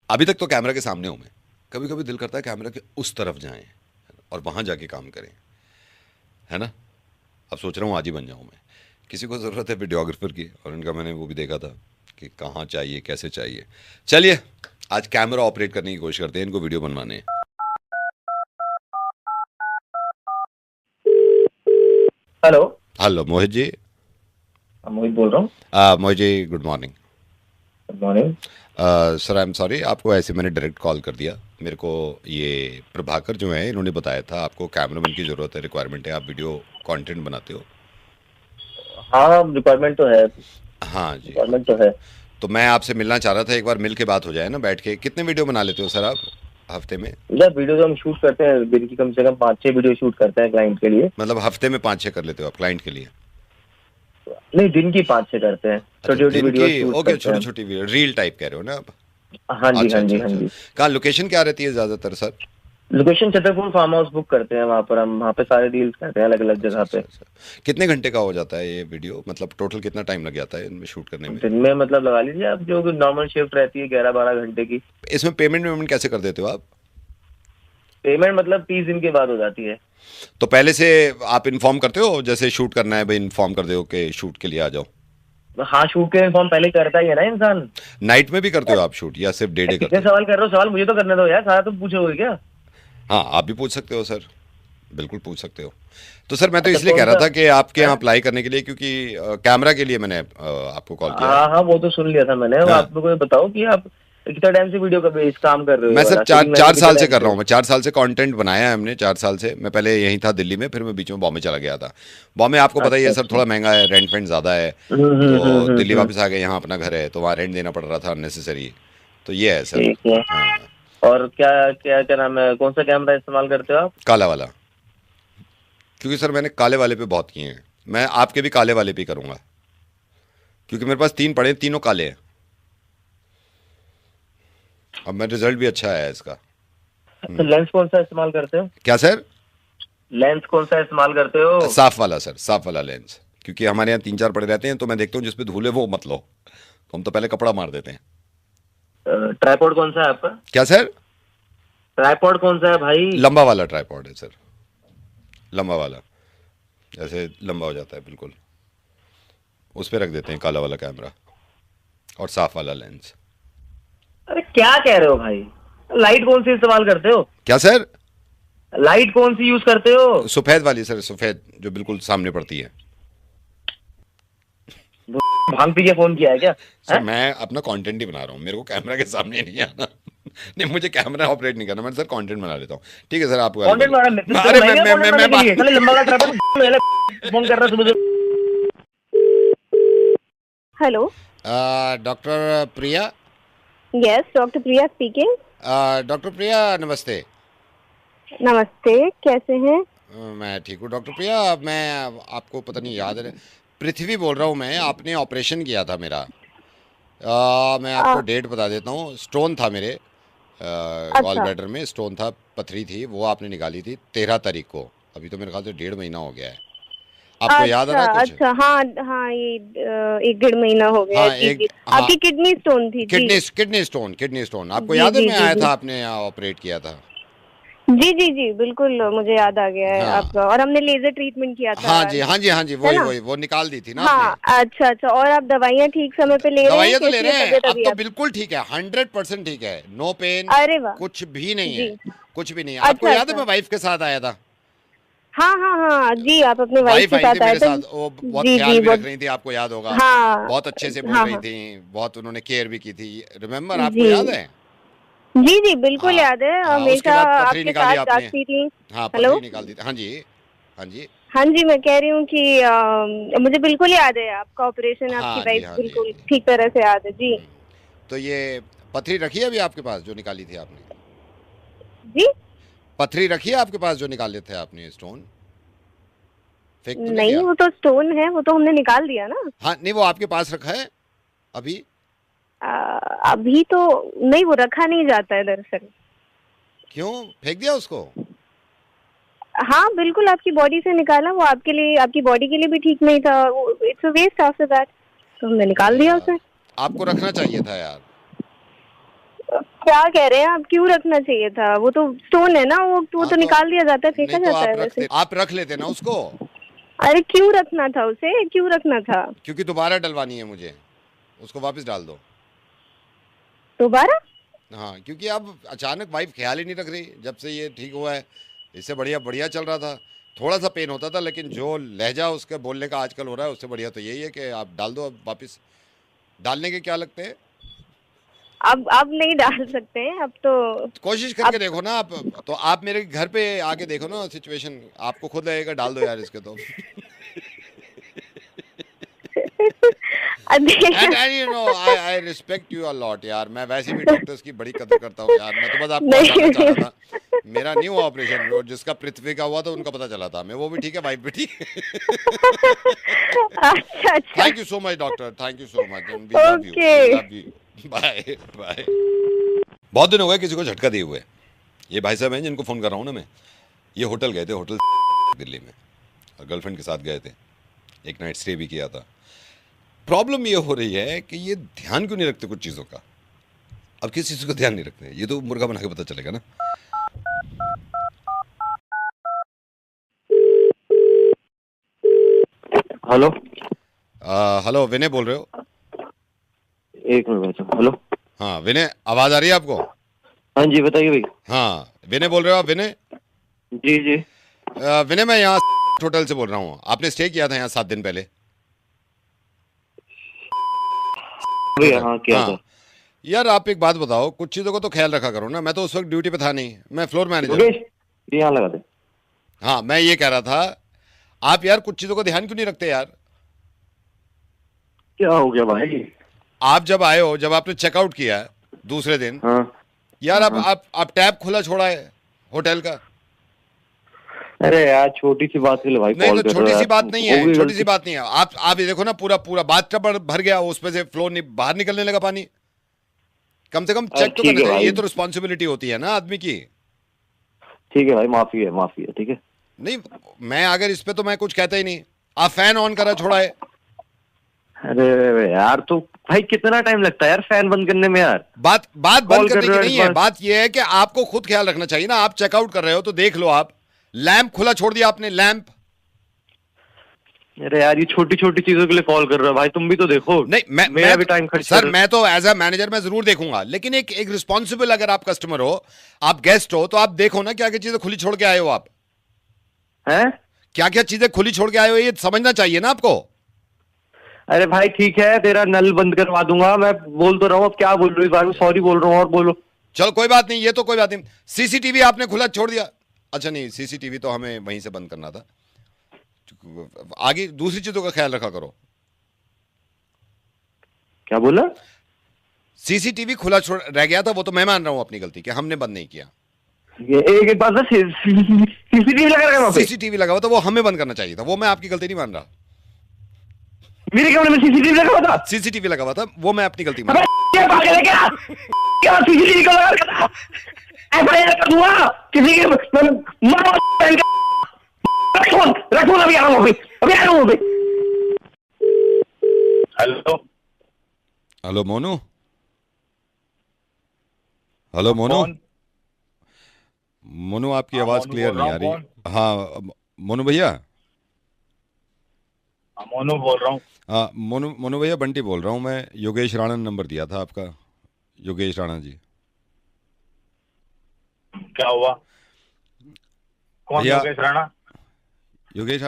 अभी तक तो कैमरा के सामने हूँ मैं, कभी कभी दिल करता है कैमरा के उस तरफ जाएं और वहाँ जाके काम करें, है ना। अब सोच रहा हूँ आज ही बन जाऊँ मैं। किसी को ज़रूरत है वीडियोग्राफर की, और इनका मैंने वो भी देखा था कि कहाँ चाहिए कैसे चाहिए। चलिए आज कैमरा ऑपरेट करने की कोशिश करते हैं, इनको वीडियो बनवाने हैं। हेलो। हेलो मोहित जी। मोहित बोल रहा हूँ। Mohit ji good morning. Good morning. Sir I am sorry, आपको ऐसे मैंने डायरेक्ट कॉल कर दिया। मेरे को ये प्रभाकर जो है इन्होंने बताया था आपको कैमरामैन की ज़रूरत है, रिक्वायरमेंट है, आप वीडियो कंटेंट बनाते हो। हाँ, रिक्वायरमेंट तो है। हाँ जी हाँ रिक्वायरमेंट तो जी। है। तो मैं आपसे मिलना चाह रहा था, एक बार मिल के बात हो जाए ना बैठ के। कितने वीडियो बना लेते हो सर आप हफ्ते में? यार वीडियो तो हम शूट करते हैं, दिन की कम से कम 5-6 वीडियो शूट करते हैं क्लाइंट के लिए। मतलब हफ्ते में 5-6 कर लेते हो आप क्लाइंट के लिए? नहीं, दिन की 5-6 करते हैं, अच्छा छोटी छोटी दिन वीडियो की, शूट ओके, करते छोटी हैं। छोटी वीडियो रील टाइप कह रहे हो ना आप? हाँ जी, अच्छा हाँ जी, अच्छा हाँ अच्छा। जी। कहाँ लोकेशन क्या रहती है ज़्यादातर sir? Location Chhatarpur farm house book करते हैं, वहाँ पर हम वहाँ पे सारे डील्स करते हैं अलग अलग अच्छा जगह अच्छा पे। अच्छा। कितने घंटे का हो जाता है ये वीडियो, मतलब टोटल कितना टाइम लग जाता है इनमें शूट करने में? दिन में मतलब लगा लीजिए आप, जो नॉर्मल शिफ्ट रहती है 11-12 घंटे की। इसमें पेमेंट वेमेंट कैसे कर देते हो आप? पेमेंट मतलब 30 दिन के बाद हो जाती है। तो पहले से आप इन्फॉर्म करते हो, जैसे शूट करना है भाई इन्फॉर्म कर दो कि शूट के लिए आ जाओ? हाँ, शूट के फॉर्म पहले करता ही है ना इंसान। नाइट में भी करते हो आप शूट या सिर्फ डे डे कितने करते हो? सवाल कर रहे हो? सवाल मुझे तो करने दो यार, सारा तुम पूछोगे क्या? हाँ आप भी पूछ सकते हो सर, बिल्कुल पूछ सकते हो। तो सर मैं तो अच्छा, इसलिए कह कौन रहा सा था कि आपके है? यहाँ अप्लाई करने के लिए, क्योंकि कैमरा के लिए मैंने आपको कॉल किया है। हाँ हाँ, वो तो सुन लिया था मैंने। हाँ आप मेरे को ये बताओ कि आप कितना टाइम से वीडियो का बेस काम कर रहे मैं हो सर और चार शूटिंग लाइन चार में कितना साल से टाइम कर से रहा हो? हूँ, मैं 4 साल से कंटेंट बनाया है हमने। 4 साल से मैं पहले यहीं था दिल्ली में, फिर मैं बीच में बॉम्बे चला गया था। बॉम्बे आपको पता ही है अच्छा सर, अच्छा। थोड़ा महंगा है, रेंट वेंट ज़्यादा है। तो दिल्ली वापस आ गए, यहाँ अपना घर है तो वहाँ रेंट देना पड़ रहा था अननेसेसरी। तो ये है सर। ठीक है। हाँ। और क्या क्या क्या नाम है, कौन सा कैमरा इस्तेमाल करते हो आप? काला वाला, क्योंकि सर मैंने काले वाले पे बहुत किए हैं। मैं आपके भी काले वाले पे ही करूँगा, क्योंकि मेरे पास 3 पड़े हैं, तीनों काले हैं। अब मैं रिजल्ट भी अच्छा आया है इसका। तो लेंस कौन सा इस्तेमाल करते हो? क्या सर? लेंस कौन सा इस्तेमाल करते हो? साफ वाला सर, साफ वाला लेंस। क्योंकि हमारे यहाँ 3-4 पड़े रहते हैं, तो मैं देखता हूँ जिसपे धूल है वो मत लो, तो हम तो पहले कपड़ा मार देते हैं। ट्राइपॉड कौन सा है आपका? क्या सर? ट्राइपॉड कौन सा है भाई? लंबा वाला ट्राइपॉड है सर, लंबा वाला, ऐसे लंबा हो जाता है बिल्कुल। उस पर रख देते हैं काला वाला कैमरा और साफ वाला लेंस। अरे क्या कह रहे हो भाई? लाइट कौन सी इस्तेमाल करते हो? क्या सर? लाइट कौन सी यूज करते हो? सफ़ेद वाली सर, सफ़ेद जो बिल्कुल सामने पड़ती है। भांग पी के फोन किया है क्या? सर है? मैं अपना कंटेंट ही बना रहा हूँ, मेरे को कैमरा के सामने नहीं आना। नहीं मुझे कैमरा ऑपरेट नहीं करना, मैं सर कंटेंट बना लेता हूँ। ठीक है सर, आपको गाली कंटेंट बोलो। बना तुझसे अरे बुलाएंगे कंटेंट बनाने मैं के लिए? साले लंबा वाला ट्राइपॉड फोन कर रहा है सुबह से। हेलो। डॉक्टर प्रिया। यस, डॉक्टर प्रिया स्पीकिंग। डॉक्टर प्रिया नमस्ते। नमस्ते, कैसे हैं? मैं ठीक हूँ डॉक्टर प्रिया। मैं आपको पता नहीं याद है, पृथ्वी बोल रहा हूँ मैं। आपने ऑपरेशन किया था मेरा। मैं आपको आ, डेट बता देता हूँ। स्टोन था मेरे गॉल अच्छा ब्लैडर में, स्टोन था, पथरी थी, वो आपने निकाली थी 13 तारीख को। अभी तो मेरे ख्याल से 1.5 महीना हो गया है। आपको याद आ अच्छा रहा है कुछ? अच्छा, हाँ हाँ, ये 1-1.5 महीना हो गया है। हाँ जी एक, जी, हाँ आपकी किडनी स्टोन थी जी। किडनी स्टोन आपको जी याद है? जी मैं जी आया जी था, आपने यहाँ ऑपरेट किया था। जी जी जी, बिल्कुल मुझे याद आ गया है हाँ आपका। और हमने लेजर ट्रीटमेंट किया था, हाँ जी हाँ जी हाँ जी, है वही ना? वही वो निकाल दी थी ना आपने। हाँ, अच्छा अच्छा। और आप दवाइयाँ ठीक समय पे ले रहे हैं? दवाइयाँ तो ले कैसी है रहे हैं, तबीयत अब अभी तो आप? बिल्कुल ठीक है, 100% ठीक है, नो पेन, अरे वाह। कुछ भी नहीं जी। है। कुछ भी नहीं है। आपको अच्छा याद है अच्छा। मैं वाइफ के साथ आया था? हाँ हाँ हाँ जी, आप अपने वाइफ वाइफ के आई थी साथ आए मेरे थे। साथ, वो बहुत जी ख्याल जी, भी वो। रख रही थी, आपको याद होगा। हाँ बहुत अच्छे से बोल हाँ रही हाँ। थी, बहुत उन्होंने केयर भी की थी। रिमेम्बर, आपको जी याद है? जी जी, बिल्कुल हाँ याद है, हाँ, उसके हमेशा बाद पथरी आपके निकाली साथ आपने। जागती थी। हाँ हेलो। पथरी निकाल दी थी, हाँ जी हाँ जी। हाँ जी, मैं कह रही हूँ कि मुझे बिल्कुल याद है आपका ऑपरेशन, आपकी हाँ जी वाइफ हाँ जी हाँ बिल्कुल जी। ठीक तरह से याद है जी। तो ये पथरी रखी है अभी आपके पास जो निकाली थी आपने? जी। पथरी रखी है आपके पास जो निकाले थे आपने, स्टोन फेंक तो नहीं नहीं, दिया? वो तो स्टोन है, वो तो हमने निकाल दिया ना। हाँ नहीं, वो आपके पास रखा है अभी? आ, अभी तो नहीं, वो रखा नहीं जाता है दरअसल। क्यों फेंक दिया उसको? हाँ बिल्कुल, आपकी बॉडी से निकाला, वो आपके लिए, आपकी बॉडी के लिए भी ठीक नहीं था, it's a waste after that, तो हमने अरे निकाल दिया यार, उसे। आपको रखना चाहिए था यार। क्या कह रहे हैं आप? क्यों रखना चाहिए था? वो तो स्टोन है ना, वो तो हाँ, निकाल दिया जाता है, फेंका नहीं तो जाता है वैसे। आप रख लेते ना उसको। अरे क्यों रखना था उसे, क्यों रखना था? क्योंकि दोबारा डलवानी है मुझे, उसको वापस डाल दो। दोबारा? हाँ, क्योंकि अब अचानक वाइफ ख्याल ही नहीं रख रही जब से ये ठीक हुआ है। इससे बढ़िया बढ़िया चल रहा था, थोड़ा सा पेन होता था, लेकिन जो लहजा उसके बोलने का आजकल हो रहा है उससे बढ़िया तो यही है कि आप डाल दो अब वापस। डालने के क्या लगते हैं? अब नहीं डाल सकते हैं अब तो। कोशिश करके अब देखो ना आप। तो आप मेरे घर पे आके देखो ना सिचुएशन, आपको खुद लगेगा डाल दो यार इसके तो। And you know I respect you a lot यार, मैं वैसे भी डॉक्टर्स की बड़ी कदर करता हूँ यार। मैं तो बस आपको हंसाना चाह रहा था। मेरा नहीं हुआ ऑपरेशन, और जिसका पृथ्वी का हुआ था उनका पता चला था। मैं वो भी ठीक है, वाइफ भी ठीक है। अच्छा अच्छा। Thank you so much doctor, thank you so much, we love you, okay. We love you, bye bye. बहुत दिन हो गए किसी को झटका दिए हुए। ये भाई साहब हैं जिनको फ़ोन कर रहा हूँ ना मैं, ये होटल गए थे, होटल दिल्ली में, और गर्लफ्रेंड के साथ गए थे, एक नाइट स्टे भी किया था। प्रॉब्लम ये हो रही है कि ये ध्यान क्यों नहीं रखते कुछ चीज़ों का। अब किस चीज़ का ध्यान नहीं रखते, ये तो मुर्गा बना के पता चलेगा ना। हेलो। हेलो, विनय बोल रहे हो? एक मिनट। हेलो। हाँ विनय, आवाज़ आ रही है आपको? हाँ जी बताइए भाई। हाँ विनय बोल रहे हो आप? विनय, जी जी। विनय मैं यहाँ होटल से बोल रहा हूँ। आपने स्टे किया था यहाँ 7 दिन पहले। भैया हाँ किया था। यार आप एक बात बताओ, कुछ चीज़ों को तो ख्याल रखा करो ना। मैं तो उस वक्त ड्यूटी पे था नहीं, मैं फ्लोर मैनेजर हूँ। योगेश ये यहाँ लगा दे। हाँ मैं ये कह रहा था, आप यार कुछ चीज़ों को ध्यान क्यों नहीं रखते यार? क्या हो गया भाई? आप जब आए हो, जब आपने चेकआउट किया है दूसरे दिन, हाँ यार आप टैब खुला छोड़ा है होटल का। अरे यार छोटी सी बात के लिए भाई नहीं कॉल तो कर रहे हो छोटी सी यार। बात नहीं वो है, भी छोटी सी गलती। बात नहीं है। आप ये देखो ना, पूरा पूरा बाथटब भर गया, उसमें से फ्लो बाहर निकलने लगा पानी। कम से कम चेक तो ठीक करना है चाहिए, भाई। ये तो रिस्पॉन्सिबिलिटी होती है ना आदमी की। ठीक है भाई, माफी है माफी है, ठीक है। नहीं, मैं अगर इस पे तो मैं कुछ कहता ही नहीं। आप फैन ऑन करा छोड़ा है। अरे यार तो भाई कितना टाइम लगता है यार फैन बंद करने में यार? बात बात कॉल बंद कर करने रहे की हो नहीं इस है, बार। बात यह है कि आपको खुद ख्याल रखना चाहिए ना। आप चेकआउट कर रहे हो तो देख लो, आप लैंप खुला छोड़ दिया आपने, लैंप। अरे यार ये छोटी छोटी चीजों के लिए कॉल कर रहे हो भाई, तुम भी तो देखो। नहीं मेरा भी टाइम खर्च सर कर। मैं तो एज अ मैनेजर मैं जरूर देखूंगा, लेकिन एक रिस्पॉन्सिबल, अगर आप कस्टमर हो, आप गेस्ट हो, तो आप देखो ना क्या क्या चीजें खुली छोड़ के आए हो आप। हैं? क्या क्या चीजें खुली छोड़ के आए हो, ये समझना चाहिए ना आपको। अरे भाई ठीक है, तेरा नल बंद करवा दूंगा। मैं बोल तो रहा हूँ, अब क्या बोल रही हूँ इस बार में? सॉरी बोल रहा हूँ और बोलो। चलो कोई बात नहीं, ये तो कोई बात नहीं। सीसीटीवी आपने खुला छोड़ दिया। अच्छा नहीं, सीसीटीवी तो हमें वहीं से बंद करना था। आगे दूसरी चीजों का ख्याल रखा करो। क्या बोला? सीसीटीवी खुला छोड़ रह गया था, वो तो मैं मान रहा हूं अपनी गलती कि हमने बंद नहीं किया। ये एक बात ना, सीसीटीवी लगा रखा है वहाँ पे। सीसीटीवी लगा हुआ था, वो हमें बंद करना चाहिए था। वो मैं आपकी गलती नहीं मान रहा। मेरे कमरे में सीसीटीवी लगा हुआ था? सीसीटीवी लगा हुआ था, वो मैं अपनी गलती मान रहा हूं। क्या पागल है क्या? क्या सीसीटीवी को लगा रखा था? एफआईआर कर दूंगा किसी के माँ बहन का। रख फोन अभी आ रहा हूँ, अभी आ रहा हूँ। Hello. Hello Monu, hello Monu. Monu आपकी आवाज क्लियर नहीं आ रही। हाँ मोनू भैया। मोनू बोल रहा हूँ। हाँ मोनू भैया, बंटी बोल रहा हूँ मैं। योगेश राणा ने नंबर दिया था आपका। योगेश राणा जी। क्या हुआ? कौन भैया, योगेश राणा? योगेश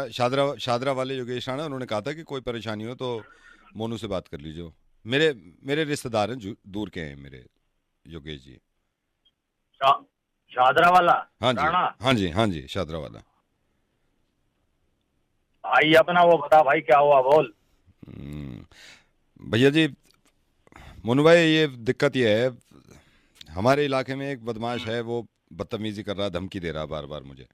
शादरा वाले योगेश राणा। उन्होंने कहा था कि कोई परेशानी हो तो मोनू से बात कर लीजिए। मेरे मेरे रिश्तेदार हैं, दूर के हैं मेरे योगेश जी। शादरा वाला? हाँ जी, राणा? हाँ जी, हाँ जी, शादरा वाला। भाई अपना वो बता भाई, क्या हुआ बोल। भैया जी, मोनू भाई, ये दिक्कत ये है, हमारे इलाके में एक बदमाश है, वो बदतमीजी कर रहा है, धमकी दे रहा है बार बार मुझे।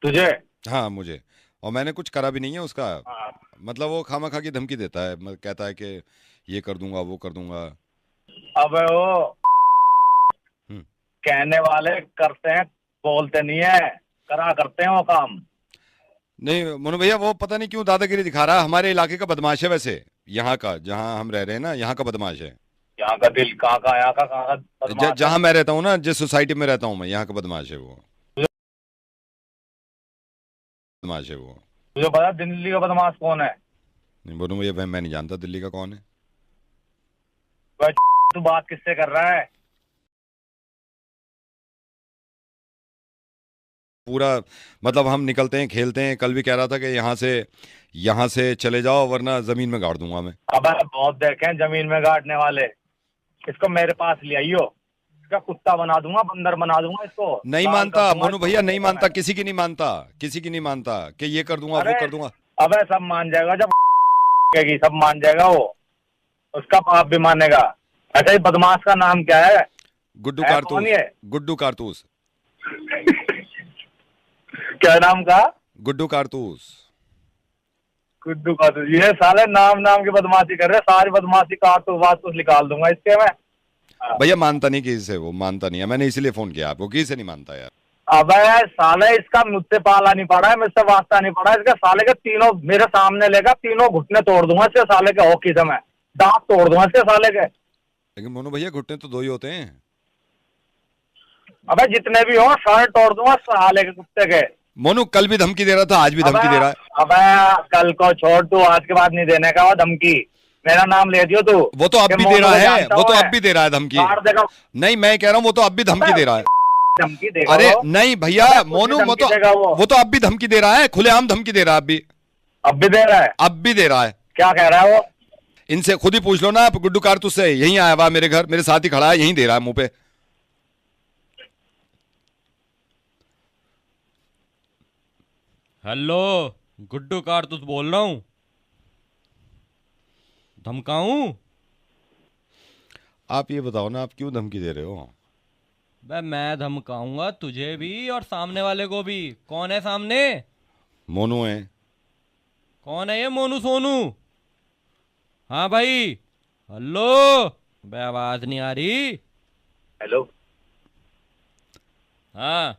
तुझे? हाँ मुझे, और मैंने कुछ करा भी नहीं है उसका। हाँ। मतलब वो खामखा की धमकी देता है, कहता है कि ये कर दूंगा, वो कर दूंगा। अबे वो कहने वाले करते हैं, बोलते नहीं है। करा करते हैं वो काम। नहीं मोनू भैया, वो पता नहीं क्यों दादागिरी दिखा रहा है। हमारे इलाके का बदमाश है वैसे, यहाँ का, जहाँ हम रह रहे हैं ना, यहाँ का बदमाश है। यहाँ का दिल कहाँ का, यहाँ का कहाँ का बदमाश है? जहाँ मैं रहता हूँ ना, जिस सोसाइटी में रहता हूँ मैं, यहाँ का बदमाश है वो, बदमाश है वो। तुझे पता दिल्ली का बदमाश कौन है? नहीं बोलूँ भैया, मैं नहीं जानता दिल्ली का कौन है। तू बात किससे कर रहा है? पूरा मतलब हम निकलते हैं, खेलते हैं। कल भी कह रहा था कि यहाँ से चले जाओ वरना जमीन में गाड़ दूंगा मैं। अब बहुत देखे हैं जमीन में गाड़ने वाले। इसको मेरे पास ले आइयो, इसका कुत्ता बना दूंगा, बंदर बना दूंगा इसको। नहीं लाल मानता कर दूंगा मोनू भैया, नहीं इसको। मानता, किसी की नहीं मानता, किसी की नहीं मानता कि ये कर दूंगा वो कर दूंगा। अबे सब मान जाएगा जब कहेगी, सब मान जाएगा वो, उसका बाप भी मानेगा। अच्छा, ये बदमाश का नाम क्या है? गुड्डू है कारतूस, कौन ये? गुड्डू कारतूस, क्या नाम का? गुड्डू कारतूस। गुड्डू का तो ये साले नाम की बदमाशी कर रहे हैं। सारी बदमाशी कारतूस वारतूस निकाल दूंगा इसके मैं। भैया मानता नहीं किसी से, वो मानता नहीं है। मैंने इसीलिए फोन किया आपको, किसी से नहीं मानता यार। अबे साले इसका मुझसे पाला नहीं पड़ा है, मुझसे वास्ता नहीं पड़ा। इसके साले के तीनों मेरे सामने लेगा, तीनों घुटने तोड़ दूंगा इसके साले के। हॉकी से मैं दांत तोड़ दूंगा इसके साले के। लेकिन मोनू भैया घुटने तो दो ही होते हैं। अबे जितने भी हो सारे तोड़ दूंगा साले के कुत्ते के। मोनू कल भी धमकी दे रहा था, आज भी धमकी दे रहा है। अबे कल को छोड़, तू आज के बाद नहीं देने का वो धमकी। मेरा नाम ले दियो तू। वो तो अब भी दे रहा है, वो तो अब भी दे रहा है धमकी। नहीं मैं कह रहा हूँ वो तो अब भी धमकी दे रहा है। धमकी देगा अरे वो? नहीं भैया मोनू, वो तो अब भी धमकी दे रहा है, खुलेआम धमकी दे रहा है अब भी। अब भी दे रहा है? अब भी दे रहा है। क्या कह रहा है वो? इनसे खुद ही पूछ लो ना आप, गुड्डू कारतूस से। यहीं आया हुआ मेरे घर, मेरे साथ ही खड़ा है, यहीं दे रहा है मुंह पे। हेलो, गुड्डू कारतूस बोल रहा हूं। धमकाऊं? आप ये बताओ ना, आप क्यों धमकी दे रहे हो? बे मैं धमकाऊंगा तुझे भी और सामने वाले को भी। कौन है सामने? मोनू है। कौन है ये मोनू सोनू? हाँ भाई, हेलो। बे आवाज नहीं आ रही। हेलो। हाँ,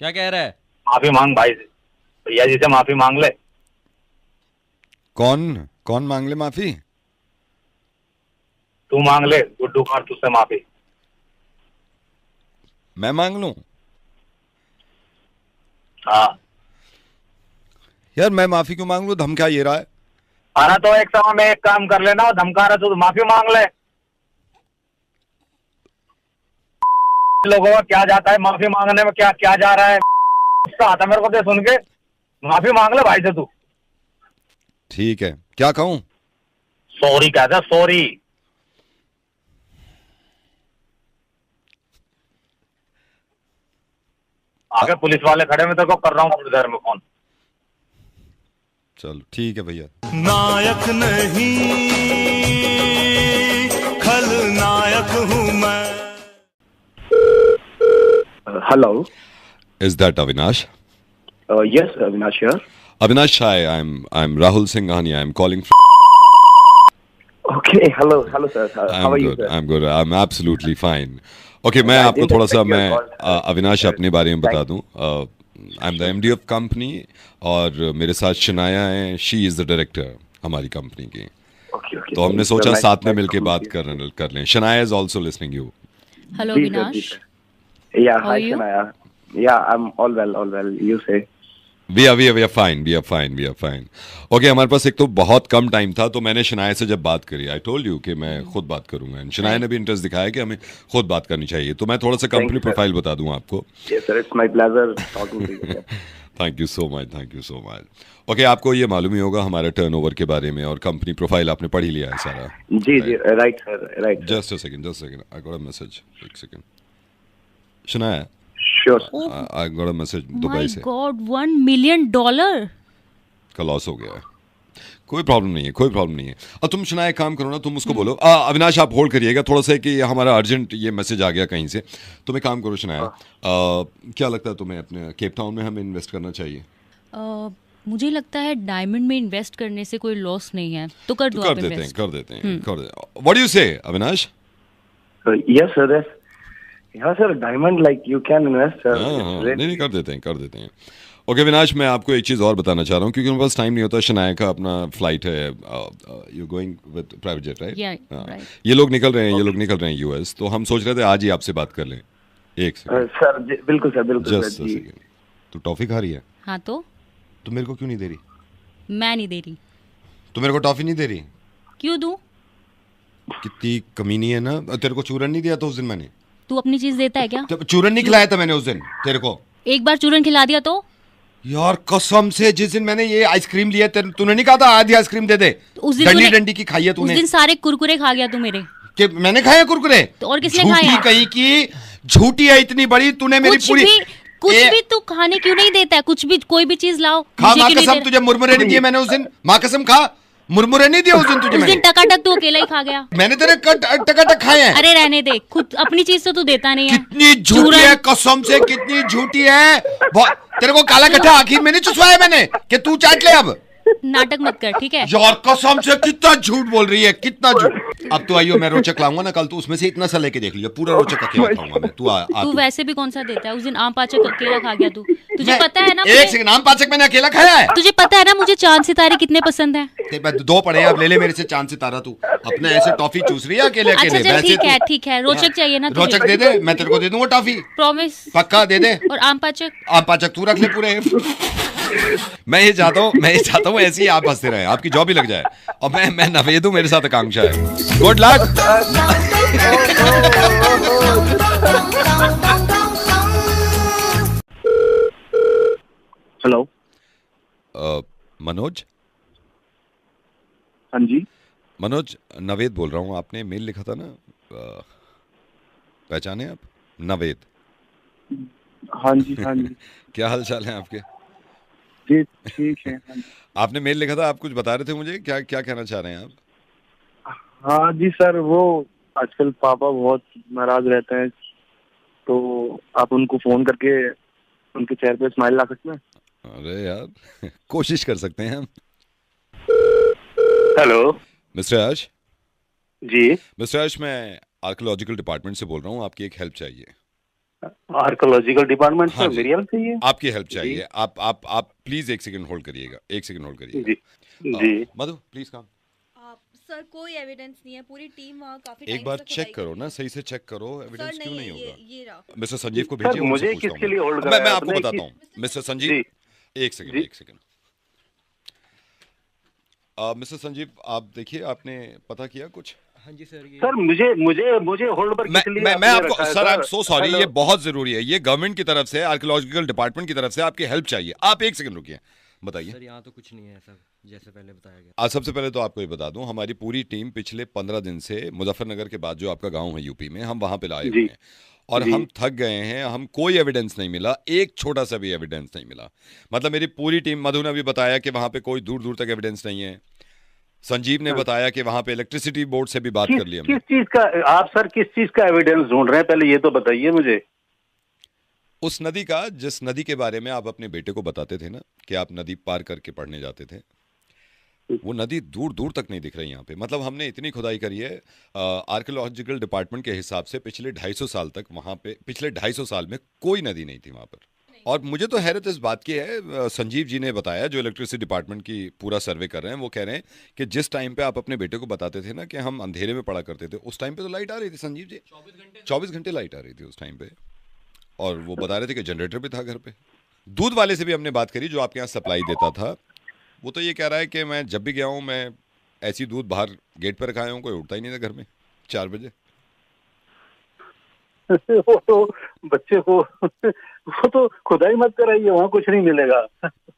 क्या कह रहा है? माफी मांग भाई से, भैया जी से माफी मांग ले। कौन कौन मांग ले माफी? तू मांग ले गुड्डू कारतूस से माफी। मैं मांग लूं? हाँ। यार मैं माफी क्यों मांग लूं? धमका ये रहा है। आना तो एक समय में एक काम कर लेना, धमका रहा तो माफी मांग ले। लोगों का क्या जाता है माफी मांगने में, क्या क्या जा रहा है? गुस्सा आता मेरे को तो सुन के। माफी मांग ले भाई से तू। ठीक है, क्या कहूं? सॉरी कहता, सॉरी। आगे पुलिस वाले खड़े में, तेरे को कर रहा हूँ थोड़ी देर में फोन। चलो ठीक है भैया। नायक नहीं खलनायक हूँ मैं। Hello. Is that Avinash? Yes, Avinash here. Avinash, hi. I'm Rahul Singhania. I'm calling from. Okay, hello, sir. How are you, sir? I'm good. I'm absolutely fine. Okay, मैं I आपको didn't थोड़ा सा expect your मैं call, sir. Avinash अपने बारे में बता Thank- दूं। I'm the MD of company और मेरे साथ शनाया है। She is the director हमारी कंपनी की। Okay. तो हमने Sir, सोचा nice- साथ में nice मिलके to meet बात you. कर लें। Shanaya is also listening you. Hello, Please, sir, Vinash. please, sir. Yeah, How hi, are you? Shania. Yeah, I'm all well. You say? We are fine. Okay, हमारे पास एक तो बहुत कम टाइम था, तो मैंने शनाया से जब बात करी, I told you कि मैं खुद बात करूंगा। शनाया ने भी इंटरेस्ट दिखाया कि हमें खुद बात करनी चाहिए। तो मैं थोड़ा सा कंपनी you, sir. प्रोफाइल बता दूं आपको। Yes, sir. It's my pleasure talking to you, sir. Thank you so much. Okay, आपको ये मालूम ही होगा हमारे टर्नओवर के बारे में, और कंपनी प्रोफाइल आपने पढ़ ही लिया है सारा। जी, right, sir. Right. Sir. Just a second, I got a message. एक second Shanaya, Sure. Sir. I got a message My Dubai से। God, $1 million. का लॉस हो गया है। कोई प्रॉब्लम नहीं है। और तुम शनाया एक काम करो ना, तुम उसको बोलो अविनाश आप होल्ड करिएगा थोड़ा सा कि हमारा अर्जेंट ये मैसेज आ गया कहीं से। तुम एक काम करो शनाया, क्या लगता है तुम्हें अपने केप टाउन में हमें इन्वेस्ट करना चाहिए? मुझे लगता है डायमंड में इन्वेस्ट करने से कोई लॉस नहीं है, तो कर दो कर आप देते हैं इन्वेस्ट। कर देते हैं। व्हाट डू यू से Avinash? Yes, sir. Yes. Yeah, sir. Diamond, like you can invest, sir. हाँ, It's really- नहीं कर देते हैं। ओके विनाश, मैं आपको एक चीज़ और बताना चाह रहा हूँ क्योंकि मेरे पास टाइम नहीं होता। शनाया का अपना फ्लाइट है, you going with private jet right? right. ये लोग निकल रहे हैं यूएस, तो हम सोच रहे थे आज ही आपसे बात कर लें। एक सेकंड सर बिल्कुल सर, बिल्कुल जस्ट सर जी। सेकंड। तू टॉफी खा रही है? हाँ तो मेरे को क्यों नहीं दे रही? मैं नहीं दे रही। तू मेरे को टॉफी नहीं दे रही? क्यों दूं? कितनी कमीनी है ना। तेरे को चूरन नहीं दिया था उस दिन मैंने? तू अपनी चीज देता है क्या? तो चूरन नहीं खिलाया था मैंने उस दिन तेरे को? एक बार चूरन खिला दिया तो? यार कसम से, जिस दिन मैंने ये आइसक्रीम लिया तूने नहीं कहा था आधी आइसक्रीम दे दे? उस दिन डंडी तूने- डंडी की खाई है उस तूने? दिन सारे कुरकुरे खा गया तू मेरे। कि मैंने खाया कुरकुरे? तो और किसने झूठी खाया? कहीं की, झूठी है इतनी बड़ी। तूने मेरी पूरी कुछ भी तू खाने क्यों नहीं देता है? कुछ भी, कोई भी चीज लाओ। खा। मुझे माँ क्यों नहीं कसम दे तुझे मुरमुरे नहीं दिए मैंने उस दिन। माँ कसम खा, मुरमुरे नहीं दिए उस दिन तुझे रहा? उस मैंने। दिन टकाटक तू अकेला ही खा गया। मैंने तेरे टकाटक खाए हैं। अरे रहने दे, खुद अपनी चीज तो तू देता नहीं है। कितनी झूठी है, कसम से कितनी झूठी है। तेरे को काला गट्ठा आखिर में नहीं चुसवाया मैंने कि तू चाट ले अब? नाटक मत कर, ठीक है? यार कसम से कितना झूठ बोल रही है, कितना झूठ। अब तो आइयो, मैं रोचक लाऊंगा ना कल, तो उसमें से इतना सा लेके देख लियो, पूरा रोचक अकेला खाऊंगा मैं। तू तू वैसे भी कौन सा देता है? उस दिन आम पाचक अकेला खा गया तू। तुझे पता है ना? एक सेकंड, आम पाचक मैंने अकेला खाया है? तुझे पता है ना मुझे चांद सितारे कितने पसंद है? दो पड़े हैं, अब ले ले मेरे से चांद सितारा। तू अपने ऐसे टॉफी चूस रही है अकेले अच्छा अकेले। चल वैसे ठीक है, ठीक है। रोचक चाहिए ना तुझे? रोचक दे दे, मैं तेरे को दे दूंगा टॉफी, प्रॉमिस? पक्का दे दे। और आम पाचक? आम पाचक तू रख ले पूरे। मैं ये चाहता हूँ ऐसे ही आप हंसते रहे, आपकी जॉब ही लग जाए। और मैं नवेद हूँ, मेरे साथ आकांक्षा है। Good luck. हेलो मनोज? हाँ जी। मनोज, नवेद बोल रहा हूँ। आपने मेल लिखा था ना, पहचाने आप? नवेद। हाँ जी, हाँ जी। क्या हाल चाल है आपके? जी ठीक है। हाँ जी। आपने मेल लिखा था, आप कुछ बता रहे थे मुझे, क्या क्या कहना चाह रहे हैं आप? हाँ जी सर, वो आजकल पापा बहुत नाराज रहते हैं, तो आप उनको फोन करके उनके चेहरे पे स्माइल ला सकते हैं? अरे यार कोशिश कर सकते हैं हम। हेलो मिस्टर आश? जी। मिस्टर आश, मैं आर्कियोलॉजिकल डिपार्टमेंट से बोल रहा हूँ। आपकी एक हेल्प चाहिए। आर्कियोलॉजिकल डिपार्टमेंट हाँ से जी। मेरी हेल्प चाहिए? आपकी हेल्प चाहिए। आप प्लीज एक सेकंड होल्ड करिएगा, एक सेकंड होल्ड करिएगा। जी जी। मधु प्लीज काम। सर कोई एविडेंस नहीं है, पूरी टीम वहाँ काफी एक टाइम बार से चेक खुदाई करो कर ना, रही सही से चेक करो, है। एविडेंस सर क्यों नहीं, नहीं होगा? ये रहा। मिस्टर संजीव को सर, भेजिए, उनसे मुझे पूछता किसके हूँ लिए होल्ड मैं कराया आपको आपने? बताता हूँ। मिस्टर संजीव, एक सेकंड, जी। एक सेकंड। मिस्टर संजीव, आप देखिए, आपने पता किया कुछ? हाँ जी सर, ये सर मुझे होल्ड पर किस लिए मैं आपने आपको रखा है, sir, I am so sorry, hello. ये बहुत जरूरी है। ये गवर्नमेंट की तरफ से, आर्कियोलॉजिकल डिपार्टमेंट की तरफ से आपकी हेल्प चाहिए। आप एक सेकंड रुकिए, बताइए। सर यहाँ तो कुछ नहीं है सब जैसे पहले बताया गया। आज सबसे पहले तो आपको ये बता दूं, हमारी पूरी टीम पिछले 15 दिन से मुजफ्फरनगर के बाद, जो आपका गांव है यूपी में, हम वहां पे लाए हुए जी। हैं और जी। हम थक गए हैं। हम कोई एविडेंस नहीं मिला, एक छोटा सा भी एविडेंस नहीं मिला। मतलब मेरी पूरी टीम, मधु ने भी बताया कि वहां पे कोई दूर दूर तक एविडेंस नहीं है। संजीव ने बताया कि वहां पे इलेक्ट्रिसिटी बोर्ड से भी बात कर ली हमने। किस चीज का आप सर, किस चीज का एविडेंस ढूंढ रहे हैं, पहले ये तो बताइए मुझे। उस नदी का, जिस नदी के बारे में आप अपने बेटे को बताते थे ना कि आप नदी पार करके पढ़ने जाते थे, वो नदी दूर दूर तक नहीं दिख रही यहाँ पे। मतलब हमने इतनी खुदाई करी है, आर्कियोलॉजिकल डिपार्टमेंट के हिसाब से पिछले 250 साल तक वहाँ पे, पिछले 250 साल में कोई नदी नहीं थी वहाँ पर। और मुझे तो हैरत इस बात की है, संजीव जी ने बताया, जो इलेक्ट्रिसिटी डिपार्टमेंट की पूरा सर्वे कर रहे हैं, वो कह रहे हैं कि जिस टाइम पे आप अपने बेटे को बताते थे ना कि हम अंधेरे में पढ़ा करते थे, उस टाइम पे तो लाइट आ रही थी संजीव जी, 24 घंटे लाइट आ रही थी उस टाइम पे। और वो बता रहे थे कि जनरेटर भी था घर पे। दूध वाले से भी हमने बात करी, जो आपके यहाँ सप्लाई देता था, वो तो ये कह रहा है कि मैं जब भी गया हूँ, मैं ऐसी दूध बाहर गेट पर रखाया हूँ, कोई उठता ही नहीं था घर में 4 बजे। वो तो बच्चे को वो तो खुदाई मत कराइए, वहाँ कुछ नहीं मिलेगा।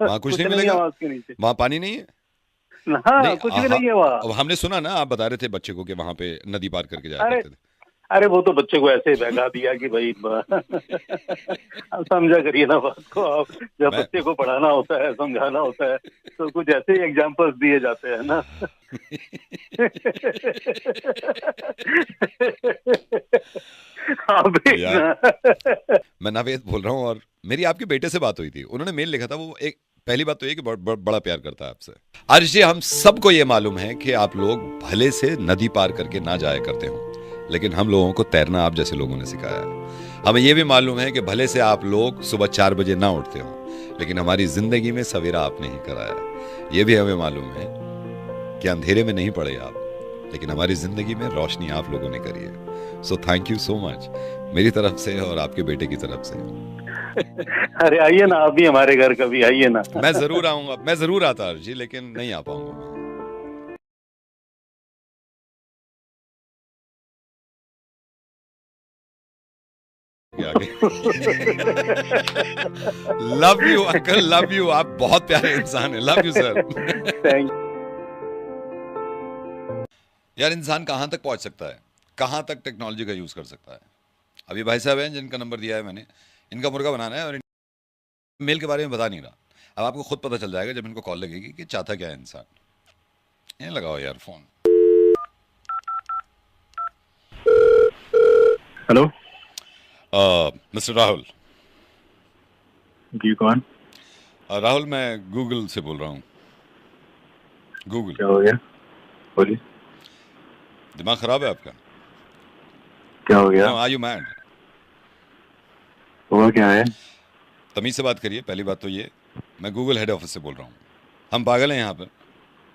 वहाँ कुछ नहीं है मिलेगा? वहाँ उसके नीचे। वहाँ पानी नहीं है? हाँ, कुछ भी नहीं है वहाँ। अब हमने सुना ना, आप बता रहे थे बच्चे को कि वहाँ पे नदी पार करके जाया अरे करते थे। अरे वो तो बच्चे को ऐसे ही बहका दिया कि भाई आप समझा करिए ना बात को। आप जब बच्चे को पढ़ाना होता है, समझाना होता है, तो कुछ ऐसे ही एग्जाम्पल्स दिए जाते हैं ना। हाँ मैं नावेद बोल रहा हूँ, और मेरी आपके बेटे से बात हुई थी, उन्होंने मेल लिखा था। वो एक पहली बात तो ये कि बड़ा प्यार करता है आपसे। आर्ष जी, हम सबको ये मालूम है कि आप लोग भले से नदी पार करके ना जाया करते हो, लेकिन हम लोगों को तैरना आप जैसे लोगों ने सिखाया है। हमें यह भी मालूम है कि भले से आप लोग सुबह 4 बजे ना उठते हो, लेकिन हमारी जिंदगी में सवेरा आपने ही कराया। ये भी हमें मालूम है कि अंधेरे में नहीं पड़े आप, लेकिन हमारी जिंदगी में रोशनी आप लोगों ने करी है। So thank you so much मेरी तरफ से और आपके बेटे की तरफ से। अरे आइए ना, आप भी हमारे घर कभी आइए ना। मैं जरूर आऊंगा, मैं जरूर आता जी, लेकिन नहीं आ पाऊंगा मैं। Love you uncle, love you, आप बहुत प्यारे इंसान हैं। Love you sir. थैंक यार इंसान कहाँ तक पहुंच सकता है, कहाँ तक टेक्नोलॉजी का यूज कर सकता है। अभी भाई साहब हैं जिनका नंबर दिया है मैंने, इनका मुर्गा बनाना है और मेल के बारे में बता नहीं रहा। अब आपको खुद पता चल जाएगा जब इनको कॉल लगेगी कि चाहता क्या है इंसान। ये लगाओ यार फोन। Hello mister Rahul. जी कौन? राहुल मैं गूगल से बोल रहा हूँ। गूगल। क्या हो गया? बोलिए। दिमाग खराब है आपका? क्या हो गया? Are you mad? हुआ क्या है? तमीज से बात करिए। पहली बात तो ये, मैं गूगल हेड ऑफिस से बोल रहा हूँ। हम पागल हैं यहाँ पर,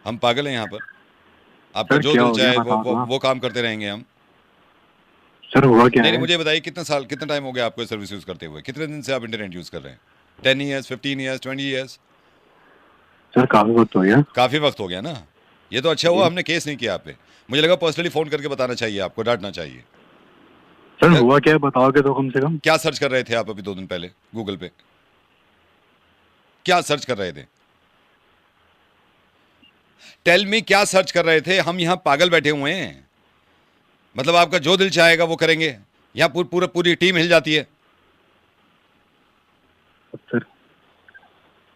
हम पागल हैं यहाँ पर। आपका सर, जो क्या दिल हो गया? चाहे बताओ ना। वो काम करते रहेंगे हम। सर हुआ क्या नहीं है? मुझे बताइए कितना टाइम हो गया आपको सर्विस यूज करते हुए? कितने दिन से आप इंटरनेट यूज कर रहे हैं? 10 ईयर्स, 15 ईयर्स, 20 ईयर्स? सर काफी वक्त हो गया। काफी वक्त हो गया ना। ये तो अच्छा हुआ हमने केस नहीं किया आप पे। मुझे लगा पर्सनली फोन करके बताना चाहिए, आपको डांटना चाहिए। सर हुआ क्या है बताओगे तो कम से कम। क्या सर्च कर रहे थे आप अभी 2 दिन पहले गूगल पे? क्या सर्च कर रहे थे? टेल मी, क्या सर्च कर रहे थे? हम यहाँ पागल बैठे हुए हैं। मतलब आपका जो दिल चाहेगा वो करेंगे। यहाँ पूरी टीम हिल जाती है। सर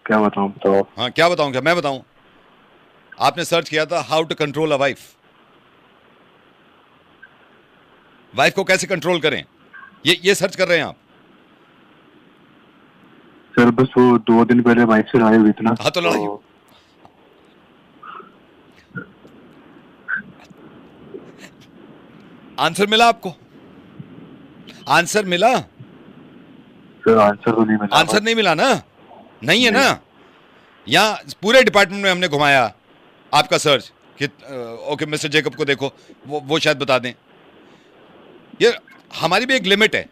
क्या बताऊं, बताओ। हाँ क्या बताऊं? क्या मैं बताऊं? आपने सर्च किया था how to control a wife. Wife को कैसे कंट्रोल करें, ये सर्च कर रहे हैं आप? सर बस वो 2 दिन पहले बाइक से लड़ाई हुई थी ना। हाँ तो लड़ाई। आंसर मिला आपको? आंसर मिला? सर आंसर तो नहीं मिला। आंसर नहीं मिला ना? नहीं है ना? यहाँ पूरे डिपार्टमेंट में हमने घुमाया आपका सर्च कि ओके मिस्टर जेकब को देखो, वो शायद बता दें। ये हमारी भी एक लिमिट है,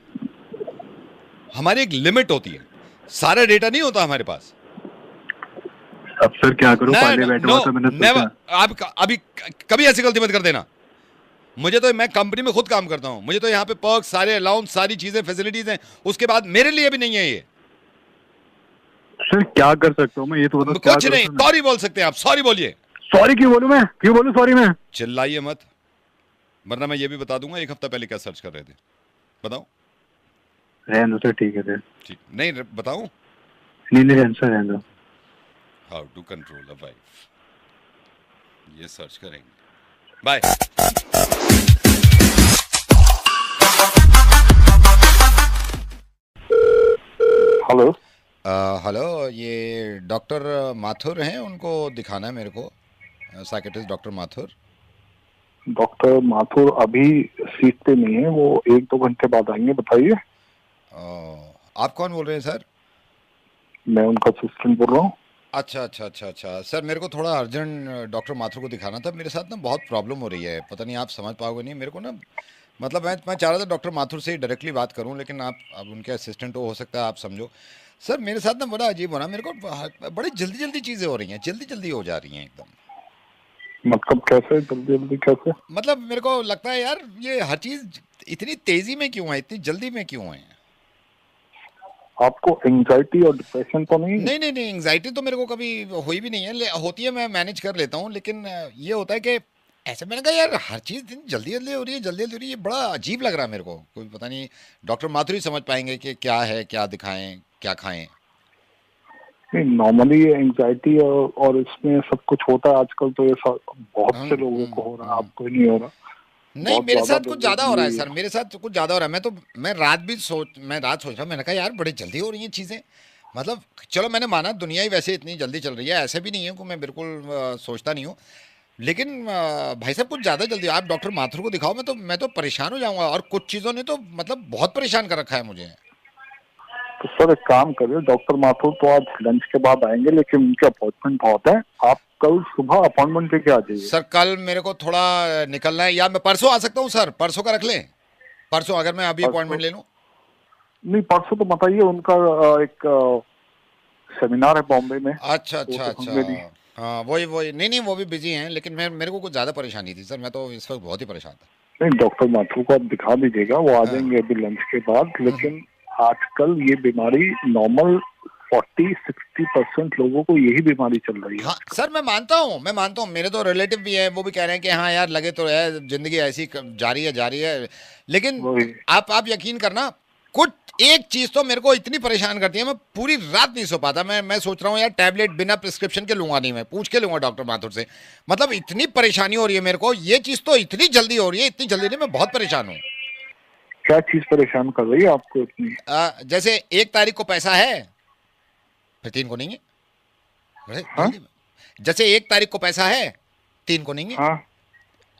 हमारी एक लिमिट होती है। सारा डेटा नहीं होता हमारे पास। अब सर क्या करूं, पहले बैठा हुआ था मैंने सोचा। आप अभी कभी ऐसी गलती मत कर देना। मुझे तो, मैं कंपनी में खुद काम करता हूं, मुझे तो यहाँ पे पर्क, सारे अलाउंस, सारी चीजें, फैसिलिटीज हैं। उसके बाद मेरे लिए भी नहीं है ये। सर क्या कर सकता हूँ मैं, ये तो बताओ। कुछ नहीं, सॉरी बोल सकते हैं आप। सॉरी बोलिए। सॉरी क्यों बोलूं मैं, क्यों बोलूं सॉरी मैं? चिल्लाइए मत, वरना मैं ये भी बता दूंगा 1 हफ्ता पहले क्या सर्च कर रहे थे। बताओ। रहने दो सर, ठीक है सर। ठीक नहीं बताऊं? नहीं रहने सर, रहने दो। How to control a wife, ये सर्च करेंगे। बाय। हेलो। हेलो, ये डॉक्टर माथुर हैं? उनको दिखाना है मेरे को, psychiatrist doctor Mathur. Doctor Mathur अभी सीट पे नहीं है, वो 1-2 घंटे बाद आएंगे। बताइए। आप कौन बोल रहे हैं सर? मैं उनका असिस्टेंट बोल रहा हूँ। अच्छा सर, मेरे को थोड़ा अर्जेंट डॉक्टर माथुर को दिखाना था। मेरे साथ ना बहुत प्रॉब्लम हो रही है, पता नहीं आप समझ पाओगे नहीं। मेरे को ना, मतलब मैं चाह रहा था डॉक्टर माथुर से ही डायरेक्टली बात करूं, लेकिन आप अब उनके असिस्टेंट हो सकता है आप समझो। सर मेरे साथ ना बड़ा अजीब हो रहा, मेरे को बड़ी जल्दी चीज़ें हो रही हैं, जल्दी हो जा रही हैं एकदम। मतलब कैसे जल्दी कैसे? मतलब मेरे को लगता है यार ये हर चीज़ इतनी तेज़ी में क्यों है, इतनी जल्दी में क्यों है? आपको एंजाइटी और डिप्रेशन तो नहीं? नहीं, एंजाइटी तो मेरे को कभी हुई भी नहीं है। होती है, मैं मैनेज कर लेता हूँ, लेकिन ये होता है कि ऐसे मैंने कहा यार हर चीज़ जल्दी हो रही है, ये बड़ा अजीब लग रहा है मेरे को। कोई पता नहीं, डॉक्टर माथुर ही समझ पाएंगे कि क्या है, क्या दिखाएं, क्या खाएं। नहीं, नॉर्मली एंजाइटी और इसमें सब कुछ होता है आजकल, तो ये बहुत से लोगों को हो रहा है, आपको नहीं हो रहा? नहीं, मेरे साथ कुछ ज्यादा हो रहा है सर, मेरे साथ कुछ ज्यादा हो रहा है। मैं रात सोच रहा, मैंने कहा यार बड़ी जल्दी हो रही हैं चीजें। मतलब चलो मैंने माना दुनिया ही वैसे इतनी जल्दी चल रही है, ऐसे भी नहीं है कि मैं बिल्कुल सोचता नहीं हूँ, लेकिन भाई साहब कुछ ज्यादा जल्दी। आप डॉक्टर माथुर को दिखाओ, मैं तो परेशान हो जाऊंगा। और कुछ चीजों ने तो मतलब बहुत परेशान कर रखा है मुझे। तो सर एक काम करिए, डॉक्टर माथुर तो आज लंच के बाद आएंगे, लेकिन उनके अपॉइंटमेंट बहुत है। आप कल सुबह अपॉइंटमेंट लेके आ जाइए। सर कल मेरे को थोड़ा निकलना है, या मैं परसों आ सकता हूँ सर? परसों का रख लें, परसों अगर मैं अभी अपॉइंटमेंट ले लूँ। नहीं, परसों तो बताइए, उनका एक सेमिनार है बॉम्बे में। अच्छा अच्छा अच्छा, हाँ वही नहीं वो भी बिजी हैं, लेकिन मेरे को कुछ ज्यादा परेशानी थी सर, मैं तो इस वक्त बहुत ही परेशान था। नहीं, डॉक्टर माथुर को आप दिखा दीजिएगा, वो आ जाएंगे अभी लंच के बाद। लेकिन आजकल ये बीमारी नॉर्मल 40-60% लोगों को यही बीमारी चल रही है। हाँ सर मैं मानता हूँ, मेरे तो रिलेटिव भी हैं, वो भी कह रहे हैं कि हाँ यार लगे तो है, जिंदगी ऐसी जारी है। लेकिन आप यकीन करना, कुछ एक चीज तो मेरे को इतनी परेशान करती है, मैं पूरी रात नहीं सो पाता। मैं सोच रहा हूँ यार टैबलेट बिना प्रिस्क्रिप्शन के लूंगा नहीं, मैं पूछ के लूंगा डॉक्टर माथुर से। मतलब इतनी परेशानी हो रही है मेरे को, ये चीज तो इतनी जल्दी हो रही है, इतनी जल्दी नहीं, मैं बहुत परेशान हूँ। क्या चीज परेशान कर रही है आपको इतनी? जैसे 1 तारीख को पैसा है, फिर 3 को नहीं है। हाँ? जैसे 1 तारीख को पैसा है, 3 को नहीं है। हाँ?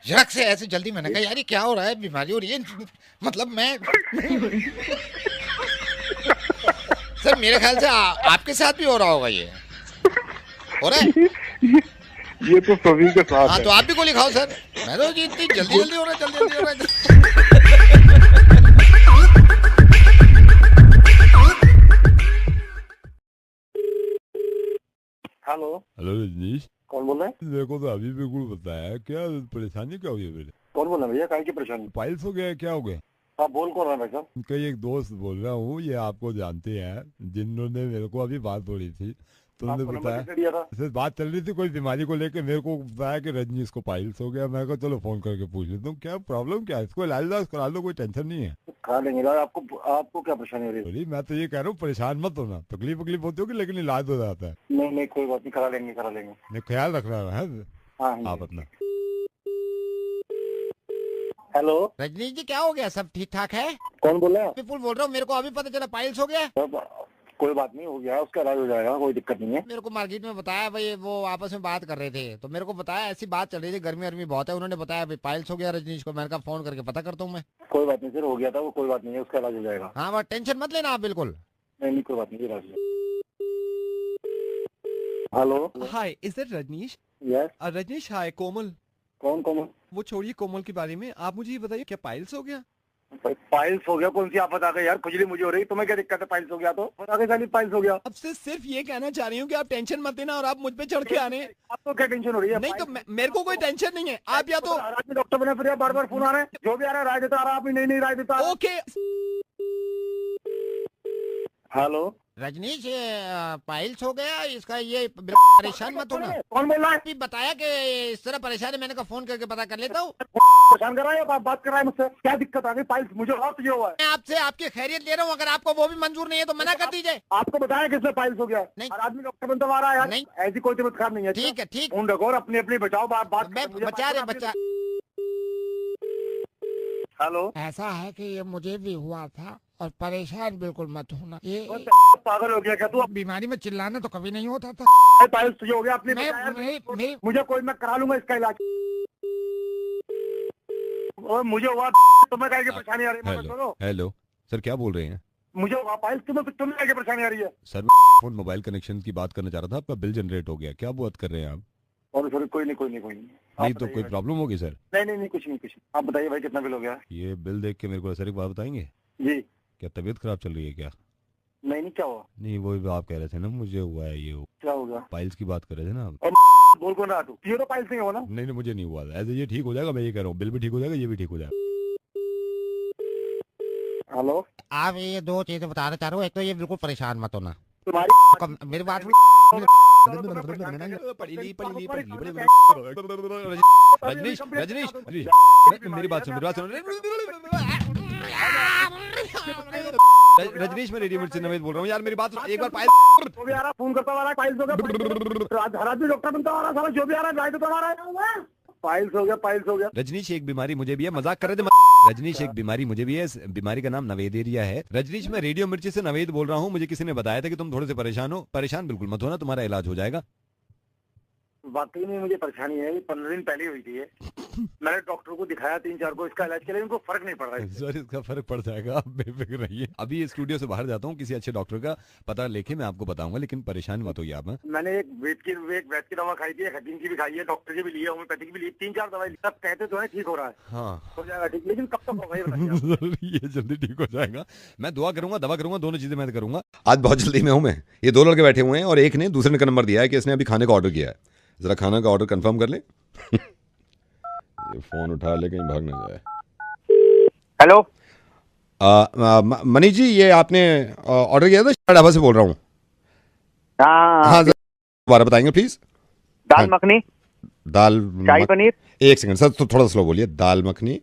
झड़क से ऐसे जल्दी। मैंने कहा यार ये क्या हो रहा है, बीमारी हो रही है मतलब मैं सर मेरे ख्याल से आपके साथ भी हो रहा होगा, ये हो रहा है। ये तो सभी के साथ। हाँ तो आप भी गोली खाओ सर। मैं तो इतनी जल्दी हो रहा है, जल्दी हो रहा है। हेलो रजनीश, कौन बोल रहे हैं? मेरे को तो अभी बिल्कुल बताया, क्या परेशानी क्या हुई है मेरे? कौन बोल रहे हैं भैया, काय की परेशानी? पाइल्स हो गया, क्या हो गया? आप बोल कौन रहे हैं भाई साहब? कई एक दोस्त बोल रहा हूँ, ये आपको जानते हैं, जिन्होंने मेरे को अभी बात हो रही थी, तुमने बताया सर बात चल रही थी कोई बीमारी को लेके, मेरे को बताया कि रजनीश को पाइल्स हो गया। मैं कहा चलो फोन करके पूछ लेता हूँ क्या प्रॉब्लम क्या है, इसको इलाज करा लो, कोई टेंशन नहीं है। खा लेंगे इलाज। आपको क्या परेशानी हो रही है? मैं तो ये कह रहा हूँ परेशान मत होना, तकलीफ होती होगी लेकिन इलाज हो जाता है। नहीं कोई बात नहीं, करा लेंगे। नहीं ख्याल रखना है आप अपना। हेलो रजनीश जी, क्या हो गया? सब ठीक ठाक है? कौन बोल रहे हैं? विपुल बोल रहा हूँ, मेरे को अभी पता चला पाइल्स हो गया। कोई बात नहीं, हो गया, उसका इलाज हो जाएगा, कोई दिक्कत नहीं है। मेरे को मार्केट में बताया भाई, वो आपस में बात कर रहे थे, तो मेरे को बताया ऐसी बात चल रही थी, गर्मी बहुत है, उन्होंने बताया भाई पाइल्स हो गया रजनीश को। मैंने कहा फोन करके पता करता हूँ मैं। कोई बात नहीं सर, हो गया था वो, कोई बात नहीं है, उसका इलाज हो जाएगा। हाँ बस टेंशन मत लेना आप बिल्कुल। नहीं कोई बात नहीं, इलाज। Hello hi, is that Rajneesh? Yes Rajneesh hi, Komal. कौन कोमल? वो छोड़िए कोमल के बारे में, आप मुझे ये बताइए क्या पाइल्स हो गया? पाइल्स हो गया? कौन सी आप बता गए यार, खुजली मुझे हो रही, तुम्हें क्या दिक्कत है? पाइल्स हो गया तो बता के साली पाइल्स हो गया। अब से सिर्फ ये कहना चाह रही हूँ कि आप टेंशन मत लेना और आप मुझ पे चढ़ के आ रहे हैं। आपको क्या टेंशन हो रही है? नहीं तो मेरे को कोई टेंशन नहीं है। आप या तो डॉक्टर बने फिर बार फोन आ रहे हैं, जो भी आ रहा है राय देता आ रहा, आप नहीं राय देता। ओके। हेलो रजनीश, पाइल्स हो गया इसका, ये परेशान मत होना। कौन बोल रहा है? अभी बताया कि इस तरह परेशान है, मैंने कहा फोन करके पता कर लेता हूँ। परेशान कर रहा है, आप बात कर रहा है मुझसे, क्या दिक्कत आ गई? पाइल्स मुझे और तुझे हुआ है। मैं आपसे आपकी खैरियत ले रहा हूँ, अगर आपको वो भी मंजूर नहीं है तो मना कर दीजिए। आपको बताया किसने पाइल्स हो गया? नहीं, आदमी डॉक्टर बनता आ रहा है। नहीं ऐसी कोई तबीयत खराब नहीं है। ठीक है ठीक, फोन रखो और अपनी बचाओ बात। बचा रहे बच्चा। हेलो, ऐसा है कि ये मुझे भी हुआ था और परेशान बिल्कुल मत होना। ये पागल हो गया क्या तू? बीमारी में चिल्लाना तो कभी नहीं होता था। पाइल्स तुझे हो गया अपने? मुझे कोई, मैं करा लूंगा इसका इलाज। और मुझे हुआ तुम्हें क्या परेशानी आ रही है? हेलो सर, क्या बोल रहे हैं? मुझे हुआ पाइल्स, तुम्हें क्या परेशानी आ रही है? सर फोन मोबाइल कनेक्शन की बात करना चाह रहा था, आपका बिल जनरेट हो गया, क्या बात कर रहे हैं आप? और सॉरी, कोई नहीं नहीं तो कोई प्रॉब्लम होगी सर? नहीं कुछ नहीं। आप बताइए भाई कितना बिल हो गया? ये बिल देख के मेरे को सर एक बात बताएंगे जी? क्या तबीयत खराब चल रही है क्या? नहीं क्या हुआ? नहीं वो आप कह रहे थे ना मुझे हुआ है, ये क्या होगा? पाइल्स की बात कर रहे थे ना आप। बोल कौन रहा तू? ये तो पाइल्स नहीं हुआ ना? नहीं मुझे नहीं हुआ, ऐसे ये ठीक हो जाएगा, मैं ये कह रहा हूँ, बिल भी ठीक हो जाएगा, ये भी ठीक हो जाएगा। हेलो, आप ये 2 चीजें बताना चाह रहे हो, एक तो ये बिल्कुल परेशान मत होना, तुम्हारी मेरी बात रजनीश मेरी बात सुन रजनीश, मैं रेडियो मिर्ची नवेद बोल रहा हूँ यार, मेरी बात एक बार। फोन करता आ रहा है, पाइल्स हो गया, हर आदमी डॉक्टर बनता आ रहा है, जो भी आ रहा है तो आ रहा है। पाइल्स हो गया। रजनीश एक बीमारी मुझे भी है, मजाक कर रहे थे। रजनीश एक बीमारी मुझे भी है, इस बीमारी का नाम नवेदेरिया है। रजनीश मैं रेडियो मिर्ची से नवेद बोल रहा हूँ, मुझे किसी ने बताया था कि तुम थोड़े से परेशान हो। परेशान बिल्कुल मत होना, तुम्हारा इलाज हो जाएगा। वाकई में मुझे परेशानी है, 15 दिन पहले हुई थी। मैंने डॉक्टर को दिखाया 3-4 को इसका इलाज के लिए, उनको फर्क नहीं पड़ रहा है। सर इसका फर्क पड़ जाएगा, आप बेफिक्र रहिए। अभी ये स्टूडियो से बाहर जाता हूँ, किसी अच्छे डॉक्टर का पता लेके मैं आपको बताऊंगा, लेकिन परेशान मत होइए आप। मैंने एक वैद की दवा खाई थी, एक हकीम की भी खाई है, डॉक्टर की भी ली है, होम्योपैथिक की भी ली, 3-4 दवाई ली। सब कहते तो है ठीक हो रहा है, हाँ हो जाएगा ठीक, लेकिन कब तक होगा ये बताइए। ये जल्दी ठीक हो जाएगा। मैं दुआ करूंगा, दवा करूंगा, दोनों चीजें मैं करूंगा। आज बहुत जल्दी में हूँ मैं। ये 2 लड़के बैठे हुए हैं और एक ने दूसरे का नंबर दिया है कि इसने अभी खाने का ऑर्डर किया है। जरा खाना का ऑर्डर कंफर्म कर ले। ये फोन उठा ले, कहीं भाग ना जाए। हेलो मनीष जी, ये आपने ऑर्डर किया था? ढाबा से बोल रहा हूँ। हाँ दोबारा बताएंगे प्लीज। दाल मखनी, दाल शाही पनीर। एक सेकंड सर, तो थोड़ा स्लो बोलिए। दाल मखनी,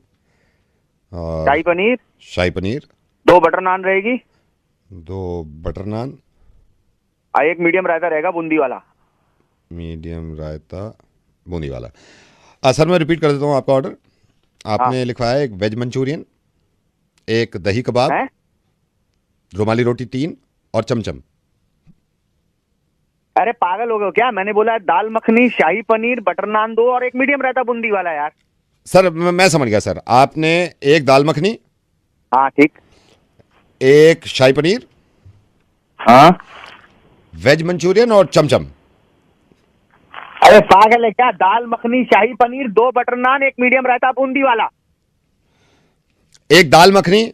शाही पनीर, 2 बटर नान रहेगी, 2 बटर नान, एक मीडियम रायता रहेगा बूंदी वाला। मीडियम रायता बूंदी वाला। सर मैं रिपीट कर देता हूँ आपका ऑर्डर। आपने लिखवाया एक वेज मंचूरियन, एक दही कबाब, रुमाली रोटी 3 और चमचम। अरे पागल हो गए क्या? मैंने बोला है दाल मखनी, शाही पनीर, बटर नान 2 और एक मीडियम रायता बूंदी वाला यार। सर मैं समझ गया सर। आपने एक दाल मखनी, हाँ ठीक, एक शाही पनीर, हाँ, वेज मंचूरियन और चमचम। अरे पागल है क्या? दाल मखनी, शाही पनीर, 2 बटर नान, एक मीडियम रायता बूंदी वाला। एक दाल मखनी,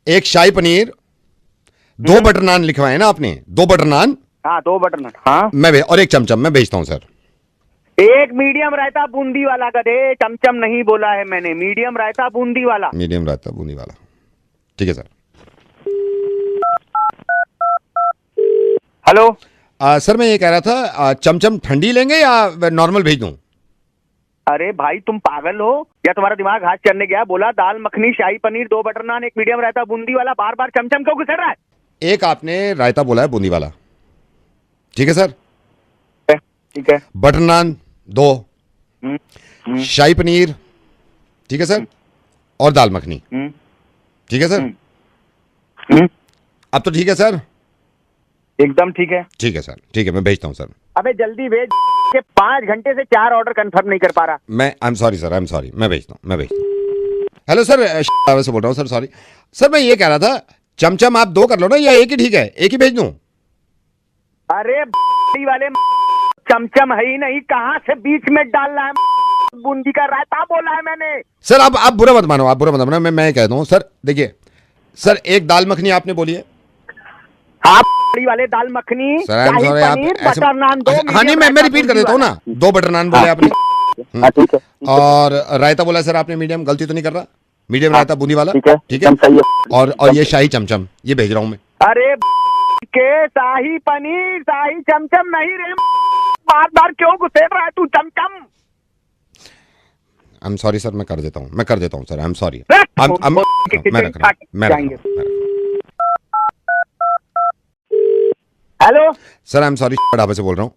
एक शाही पनीर, 2 बटर नान लिखवाए ना आपने? 2 बटर नान, हाँ 2 बटर नान, हाँ, और एक चमचम मैं भेजता हूं सर। एक मीडियम रायता बूंदी वाला। गधे, चमचम नहीं बोला है मैंने, मीडियम रायता बूंदी वाला। मीडियम रायता बूंदी वाला, ठीक है सर। हेलो सर मैं ये कह रहा था, चमचम ठंडी लेंगे या नॉर्मल भेज दूं? अरे भाई तुम पागल हो या तुम्हारा दिमाग हाथ चलने गया? बोला दाल मखनी, शाही पनीर, 2 बटर नान, एक मीडियम रायता बूंदी वाला, बार बार चमचम क्यों घुसड़ रहा है? एक आपने रायता बोला है बूंदी वाला, ठीक है सर? ठीक है। बटर नान 2, शाही पनीर, ठीक है सर, और दाल मखनी, ठीक है सर? अब तो ठीक है सर? एकदम ठीक है। ठीक है सर, ठीक है, मैं भेजता हूँ सर। अबे जल्दी भेज के 5 घंटे से 4 ऑर्डर कंफर्म नहीं कर पा रहा। मैं आई am sorry sir, I am sorry, मैं भेजता हूँ। हेलो सर, से बोल रहा हूँ सर, सॉरी सर। मैं ये कह रहा था, चमचम आप 2 कर लो ना, या एक ही ठीक है? एक ही भेज दूँ? अरे वाले चमचम है ही नहीं, कहाँ से बीच में डाल रहा है? बूंदी का रायता बोला है मैंने। सर आप बुरा मत मानो, आप बुरा मत मानो। मैं कहता हूँ सर, देखिए सर, एक दाल मखनी आपने बोली है। हाँ वाले दाल मखनी, शाही पनीर, बटर नान 2। हाँ नहीं, मैं रिपीट कर देता हूँ ना। 2 बटर नान बोले आपने, ठीक है। और रायता बोला सर आपने मीडियम, गलती तो नहीं कर रहा? मीडियम रायता बूंदी वाला, ठीक है। और ये शाही चमचम, ये भेज रहा हूँ मैं। अरे के शाही पनीर, शाही चमचम नहीं रे, बार बार क्यों घुसेड़ रहा है तू चमचम? आई एम सॉरी सर, मैं कर देता हूँ sir, I am sorry. Hello sir, I am sorry, dhaba से बोल रहा हूँ।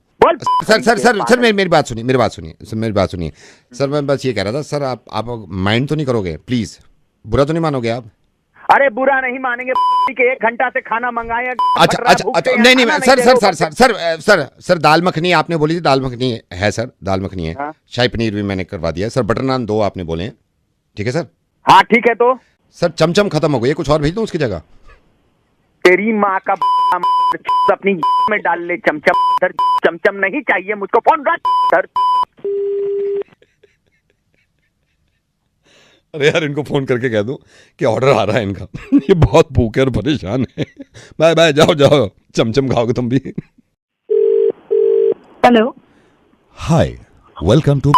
सर मेरी बात सुनिए सर। मैं बस ये कह रहा था सर, आप माइंड तो नहीं करोगे? प्लीज, बुरा तो नहीं मानोगे आप? अरे बुरा नहीं मानेंगे कि 1 घंटा से खाना मंगाए। अच्छा, नहीं सर, दाल मखनी आपने बोली थी, दाल मखनी है सर, दाल मखनी है। शाही पनीर भी मैंने करवा दिया सर, बटर नान 2 आपने बोले हैं, ठीक है सर? हाँ ठीक है। तो सर चमचम खत्म हो गई है, कुछ और भेज दूं उसकी जगह? तेरी माँ का अपनी में डाल ले चमचम। सर चमचम नहीं चाहिए मुझको, फोन रख सर। अरे यार, इनको फोन करके कह दूं कि ऑर्डर आ रहा है इनका। ये बहुत भूखे और परेशान है। बाय बाय, जाओ, चमचम खाओगे तुम भी। हेलो, हाय, वेलकम टू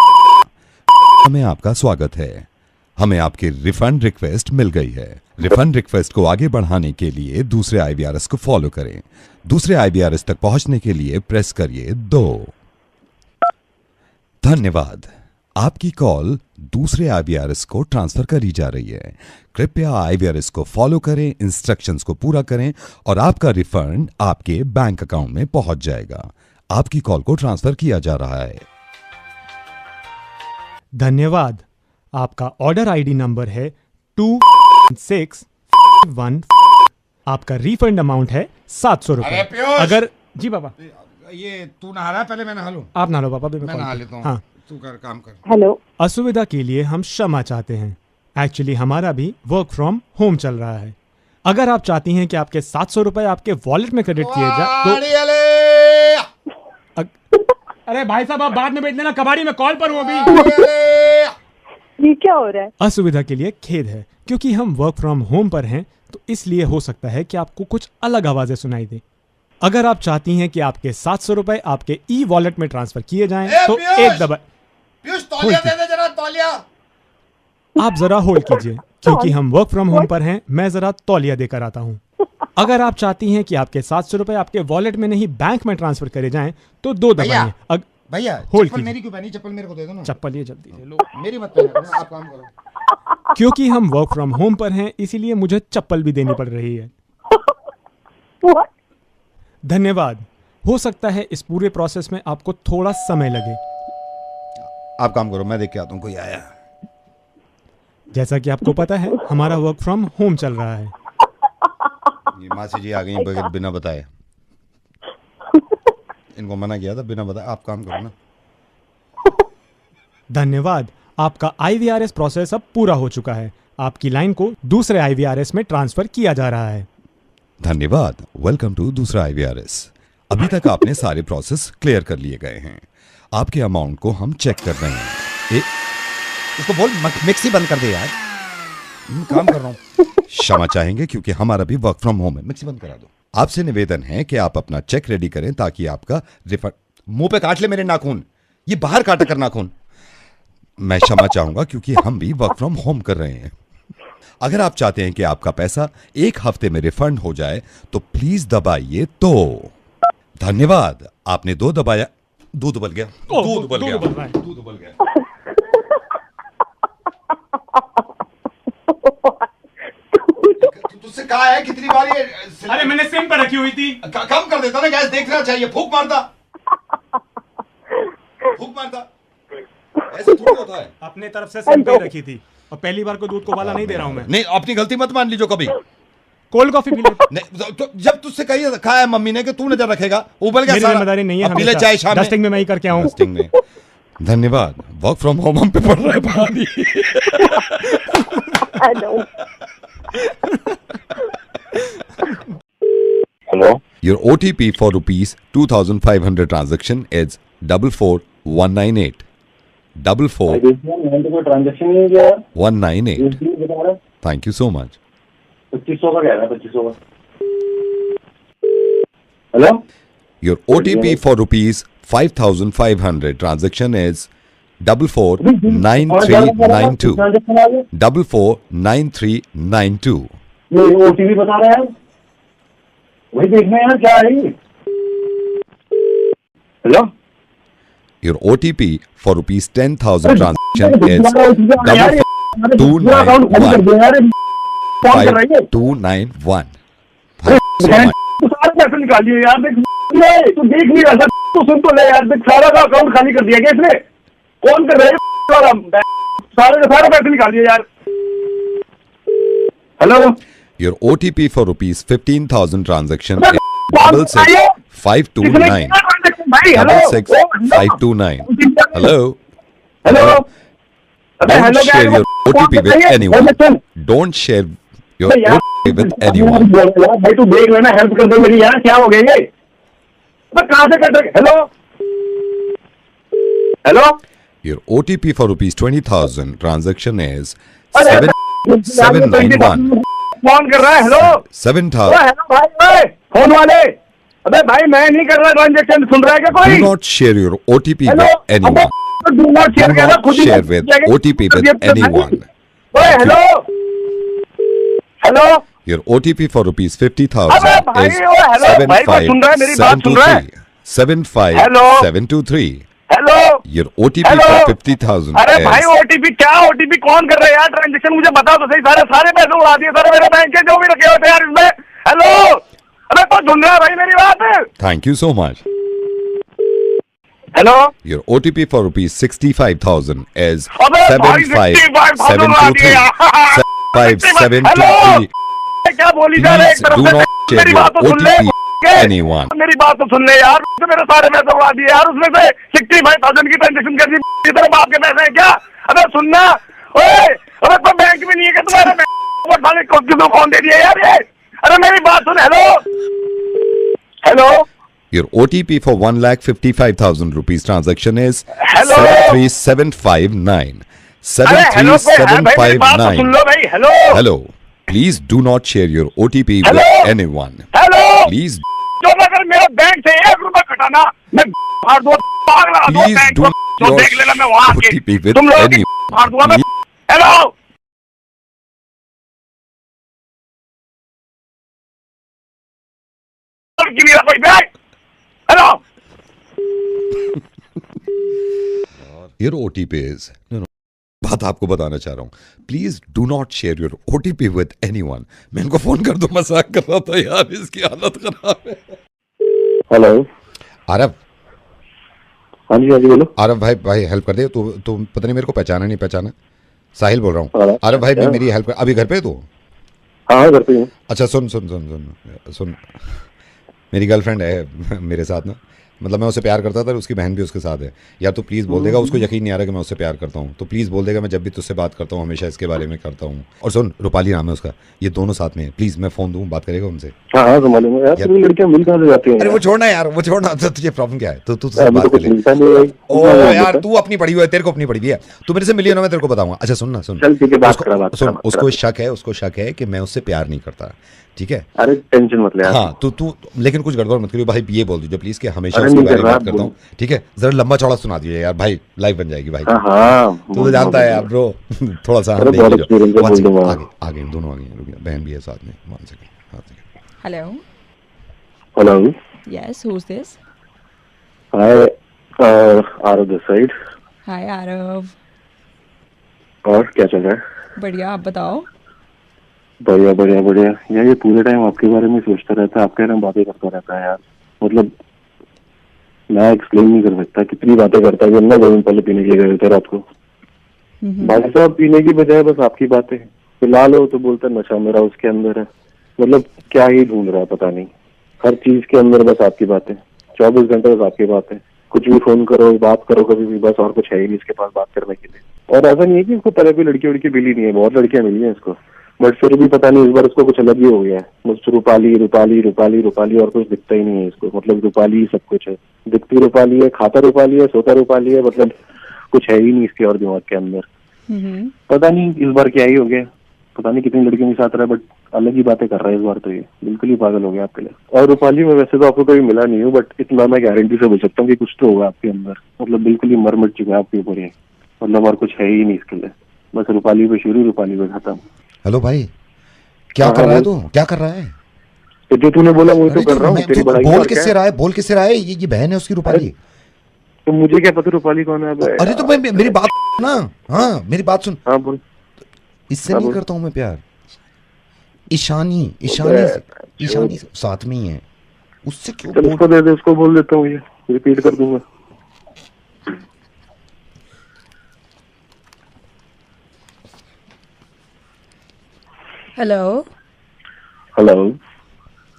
में आपका स्वागत है। हमें आपकी रिफंड रिक्वेस्ट मिल गई है। रिफंड रिक्वेस्ट को आगे बढ़ाने के लिए दूसरे IVRS को फॉलो करें। दूसरे IVRS तक पहुंचने के लिए प्रेस करिए 2। धन्यवाद, आपकी कॉल दूसरे IVRS को ट्रांसफर करी जा रही है। कृपया IVRS को फॉलो करें, इंस्ट्रक्शंस को पूरा करें और आपका रिफंड आपके बैंक अकाउंट में पहुंच जाएगा। आपकी कॉल को ट्रांसफर किया जा रहा है। धन्यवाद, आपका ऑर्डर ID नंबर है 2651। आपका रिफंड अमाउंट है 700 रुपए। अगर जी पापा, ये तू नहा रहा है? पहले मैं नहा लूं? आप नहा लो पापा, मैं नहा लेता हूँ। हाँ तू कर काम कर। हेलो। असुविधा के लिए हम क्षमा चाहते हैं। एक्चुअली हमारा भी वर्क फ्रॉम होम चल रहा है। अगर आप चाहती हैं कि आपके 700 रुपए आपके वॉलेट में क्रेडिट किए जाए तो अरे भाई साहब आप बाद में बैठ लेना, कबाड़ी में कॉल पर हूं अभी। ये क्या हो रहा है? असुविधा के लिए खेद है, क्योंकि हम वर्क फ्रॉम होम पर हैं तो इसलिए हो सकता है कि आपको कुछ अलग आवाजें सुनाई दे। अगर आप चाहती हैं कि आपके 700 रुपए आपके ई वॉलेट में ट्रांसफर किए जाएं तो एक दबा तौलिया दे दे जरा, तौलिया। आप जरा होल्ड कीजिए, क्योंकि हम वर्क फ्रॉम होम पर हैं। मैं जरा तौलिया देकर आता हूं। अगर आप चाहती हैं कि आपके 700 रुपए आपके वॉलेट में नहीं बैंक में ट्रांसफर करे जाएं तो 2 दबाइए। भैया होल्ड चप्पल मेरी क्यों पहनी? चप्पल मेरे को दे दो ना। चप्पल ये जल्दी ले लो। मेरी मत पहना, आप काम करो। क्योंकि हम वर्क फ्रॉम होम पर हैं इसीलिए मुझे चप्पल भी देनी पड़ रही है। धन्यवाद। हो सकता है इस पूरे प्रोसेस में आपको थोड़ा समय लगे। आप काम करो, मैं देख के आता हूँ कोई आया। जैसा कि आपको पता है हमारा वर्क फ्रॉम होम चल रहा है। ये मासी जी आ गई बिना बताए। इनको मना किया था बिना बताए। आप काम करो ना। धन्यवाद। आपका IVRS प्रोसेस अब पूरा हो चुका है। आपकी लाइन को दूसरे IVRS में ट्रांसफर किया जा रहा है। धन्यवाद। वेलकम टू दूसरा IVRS। अभी तक आपने सारे प्रोसेस क्लियर कर लिए गए हैं। आपके अमाउंट को हम चेक कर रहे हैं। इसको बोल मिक्सी बंद कर दे यार, काम कर रहा हूँ। क्षमा चाहेंगे क्योंकि हमारा भी वर्क फ्रॉम होम है। मिक्सी बंद करा दो। आपसे निवेदन है कि आप अपना चेक रेडी करें ताकि आपका रिफंड। मुंह पे काट ले मेरे नाखून, ये बाहर काटा कर नाखून। मैं क्षमा चाहूंगा क्योंकि हम भी वर्क फ्रॉम होम कर रहे हैं। अगर आप चाहते हैं कि आपका पैसा 1 हफ्ते में रिफंड हो जाए तो प्लीज दबाइए तो। धन्यवाद। आपने 2 दबाया। दूध उबल गया, दूध उबल गया, दूध उबल गया। तुझसे कहा है कितनी बार ये? अरे मैंने सिम पर रखी हुई थी। कम कर देता ना, गैस देखना चाहिए। फूंक मारता, फूंक मारता। ऐसे थोड़ी होता है। अपने तरफ से सिम पे रखी थी और पहली बार को दूध को उबाला नहीं दे रहा हूं मैं। नहीं, अपनी गलती मत मान लीजिए कभी। कोल्ड कॉफी पी ले। नहीं, तो जब तुझसे कहा है मम्मी ने कि तू नजर रखेगा, उबल गया। मेरी जिम्मेदारी नहीं है। पी ले चाय शाम में। डस्टिंग में मैं ही करके आऊं। डस्टिंग में। धन्यवाद। वर्क फ्रॉम होम हम पे पड़ रहा है भारी। Hello. Your OTP for rupees 2,500 transaction is 44198. 44198. Thank you so much. 2500 का कह रहा है, 2500 का। Hello. Your OTP for rupees 5,500 transaction is 449392. 449392. ये OTP बता रहा है, वही देखना यार क्या है। Hello. Your OTP for rupees 10,000 transaction is 44291. सारे पैसे निकालिए यार। देख तू देख नहीं रहा, तू सुन तो ले यार। देख सारा का अकाउंट खाली कर दिया क्या इसने? कौन कर रहा है? सारे के सारे पैसे निकालिए यार। Hello. Your OTP for rupees 15,000 transaction is 66529. 66529. Hello. Hello. Don't share your OTP with anyone. Don't share your OTP with anyone. भाई तू देख लेना, हेल्प कर दो मेरी यार। क्या हो गया ये? कहाँ से कर रहे? Hello. Hello. Your OTP for rupees 20,000 transaction is 7791. कौन कर रहा है? हेलो। 7,000. हेलो भाई, फोन वाले। अबे भाई मैं नहीं कर रहा ट्रांजेक्शन। सुन रहा है क्या कोई? Do not share your OTP with anyone. Do not share with OTP with anyone. Hello. Hello. Your OTP for rupees 50,000 is 75723. Hello. Your OTP for 50,000 अरे is भाई OTP क्या? OTP कौन कर रहा है यार ट्रांजेक्शन? मुझे बताओ तो सही। सारे पैसे उड़ा दिए सारे मेरे बैंक के जो भी रखे होते यार इसमें। हेलो। अबे तो सुन रहा है भाई मेरी बात? Thank you so much. Hello. Your OTP for rupees 65,000 is 75723. 75723. क्या बोली जा रहे? एक तरफ Do से not share मेरी your बात तो सुन ले। OTP anyone. मेरी बात तो सुन ले यार, तो मेरे सारे पैसे उड़ा दिए यार, उसमें से 65,000 की ट्रांजेक्शन कर दी, तेरे बाप के पैसे हैं क्या? अबे सुनना, ओए अबे तो बैंक में नहीं है क्या तुम्हारे? किसको फोन दे दिया यार ये? अरे मेरी बात सुन। Hello hello, Your OTP for 1,55,000 rupees transaction is Hello? 73759. अरे हेलो मेरी बात तो सुन लो भाई। Hello Hello. Please do not share your OTP Hello? with anyone. Hello, Please, जो अगर मेरे बैंक से 1 रुपया कटाना, मैं फाड़ दूंगा, पागल लगा दूंगा please बैंक do को, जो not देख लेना मैं वहाँ आके OTP with तुम लोग anyone. फाड़ दूंगा मैं। हेलो कोई bank. Hello Your OTP is no. बात आपको बताना चाह रहा हूँ, please do not share your OTP with anyone. मैं इनको फोन कर दूं, मजाक कर रहा था यार, इसकी हालत खराब है। हेलो आरव। हाँ जी बोलो। आरव भाई हेल्प कर दे। तू पता नहीं मेरे को पहचाना नहीं पहचाना। साहिल बोल रहा हूँ। आरव भाई मेरी हेल्प कर। अभी घर पे तू? हाँ घर पे हूँ। अच्छा सुन, मेरी गर्लफ्रेंड है मेरे साथ ना, मतलब मैं उससे प्यार करता था, उसकी बहन भी उसके साथ है यार। तो प्लीज़ बोल देगा, उसको यकीन नहीं आ रहा कि मैं उससे प्यार करता हूँ, तो प्लीज़ बोल देगा मैं जब भी तुझसे बात करता हूँ हमेशा इसके बारे में करता हूँ। और सुन, रूपाली नाम है उसका, ये दोनों साथ में है। प्लीज़ मैं फ़ोन दूँ, बात करेगा उनसे? हाँ तो मालूम है यार, सभी लड़कियां मिल कहाँ से जाती हैं? अरे वो छोड़ना यार, वो छोड़ना। तो तुझे प्रॉब्लम क्या है? तो तू बात कर ले। ओ यार तू अपनी पड़ी हुई है, तेरे को अपनी पड़ी हुई है, तू मेरे से मिली ना, मैं तेरे को बताऊंगा। अच्छा सुन, उसको शक है कि मैं उससे प्यार नहीं करता, ठीक है? अरे टेंशन मत ले यार। हाँ तू लेकिन कुछ गड़बड़ मत करियो भाई, ये बोल दीजिए प्लीज कि हमेशा उसके बारे में बात करता हूँ, ठीक है? जरा लंबा चौड़ा सुना दीजिए यार भाई, लाइव बन जाएगी भाई। हाँ तू तो जानता है यार ब्रो, थोड़ा सा आगे दोनों आगे, बहन भी है साथ में। Hello hello, yes who is this? Hi Aarav this side. Hi Aarav, और क्या चल रहा है? बढ़िया, आप बताओ। बढ़िया बढ़िया बढ़िया यार, ये पूरे टाइम आपके बारे में सोचता रहता है, आपके बारे में बातें करता रहता है यार। मतलब मैं एक्सप्लेन नहीं कर सकता कितनी बातें करता है। जब मैं 2 दिन पहले पीने के लिए गए थे रात को, भाई साहब पीने की बजाय बस आपकी बातें। पिला लो तो बोलता नशा मेरा उसके अंदर है। मतलब क्या ही ढूंढ रहा है पता नहीं, हर चीज के अंदर बस आपकी बातें, 24 घंटे बस आपकी बातें। कुछ भी फोन करो, बात करो कभी भी, बस और कुछ है ही नहीं इसके पास बात करने के लिए। और ऐसा नहीं है कि इसको पहले कोई लड़की वड़की मिली नहीं है, बहुत लड़कियां मिली हैं इसको, बट फिर भी पता नहीं इस बार उसको कुछ अलग ही हो गया है। बस रूपाली रूपाली रूपाली रूपाली, और कुछ दिखता ही नहीं है इसको। मतलब रूपाली ही सब कुछ है, दिखती रूपाली है, खाता रूपाली है, सोता रूपाली है, मतलब कुछ है ही नहीं इसके और दिमाग के अंदर। पता नहीं इस बार क्या ही हो गया, पता नहीं कितनी लड़कियों के साथ रहा, बट अलग ही बातें कर रहा है इस बार। तो ये बिल्कुल ही पागल हो गया आपके लिए। और रूपाली में वैसे तो आपको कभी मिला नहीं हूँ, बट इतना मैं गारंटी से बोल सकता हूँ कि कुछ तो होगा आपके अंदर। मतलब बिल्कुल ही मर मिट चुका है आपके ऊपर ये, मतलब और कुछ है ही नहीं इसके लिए। बस रूपाली पे शुरू, रूपाली पे खत्म। हेलो भाई, क्या कर रहा है तू? क्या कर रहा है? तो जो तूने बोला वो तो कर रहा हूँ। बोल किससे रहा है? बोल किससे रहा है? ये बहन है उसकी रूपाली। तो मुझे क्या पता रूपाली कौन है? अरे तो भाई मेरी बात ना, हाँ मेरी बात सुन। हाँ बोल। इससे नहीं करता हूँ मैं प्यार, ईशानी ईशानी ईशानी साथ में ही है, उससे क्यों? चल उसको दे दे, उसको बोल देता हूँ, ये रिपीट कर दूंगा। हेलो हेलो,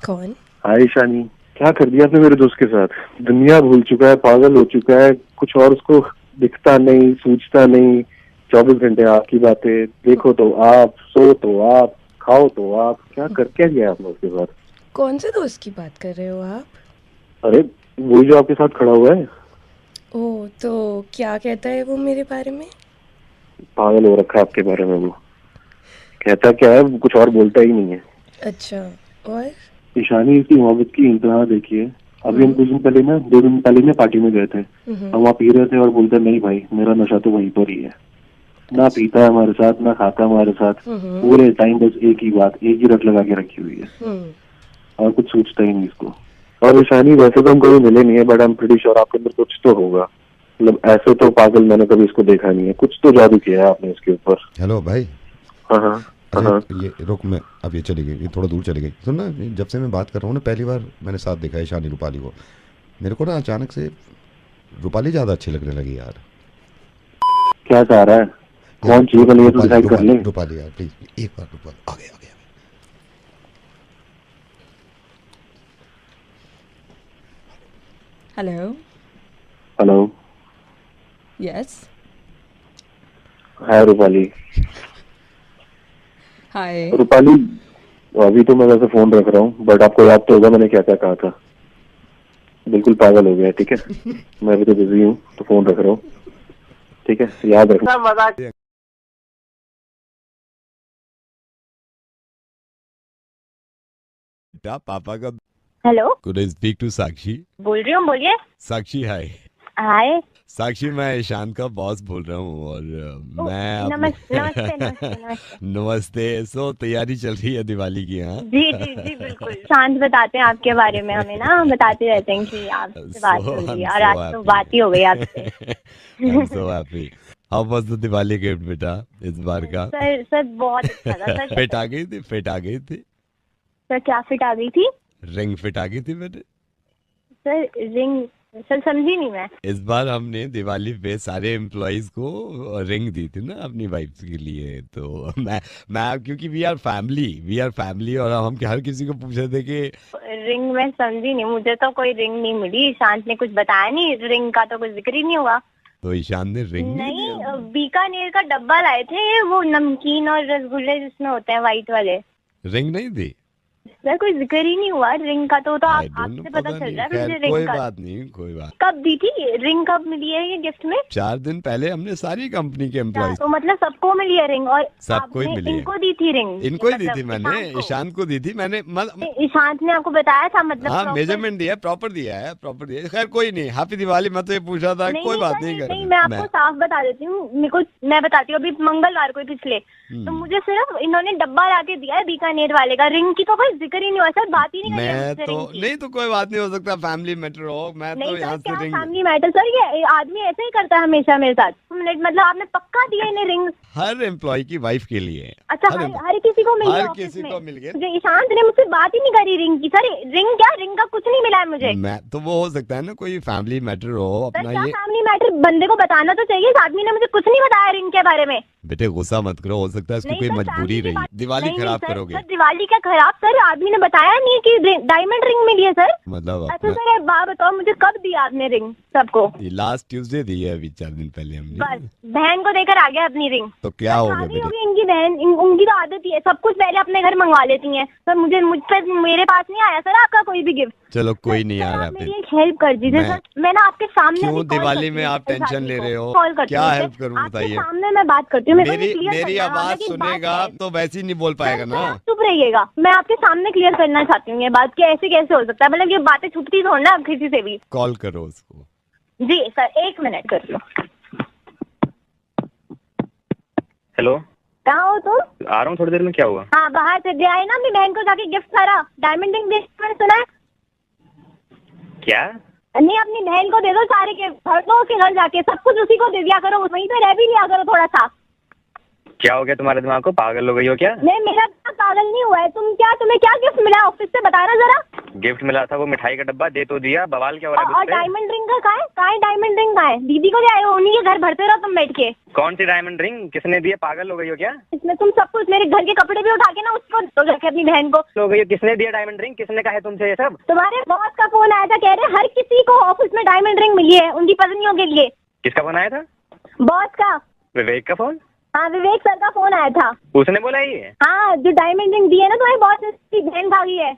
कौन? हाय ईशानी, क्या कर दिया आपने मेरे दोस्त के साथ? दुनिया भूल चुका है, पागल हो चुका है, कुछ और उसको दिखता नहीं, सूझता नहीं। 24 घंटे आपकी बातें, देखो तो आप, सो तो आप, खाओ तो आप। क्या गया आपने उसके साथ? कौन से दोस्त की बात कर रहे हो आप? अरे वही जो आपके साथ खड़ा हुआ है। ओह, तो क्या कहता है वो मेरे बारे में? पागल हो रखा है आपके बारे में वो। कहता क्या है, कुछ और बोलता ही नहीं है। अच्छा, और? ईशानी इसकी मोहब्बत की इंतहा देखिए। अभी हम कुछ दिन पहले ना, 2 दिन पहले ना पार्टी में गए थे, हम वहाँ पी रहे थे और बोलते नहीं भाई मेरा नशा तो वहीं पर ही है। ना पीता है हमारे साथ, ना खाता हमारे साथ, पूरे टाइम बस एक ही बात, एक ही रट लगा के रखी हुई है, और कुछ सोचता ही नहीं इसको। और ईशानी वैसे तो हम कभी मिले नहीं है, but I am pretty sure आपके अंदर कुछ तो होगा। मतलब ऐसे तो पागल मैंने कभी इसको देखा नहीं है, कुछ तो जादू किया है आपने इसके ऊपर। हेलो भाई। हाँ, ये रुक, मैं अब ये चली गई, ये थोड़ा दूर चली गई। सुन ना, जब से मैं बात कर रहा हूँ ना, पहली बार मैंने साथ देखा है ईशानी रूपाली को। मेरे को ना अचानक से रूपाली ज्यादा अच्छी लगने लगी यार। क्या चाह रहा है? कौन चीज बनी तो डिसाइड कर ले। रूपाली यार प्लीज एक बार, रूपाली आगे आगे। Hello hello, yes hi Rupali. Hi Rupali, अभी तो मैं वैसे फोन रख रहा हूँ, बट आपको याद तो होगा मैंने क्या क्या कहा था। बिल्कुल पागल हो गया, ठीक है। मैं अभी तो बिजी हूँ तो फोन रख रहा हूँ, ठीक है, याद रखना। पापा का hello, could I speak to Sakshi? बोल रही हूँ, बोलिए। साक्षी हाय। हाय। साक्षी, मैं ईशान का बॉस बोल रहा हूँ और मैं नमस्ते। नमस्ते। सो तैयारी चल रही है दिवाली की? हाँ जी जी जी बिल्कुल। शांत बताते हैं आपके बारे में हमें ना, बताते रहते हैं कि आपसे बात हो रही है और आज तो बात ही हो गई आपसे। I'm so happy. How was the Diwali gift बेटा इस बार का? सर बहुत अच्छा था सर। फिट आ गई थी? फिट आ गई थी? सर क्या फिट आ गई थी? रिंग फिट आ गई थी बेटे? सर रिंग, सर समझी नहीं मैं। इस बार हमने दिवाली पे सारे एम्प्लॉइज को रिंग दी थी ना अपनी वाइफ के लिए, तो मैं क्योंकि वी आर फैमिली और हम हर किसी को पूछ रहे थे कि रिंग मैं समझी नहीं, मुझे तो कोई रिंग नहीं मिली। शांत ने कुछ बताया नहीं, रिंग का तो कुछ जिक्र ही नहीं हुआ। तो ईशान ने रिंग नहीं, बीकानेर का डब्बा लाए थे, वो नमकीन और रसगुल्ले जिसमें होते हैं व्हाइट वाले। रिंग नहीं दी सर, कोई जिक्र ही नहीं हुआ रिंग का। तो आपसे पता चल रहा है मुझे रिंग कोई का। बात नहीं, कोई बात। कब दी थी रिंग? कब मिली है ये गिफ्ट में? 4 दिन पहले हमने सारी कंपनी के एम्प्लॉइज। तो मतलब सबको मिली है रिंग? और सबको ही मिली है। इनको दी थी रिंग? इनको ही दी थी मैंने, ईशान को दी थी मैंने। ईशांत ने आपको बताया था? मतलब हाँ, मेजरमेंट दिया, प्रॉपर दिया है। खैर कोई नहीं, हैप्पी दिवाली। मैं तो ये पूछ रहा था, कोई बात नहीं कर। नहीं, मैं आपको साफ बता देती हूँ। मैं बताती हूँ, अभी मंगलवार को पिछले तो मुझे सिर्फ इन्होंने डब्बा ला के दिया है बीकानेर वाले का। रिंग की तो कोई जिक्र ही नहीं हुआ सर, बात ही नहीं। मैं तो नहीं, तो कोई बात नहीं, हो सकता फैमिली मैटर हो। मैं तो यहाँ से रिंग, फैमिली मैटर सर, ये आदमी ऐसे ही करता है हमेशा मेरे साथ। मतलब आपने पक्का दिया इन्हें रिंग? हर एम्प्लॉय की वाइफ के लिए। अच्छा, हर किसी को मिल गया? हर किसी को मिल गया। मुझे ईशांत ने मुझसे बात ही नहीं करी रिंग की। सर रिंग क्या, रिंग का कुछ नहीं मिला है मुझे। मैं तो वो हो सकता है ना, कोई फैमिली मैटर हो अपना। ये फैमिली मैटर बंदे को बताना तो चाहिए। इस आदमी ने मुझे कुछ नहीं बताया रिंग के बारे में। बेटे गुस्सा मत करो, हो सकता है उसकी कोई मजबूरी रही। दिवाली खराब करोगे? सर दिवाली क्या खराब? सर आदमी ने बताया नहीं कि डायमंड रिंग मिली है सर। मतलब अच्छा सर, एक बात बताओ, मुझे कब दिया आपने रिंग सबको? लास्ट ट्यूसडे दी है, अभी 4 दिन पहले हमने। बस बहन को देकर आ गया अपनी रिंग। तो क्या हो गया बेटे? इनकी बहन, उनकी तो आदत ही है, सब कुछ पहले अपने घर मंगवा लेती हैं। सर मेरे पास नहीं आया सर आपका कोई भी गिफ्ट। चलो कोई नहीं आ रहा। मेरी एक हेल्प कर दीजिए सर। मैं ना आपके सामने क्यों दिवाली में आप टेंशन ले रहे हो? क्या हेल्प करूं बताइए? सामने मैं बात करती हूँ। मेरी आवाज सुनेगा तो वैसे ही नहीं बोल पाएगा ना। चुप रहिएगा, मैं आपके सामने क्लियर करना चाहती हूँ ये बात कि ऐसे कैसे हो सकता है। मतलब ये बातें छुपती थोड़ी ना किसी से भी। कॉल करो उसको। जी सर, 1 मिनट कर लो। हेलो, कहाँ हो तुम? आ रहा हूँ थोड़ी देर में। क्या हुआ? हाँ, बाहर से गया है ना अपनी बहन को जाके गिफ्ट करा, डायमंड रिंग मैंने सुना है। क्या? नहीं, अपनी बहन को दे दो सारे के, भर दो उसके घर जाके, सब कुछ उसी को दे दिया करो, वहीं पे रह भी लिया करो थोड़ा सा। क्या हो गया तुम्हारे दिमाग को? पागल हो गई हो क्या? नहीं, मेरा पागल नहीं हुआ है। तुम्हें क्या गिफ्ट मिला ऑफिस से, बताना जरा। गिफ्ट मिला था वो मिठाई का डब्बा, दे तो दिया। बवाल क्या हो रहा है? और डायमंड रिंग का कहाँ है? डायमंड रिंग कहाँ है? दीदी को ले आए हो, उन्हीं के घर भरते रहो तुम बैठ के। कौन सी डायमंड रिंग? किसने दिया? पागल हो गई हो क्या? इसमें तुम सब कुछ, मेरे घर के कपड़े भी उठा के ना उसको दो जाके अपनी बहन को। हो गई? किसने दिया डायमंड रिंग? किसने कहा है तुमसे ये सब? तुम्हारे बॉस का फोन आया था, कह रहे हर किसी को ऑफिस में डायमंड रिंग मिली है उनकी पत्नियों के लिए। किसका फोन आया था? बॉस का। विवेक का फोन? हाँ, विवेक सर का फोन आया था। उसने बोला ये? हाँ, जो डायमंड रिंग दी है ना तुम्हारे बॉस ने, उसकी बहन भागी है।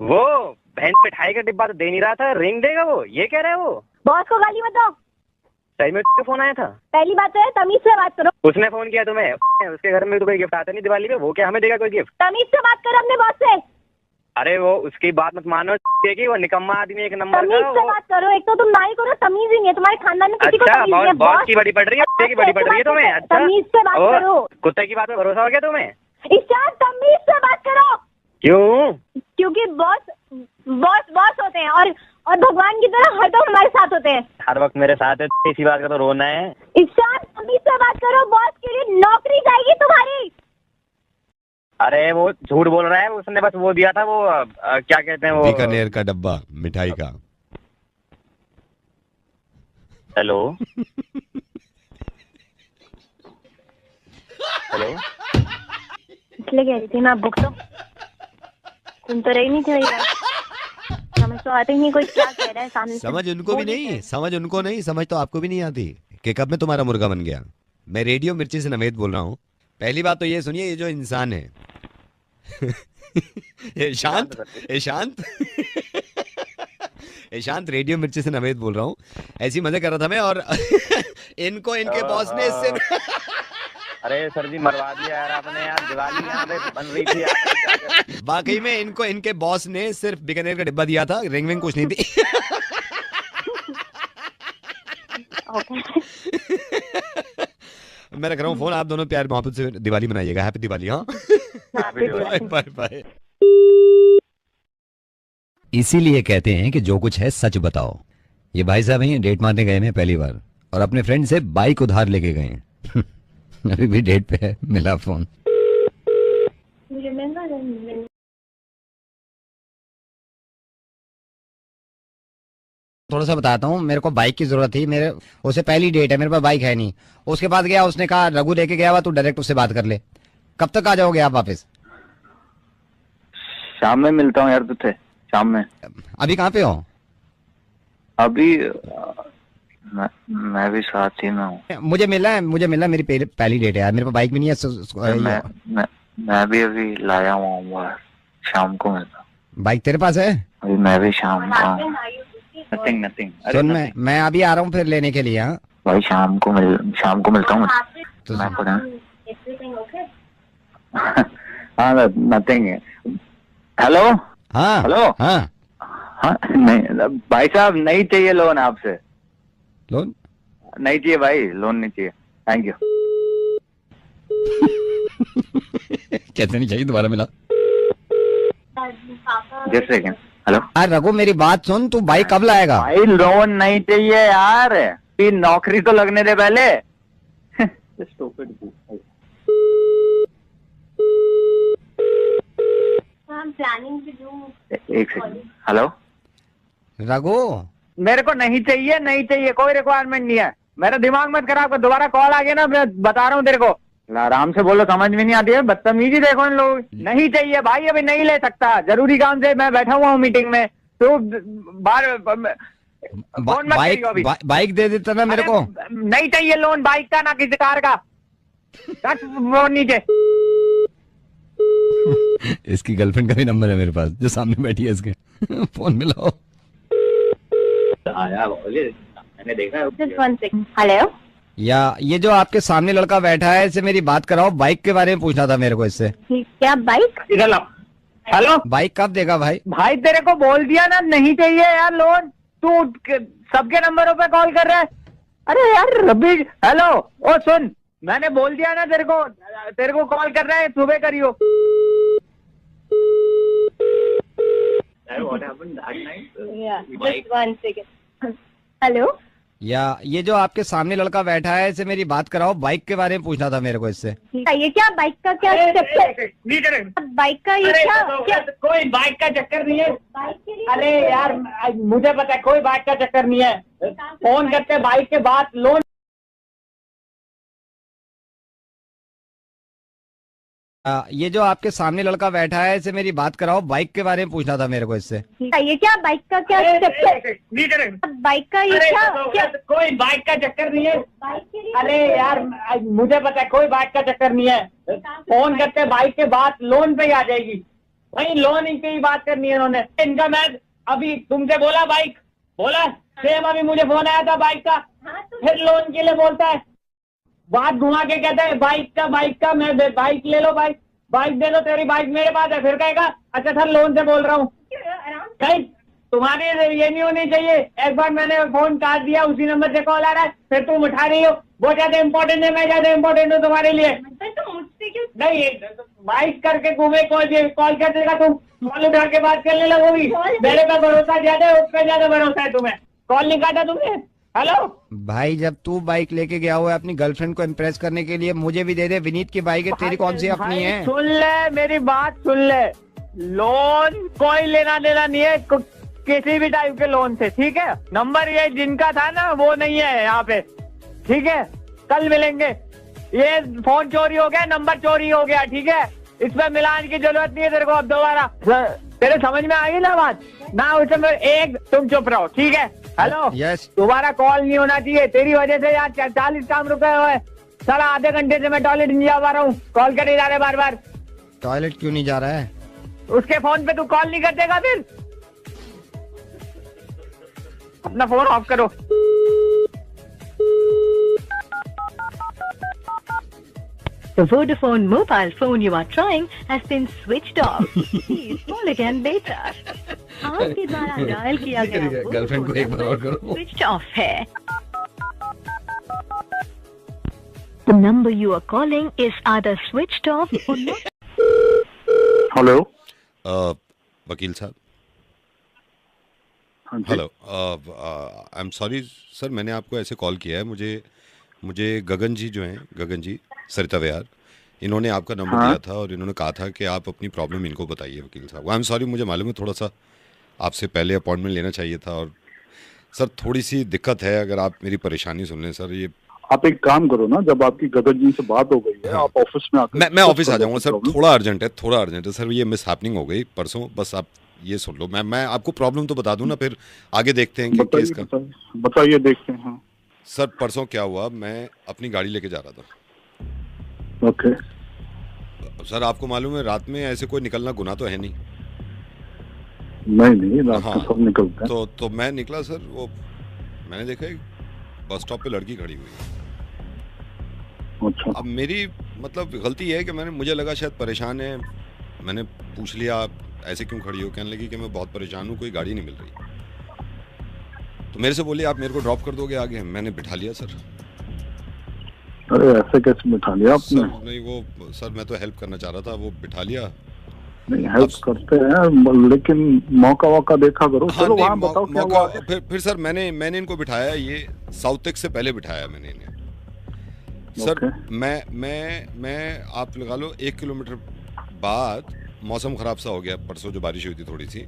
वो बहन मिठाई का डिब्बा तो दे नहीं रहा था, रिंग देगा वो, ये कह रहा है वो? बॉस को गाली मत दो। सही में उसका फोन आया था? पहली बात तो है, तमीज से बात करो। उसने फोन किया तुम्हें? उसके घर में तो कोई गिफ्ट आता नहीं दिवाली पे, वो क्या हमें देगा कोई गिफ्ट? तमीज से बात करो अपने बॉस से। अरे वो उसकी बात मत मानो, वो निकम्मा आदमी एक नंबर का। तमीज से बात करो। एक तो तुम ना ही करो, तमीज ही नहीं है तुम्हारे खानदान में किसी को तमीज नहीं है। बॉस की बड़ी पड़ रही है, कुत्ते की बड़ी पड़ रही है तुम्हें। अच्छा, तमीज से बात करो। कुत्ते की बात में भरोसा हो गया तुम्हें? ईशान, तमीज से बात करो। क्यों? क्योंकि बॉस होते हैं और भगवान की तरह हरदम हमारे साथ होते हैं। हर वक्त मेरे साथ है, इसी बात का तो रोना है। ईशान, तमीज से बात करो। बॉस के लिए नौकरी जाएगी तुम्हारी। अरे वो झूठ बोल रहा है, उसने बस वो दिया था, वो क्या कहते हैं वो, बीकानेर का डब्बा मिठाई का। हेलो हेलो, इसलिए कह रही थी मैं बुक तो सुन तो रही नहीं थी। समझ तो आती नहीं कोई क्या कह रहा है सामने से। समझ उनको भी नहीं, समझ उनको नहीं, समझ तो आपको भी नहीं आती कि कब मैं तुम्हारा मुर्गा बन गया। मैं रेडियो मिर्ची से नवेद बोल रहा हूँ। पहली बात तो ये सुनिए, ये जो इंसान है शांत शांत, रेडियो मिर्ची से नवेद बोल रहा हूँ। ऐसी मजे कर रहा था मैं, और इनको इनके बॉस ने इससे अरे सर जी मरवा दिया यार आपने यार, दिवाली यहाँ पे बन रही थी यार। वाकई में इनको इनके बॉस ने सिर्फ बीकानेर का डिब्बा दिया था, रिंग विंग कुछ नहीं थी। मैं रख रहा हूँ फोन, आप दोनों प्यार मोहब्बत से दिवाली मनाइएगा। हैप्पी दिवाली। हाँ बाय बाय। इसीलिए कहते हैं कि जो कुछ है सच बताओ। ये भाई साहब हैं, डेट मारने गए हैं पहली बार और अपने फ्रेंड से बाइक उधार लेके गए हैं। अभी भी डेट पे है, मिला फोन। थोड़ा सा बताता हूँ, मेरे को बाइक की जरूरत थी, मेरे उससे पहली डेट है, मेरे पास बाइक है नहीं। उसके बाद गया, उसने कहा रघु लेके गया हुआ, तू डायरेक्ट उससे बात कर ले। कब तक आ जाओगे आप वापस? शाम में मिलता हूँ यार तुझसे, शाम में। अभी कहाँ पे हो? अभी मैं भी साथ ही में हूँ। मुझे मिला, मेरी पहली डेट है यार, मेरे पास बाइक भी नहीं है। मैं भी अभी लाया हुआ, शाम को मिलता। बाइक तेरे पास है? अभी मैं भी शाम को। नथिंग। सुन, मैं अभी आ रहा हूँ फिर लेने के लिए। हाँ भाई शाम को मिलता हूँ तो मैं पढ़ा। हाँ नथिंग है। हेलो। हाँ हेलो। हाँ नहीं भाई साहब, नहीं चाहिए लोन आपसे। लोन नहीं चाहिए भाई, लोन नहीं चाहिए। Thank you. कैसे नहीं चाहिए? दोबारा मिला। Just second. हेलो। यार रघु मेरी बात सुन, तू बाइक कब लाएगा? भाई लोन नहीं चाहिए यार, फिर नौकरी तो लगने दे पहले। एक सेकंड। हेलो रघु, मेरे को नहीं चाहिए, कोई रिक्वायरमेंट नहीं है। मेरा दिमाग मत खराब कर, दोबारा कॉल आ गया ना, मैं बता रहा हूँ तेरे को। आराम से बोलो, समझ में नहीं आती है, बदतमीजी देखो इन लोग। नहीं चाहिए भाई, अभी नहीं ले सकता, जरूरी काम से मैं बैठा हुआ हूँ मीटिंग में। तो बाइक दे देता ना मेरे को। नहीं चाहिए लोन बाइक का, ना किसी कार का। फोन नीचे। इसकी गर्लफ्रेंड का भी नंबर है मेरे पास, जो सामने बैठी है इसके। फोन मिलाओ। मैंने देखा। हेलो। या ये जो आपके सामने लड़का बैठा है, इससे मेरी बात कराओ। बाइक के बारे में पूछना था मेरे को इससे। क्या बाइक? इधर लाओ। हेलो। बाइक कब देगा भाई? भाई तेरे को बोल दिया ना, नहीं चाहिए यार लोन। तू सबके नंबरों पे कॉल कर रहा है। अरे यार रबी। हेलो। ओ सुन, मैंने बोल दिया ना तेरे को कॉल कर रहा है, सुबह करियो। हेलो। या ये जो आपके सामने लड़का बैठा है, इससे मेरी बात कराओ। बाइक के बारे में पूछना था मेरे को इससे। ये क्या बाइक का क्या चक्कर? बाइक का ये क्या? कोई बाइक का चक्कर नहीं है। अरे यार मुझे पता है, कोई बाइक का चक्कर नहीं है। फोन करते बाइक के बाद लोन। ये जो आपके सामने लड़का बैठा है, इससे मेरी बात कराओ। बाइक के बारे में पूछना था मेरे को इससे। ये क्या बाइक का क्या चक्कर? बाइक का ये क्या? कोई बाइक का चक्कर नहीं है। अरे यार मुझे पता है, कोई बाइक का चक्कर नहीं है। फोन करते बाइक के बाद लोन पे ही आ जाएगी। वही लोन की बात करनी है इन्होंने। इनका मैं अभी तुमसे बोला बाइक, बोला सेम अभी मुझे फोन आया था बाइक का, फिर लोन के लिए बोलता है। बात घुमा के कहता है बाइक का मैं बाइक ले लो, बाइक दे दो, तेरी बाइक मेरे पास है। फिर कहेगा अच्छा सर लोन से बोल रहा हूँ। नहीं तुम्हारी ये नहीं होनी चाहिए। एक बार मैंने फोन काट दिया, उसी नंबर से कॉल आ रहा है, फिर तुम उठा रही हो। वो ज्यादा इम्पोर्टेंट है, मैं ज्यादा इम्पोर्टेंट हूँ तुम्हारे लिए। नहीं बाइक करके घूमे, कॉल कर देगा, तुम कॉल उठा के बात करने लगोगी। मेरे पे भरोसा ज्यादा है, उस पर ज्यादा भरोसा है तुम्हें। कॉल नहीं काटा तुमने। हेलो भाई, जब तू बाइक लेके गया हुआ है अपनी गर्लफ्रेंड को इम्प्रेस करने के लिए, मुझे भी दे दे। विनीत की बाइक है, तेरी कौन सी अपनी है? सुन ले मेरी बात, सुन ले। लोन कोई लेना देना नहीं है किसी भी टाइप के लोन से, ठीक है। नंबर ये जिनका था ना वो नहीं है यहाँ पे, ठीक है। कल मिलेंगे। ये फोन चोरी हो गया, नंबर चोरी हो गया, ठीक है। इसमें मिलान की जरूरत नहीं है तेरे को अब दोबारा। तेरे समझ में आई ना बात ना? उस समय एक तुम चुप रहो, ठीक है? Hello, yes. दोबारा कॉल नहीं होना चाहिए तेरी वजह से यार। 40 काम रुके हुए साला, आधे घंटे से मैं टॉयलेट नहीं जा पा रहा हूँ। कॉल करे जा रहे बार बार। टॉयलेट क्यों नहीं जा रहा है? उसके फोन पे तू कॉल नहीं कर देगा फिर? अपना फोन ऑफ करो। The Vodafone mobile phone you are trying has been switched off. Please call again later. आपके द्वारा डायल किया गया गर्लफ्रेंड को एक बार और करो। switched off है. The number you are calling is either switched off or not. Hello वकील साहब, hello, I am sorry sir, मैंने आपको ऐसे कॉल किया है। मुझे गगन जी जो हैं, गगन जी सरिता विहार, इन्होंने आपका नंबर दिया था और इन्होंने कहा था कि आप अपनी प्रॉब्लम इनको बताइए वकील साहब। आई एम सॉरी, मुझे मालूम है थोड़ा सा आपसे पहले अपॉइंटमेंट लेना चाहिए था और सर थोड़ी सी दिक्कत है, अगर आप मेरी परेशानी सुन लें सर। ये आप एक काम करो ना, जब आपकी गगन जी से बात हो गई है, आप ऑफिस में आकर मैं ऑफिस आ जाऊंगा सर। थोड़ा अर्जेंट है सर, ये मिस हैपनिंग हो गई परसों, बस आप ये सुन लो। मैं आपको प्रॉब्लम तो बता दूं ना, फिर आगे देखते हैं कि केस का। बताइए, देखते हैं। हाँ सर, परसों क्या हुआ, मैं अपनी गाड़ी लेके जा रहा था। ओके सर, आपको मालूम है रात में ऐसे कोई निकलना गुनाह तो है नहीं। नहीं, रात को सब निकलते हैं। तो मैं निकला सर, वो मैंने देखा एक बस स्टॉप पे लड़की खड़ी हुई है। अच्छा। अब मेरी मतलब गलती है कि मुझे लगा शायद परेशान है, मैंने पूछ लिया आप ऐसे क्यों खड़ी हो। कहने लगी कि मैं बहुत परेशान हूँ, कोई गाड़ी नहीं मिल रही। तो मेरे से बोली आप मेरे को ड्रॉप कर दोगे आगे? मैंने बिठा लिया सर। अरे ऐसे कैसे बिठा लिया आपने? सर नहीं, वो सर मैं तो हेल्प करना चाह रहा था, वो बिठा लिया। नहीं, हेल्प करते हैं लेकिन मौका देखा करो। हाँ, चलो वहाँ बताओ क्या हुआ। फिर सर मैंने इनको बिठाया, ये साउथ टेक से पहले बिठाया मैंने इन्हें सर। मैं आप लगा लो 1 किलोमीटर बाद मौसम खराब सा हो गया परसों, जो बारिश हुई थी थोड़ी सी।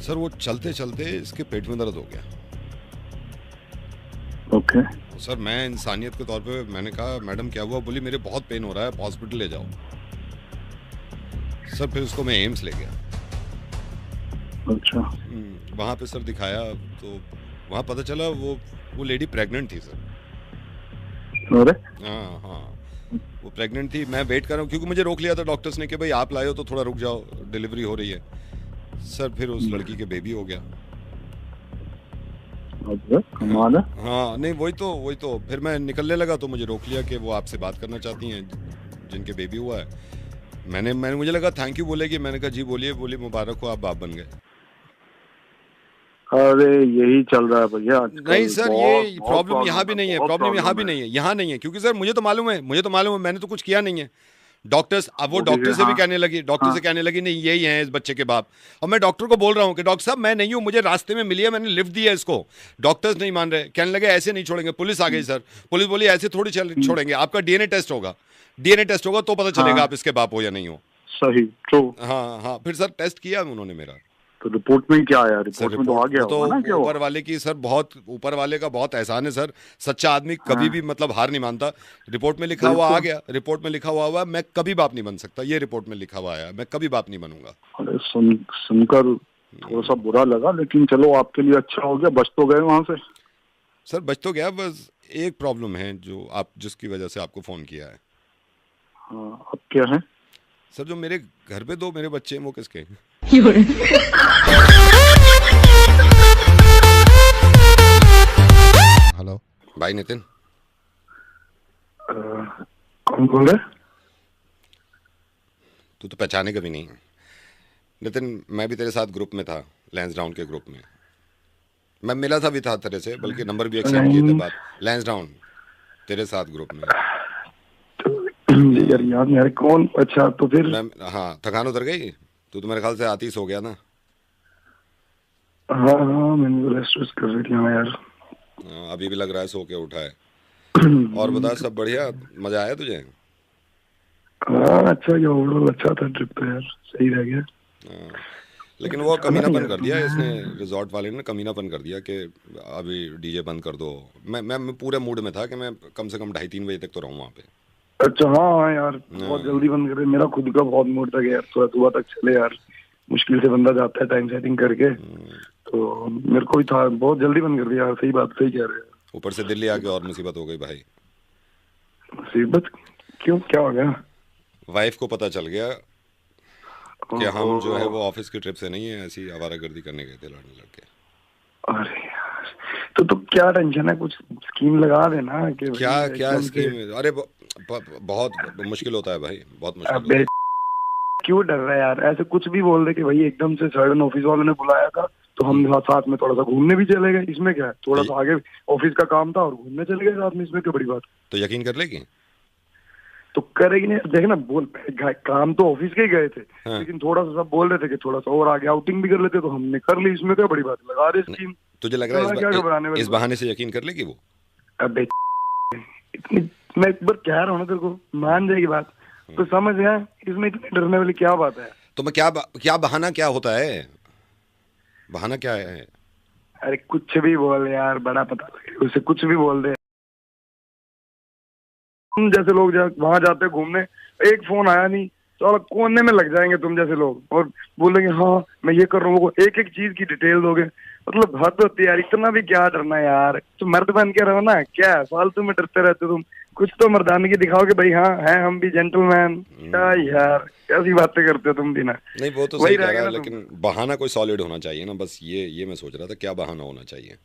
सर वो चलते चलते इसके पेट में दर्द हो गया। ओके सर, मैं इंसानियत के तौर पे मैंने कहा मैडम क्या हुआ? बोली मेरे बहुत पेन हो रहा है, हॉस्पिटल ले जाओ। सर फिर उसको मैं एम्स ले गया। अच्छा। वहाँ पे सर दिखाया तो वहाँ पता चला वो लेडी प्रेग्नेंट थी सर। अरे हाँ, वो प्रेग्नेंट थी। मैं वेट कर रहा हूँ क्योंकि मुझे रोक लिया था डॉक्टर्स ने कि भाई आप लाए हो तो थोड़ा रुक जाओ, डिलीवरी हो रही है। सर फिर उस लड़की के बेबी हो गया। हाँ नहीं, वही तो फिर मैं निकलने लगा तो मुझे रोक लिया कि वो आपसे बात करना चाहती हैं जिनके बेबी हुआ है। मैंने मुझे लगा थैंक यू बोलेगी, मैंने कहा जी बोलिए। बोली मुबारक हो, आप बाप बन गए। अरे यही चल रहा है भैया। नहीं सर, ये प्रॉब्लम यहाँ भी नहीं है, प्रॉब्लम यहाँ भी नहीं है, यहाँ नहीं है। क्योंकि सर मुझे तो मालूम है, मैंने तो कुछ किया नहीं है। डॉक्टर्स, अब वो डॉक्टर से भी कहने लगी, कहने लगी नहीं यही है इस बच्चे के बाप। और मैं डॉक्टर को बोल रहा हूँ कि डॉक्टर साहब मैं नहीं हूँ, मुझे रास्ते में मिली है, मैंने लिफ्ट दी है इसको। डॉक्टर्स नहीं मान रहे, कहने लगे ऐसे नहीं छोड़ेंगे। पुलिस आ गई सर, पुलिस बोली ऐसे थोड़ी छोड़ेंगे, आपका डीएनए टेस्ट होगा तो पता चलेगा आप इसके बाप हो या नहीं हो। सही, ट्रू। हाँ, फिर सर टेस्ट किया उन्होंने मेरा। तो रिपोर्ट में क्या आया? रिपोर्ट में तो आ गया तो होगा ना क्या? ऊपर वाले की सर, बहुत ऊपर वाले का बहुत एहसान है सर। सच्चा आदमी कभी भी मतलब हार नहीं मानता। रिपोर्ट में लिखा हुआ आ गया, रिपोर्ट में लिखा हुआ मैं कभी बाप नहीं बन सकता। ये रिपोर्ट में लिखा हुआ आया, मैं कभी बाप नहीं बनूंगा। अरे सुनकर थोड़ा सा बुरा लगा, लेकिन चलो आपके लिए अच्छा हो गया, बच तो गए वहाँ से। सर बच तो गया, बस एक प्रॉब्लम है जो जिसकी वजह से आपको फोन किया है। हाँ, अब क्या है सर? जो मेरे घर पे 2 मेरे बच्चे हैं वो किसके हैं? हेलो भाई नितिन। कौन बोल रहे? तू तो पहचाने कभी नहीं है नितिन। मैं भी तेरे साथ ग्रुप में था, लैंसडाउन के ग्रुप में। मैं मिला था भी था तेरे से, बल्कि नंबर भी एक्सचेंज किए थे। बात लैंसडाउन तेरे साथ ग्रुप में। यार कौन? अच्छा, तो फिर हाँ, थकान उतर गई? तू तो मेरे ख्याल से आतीस हो गया ना? हाँ, मैंने रेस्ट कर रही थी यार। अभी भी लग रहा है सो के उठा है। और बता, सब बढ़िया? मजा आया तुझे? हाँ, अच्छा गया, ओवरऑल अच्छा था ट्रिप तो यार, सही रह गया। लेकिन वो कमीनापन कर दिया इसने, रिजॉर्ट वाले ने कमीनापन कर दिया कि अभी डीजे बंद कर दो। मैं पूरे मूड में था कि मैं कम से कम 2:30-3 बजे तक तो रहूँ वहाँ पे। अच्छा हाँ यार बहुत जल्दी बंद कर रहे। मेरा खुद का बहुत मूड था कि यार थोड़ा सुबह तक चले यार, मुश्किल से बंदा जाता है टाइम सेटिंग करके, तो मेरे को भी था बहुत जल्दी बंद कर दिया यार। सही बात, सही कह रहे हैं। ऊपर से दिल्ली आके और मुसीबत हो गई भाई। मुसीबत क्यों, क्या हो गया? वाइफ को पता चल गया कि हम जो है वो ऑफिस की ट्रिप से नहीं है, ऐसी आवारागर्दी करने गए थे लड़ने लड़के। अरे यार तो क्या टेंशन है, कुछ स्कीम लगा देना कि क्या स्कीम? अरे बहुत मुश्किल होता है भाई, बहुत मुश्किल। क्यों डर रहा है यार? ऐसे कुछ भी बोल दे कि भाई एकदम से सडन ऑफिस वालों ने बुलाया था तो हम साथ में थोड़ा सा घूमने भी चले गए, इसमें क्या है? थोड़ा सा आगे ऑफिस का काम था और घूमने चले गए साथ में, इसमें क्या बड़ी बात? तो यकीन कर लेगी? तो करेगी नहीं, देख ना, बोल काम तो ऑफिस के ही गए थे। हाँ। लेकिन थोड़ा सा सब बोल रहे थे कि थोड़ा सा और आगे आउटिंग भी कर लेते, तो हमने कर ली, इसमें क्या बड़ी बात? लगा दे स्कीम। तुझे लग रहा है इस बहाने से यकीन कर लेगी वो? अबे इतनी, मैं एक बार कह रहा हूँ ना तेरे को, मान जाएगी बात, तो समझ गया। इसमें इतनी डरने वाली क्या बात है? तो मैं क्या बहाना क्या होता है? बहाना क्या है? अरे कुछ भी बोल यार, बड़ा पता लगे उसे, कुछ भी बोल दे। तुम जैसे लोग वहां जाते घूमने, एक फोन आया नहीं, चलो कोने में लग जाएंगे तुम जैसे लोग, और बोलेंगे हाँ मैं ये कर रहा हूँ, एक एक चीज की डिटेल दोगे। मतलब हद होती है यार, इतना भी क्या डरना यार? तुम मर्द बन के रहो ना, क्या फालतू में डरते रहते तुम? कुछ तो मर्दानगी दिखाओगे भाई, हाँ है हम भी जेंटलमैन। क्या यार कैसी बातें करते हो तुम भी ना? नहीं वो तो सही कह रहा है, लेकिन बहाना कोई सॉलिड होना चाहिए ना, बस ये मैं सोच रहा था क्या बहाना होना चाहिए।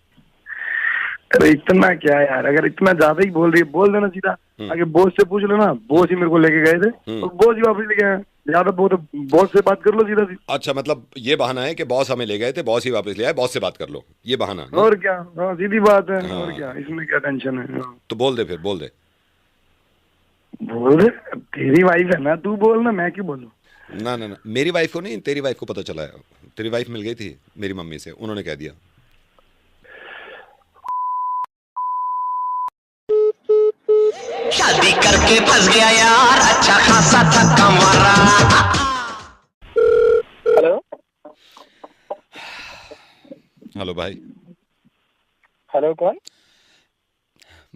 अरे इतना क्या यार, अगर इतना ज्यादा ही बोल रही है बोल देना सीधा। आगे बॉस से पूछ लो ना, बॉस ही मेरे को लेके गए थे और बॉस ही वापस लेके आए। ज्यादा बॉस से बात कर लो सीधा। अच्छा मतलब ये बहाना है कि बॉस हमें ले गए थे, बॉस ही वापस ले आए, बॉस से बात कर लो, ये बहाना है? और क्या, हाँ सीधी बात है। और क्या, इसमें क्या टेंशन है? तो बोल दे फिर, बोल दे तेरी वाइफ है ना, तू बोल ना, मैं क्यों बोलूं? ना मेरी वाइफ को नहीं, तेरी वाइफ को पता चला है। तेरी वाइफ मिल गई थी मेरी मम्मी से, उन्होंने कह दिया। शादी करके फंस गया यार, अच्छा खासा धक्का मारा। हेलो भाई। हेलो कौन?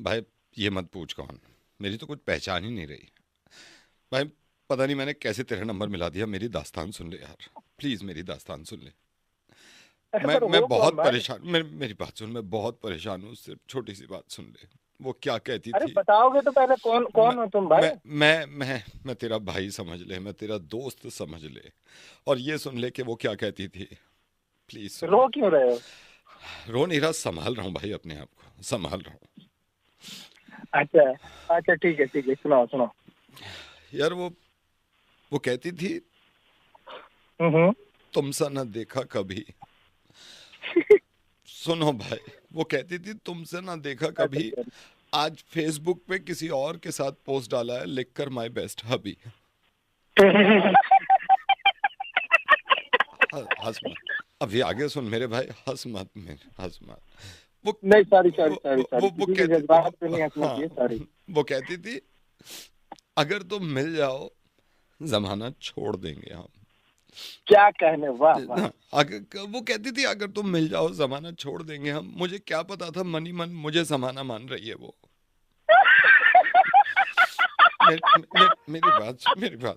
भाई ये मत पूछ कौन, मेरी तो कुछ पहचान ही नहीं रही भाई। पता नहीं मैंने कैसे तेरा नंबर मिला दिया। मेरी दास्तान सुन ले यार, प्लीज मेरी दास्तान सुन ले। मैं बहुत परेशान, मेरी बात सुन, मैं बहुत परेशान हूँ। सिर्फ छोटी सी बात सुन ले। वो क्या कहती थी? बताओगे तो पहले कौन हो तुम भाई? मैं तेरा भाई समझ ले, मैं तेरा दोस्त समझ ले, और ये सुन ले कि वो क्या कहती थी। प्लीज रो क्यों रहे हो? रो नहीं रहा, संभाल रहा हूँ भाई, अपने आप को संभाल रहा हूँ। अच्छा ठीक है सुनाओ। यार वो कहती थी तुमसे न देखा कभी। सुनो भाई, वो कहती थी तुमसे ना देखा कभी, आज फेसबुक पे किसी और के साथ पोस्ट डाला है लिखकर माय बेस्ट हबी। हंस मत, अभी आगे सुन मेरे भाई, हंस मत। वो नहीं सॉरी वो कहती थी अगर तुम मिल जाओ जमाना छोड़ देंगे हम। क्या कहने, वाह। वो कहती थी अगर तुम मिल जाओ जमाना छोड़ देंगे हम। मुझे क्या पता था मनी मन मुझे समाना मान रही है वो। मेरी बात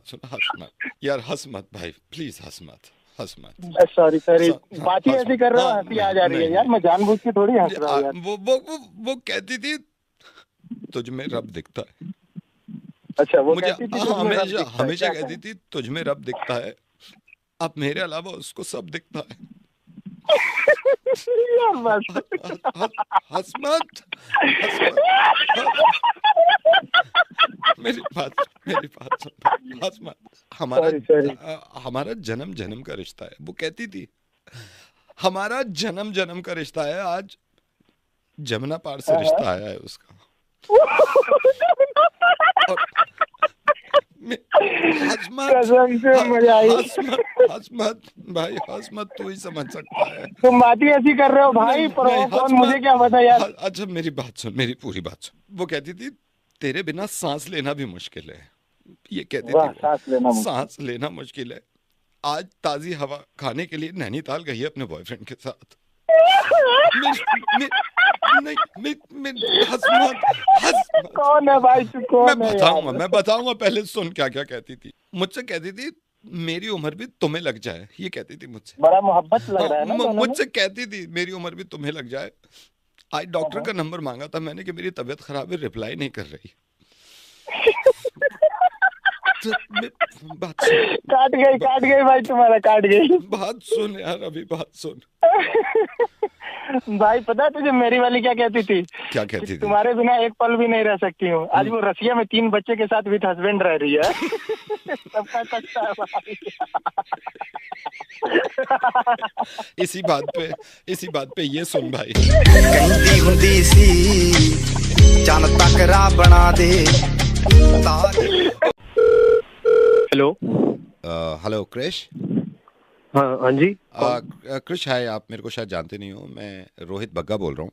सुन, हंस मत यार, हंस मत भाई, प्लीज हंस मत। सॉरी बात ही ऐसी कर रहा हूँ, हंसी आ जा रही है यार, मैं जानबूझ के थोड़ी हंस रहा हूँ यार। वो कहती थी तुझ में रब दिखता है। अच्छा वो मुझे हमेशा कहती थी तुझ में रब दिखता है, अब मेरे अलावा उसको सब दिखता है। हंस मत। मेरी बात सुन, हंस मत। हमारा जन्म का रिश्ता है, वो कहती थी हमारा जन्म का रिश्ता है, आज जमुना पार से रिश्ता आया है उसका। हंस मत भाई, हंस मत, तू ही समझ सकता है। तुम बात ही ऐसी कर रहे हो भाई, पर कौन मुझे क्या पता यार। अच्छा मेरी बात सुन, मेरी पूरी बात सुन। वो कहती थी तेरे बिना सांस लेना भी मुश्किल है, ये कहती थी सांस लेना मुश्किल है। आज ताजी हवा खाने के लिए नैनीताल गई है अपने बॉयफ्रेंड के साथ। नहीं हंस मत। कौन है भाई तू, कौन है? मैं बताऊंगा, पहले सुन क्या क्या कहती थी। मुझसे कहती थी मेरी उम्र भी तुम्हें लग जाए, ये कहती थी मुझसे। बड़ा मोहब्बत लग रहा है ना। मुझसे कहती थी मेरी उम्र भी तुम्हें लग जाए। आज डॉक्टर का नंबर मांगा था मैंने कि मेरी तबीयत खराब है, रिप्लाई नहीं कर रही। काट गई भाई, तुम्हारा काट गई। बात सुन यार, अभी बात सुन। भाई पता है तुझे मेरी वाली क्या कहती थी? क्या कहती थी? तुम्हारे बिना एक पल भी नहीं रह सकती हूँ। आज वो रसिया में 3 बच्चे के साथ विद हस्बैंड रह रही है। सबका कच्चा है भाई। इसी बात पे ये सुन भाई। कहती हुंदी सी चल तकरा बना दे। हेलो क्रिश। हाँ जी। क्रिश है, आप मेरे को शायद जानते नहीं हो, मैं रोहित बग्गा बोल रहा हूँ।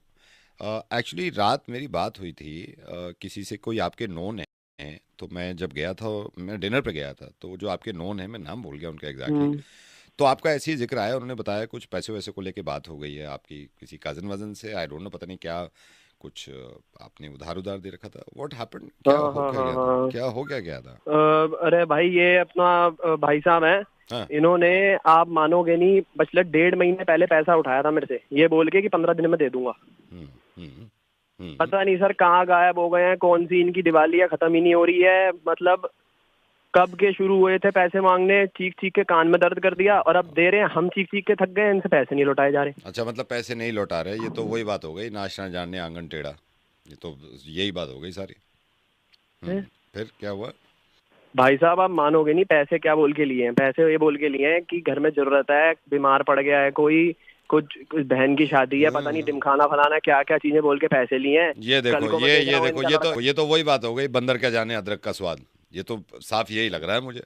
एक्चुअली रात मेरी बात हुई थी किसी से, कोई आपके नोन है। तो मैं जब गया था, मैं डिनर पे गया था, तो जो आपके नोन है, मैं नाम भूल गया उनका एग्जैक्टली, तो आपका ऐसे ही जिक्र आया। उन्होंने बताया कुछ पैसे वैसे को लेके बात हो गई है आपकी किसी कजन वजन से, आई डोंट नो, पता नहीं क्या कुछ आपने उधार दे रखा था। What happened? क्या हो गया था? अरे भाई ये अपना भाई साहब है। हाँ। इन्होंने, आप मानोगे नहीं, पिछले 1.5 महीने पहले पैसा उठाया था मेरे से, ये बोल के कि 15 दिन में दे दूंगा। पता नहीं सर कहाँ गायब हो गए हैं, कौन सी इनकी दिवाली है, खत्म ही नहीं हो रही है। मतलब कब के शुरू हुए थे पैसे मांगने, चीख चीख के कान में दर्द कर दिया, और अब दे रहे हैं, हम चीख चीख के थक गए, इनसे पैसे नहीं लौटाए जा रहे। अच्छा, मतलब पैसे नहीं लौटा रहे, ये तो वही बात हो गई, नाचना जानने आंगन टेढ़ा, ये तो यही बात हो गई सारी। फिर क्या हुआ? भाई साहब आप मानोगे नहीं, पैसे क्या बोल के लिए हैं? पैसे ये बोल के लिए हैं कि घर में जरूरत है, बीमार पड़ गया है कोई, कुछ बहन की शादी है, पता नहीं दिमखाना फलाना क्या क्या चीजें बोल के पैसे लिए हैं। ये देखो ये तो वही बात हो गई, बंदर क्या जाने अदरक का स्वाद। ये तो साफ यही लग रहा है मुझे।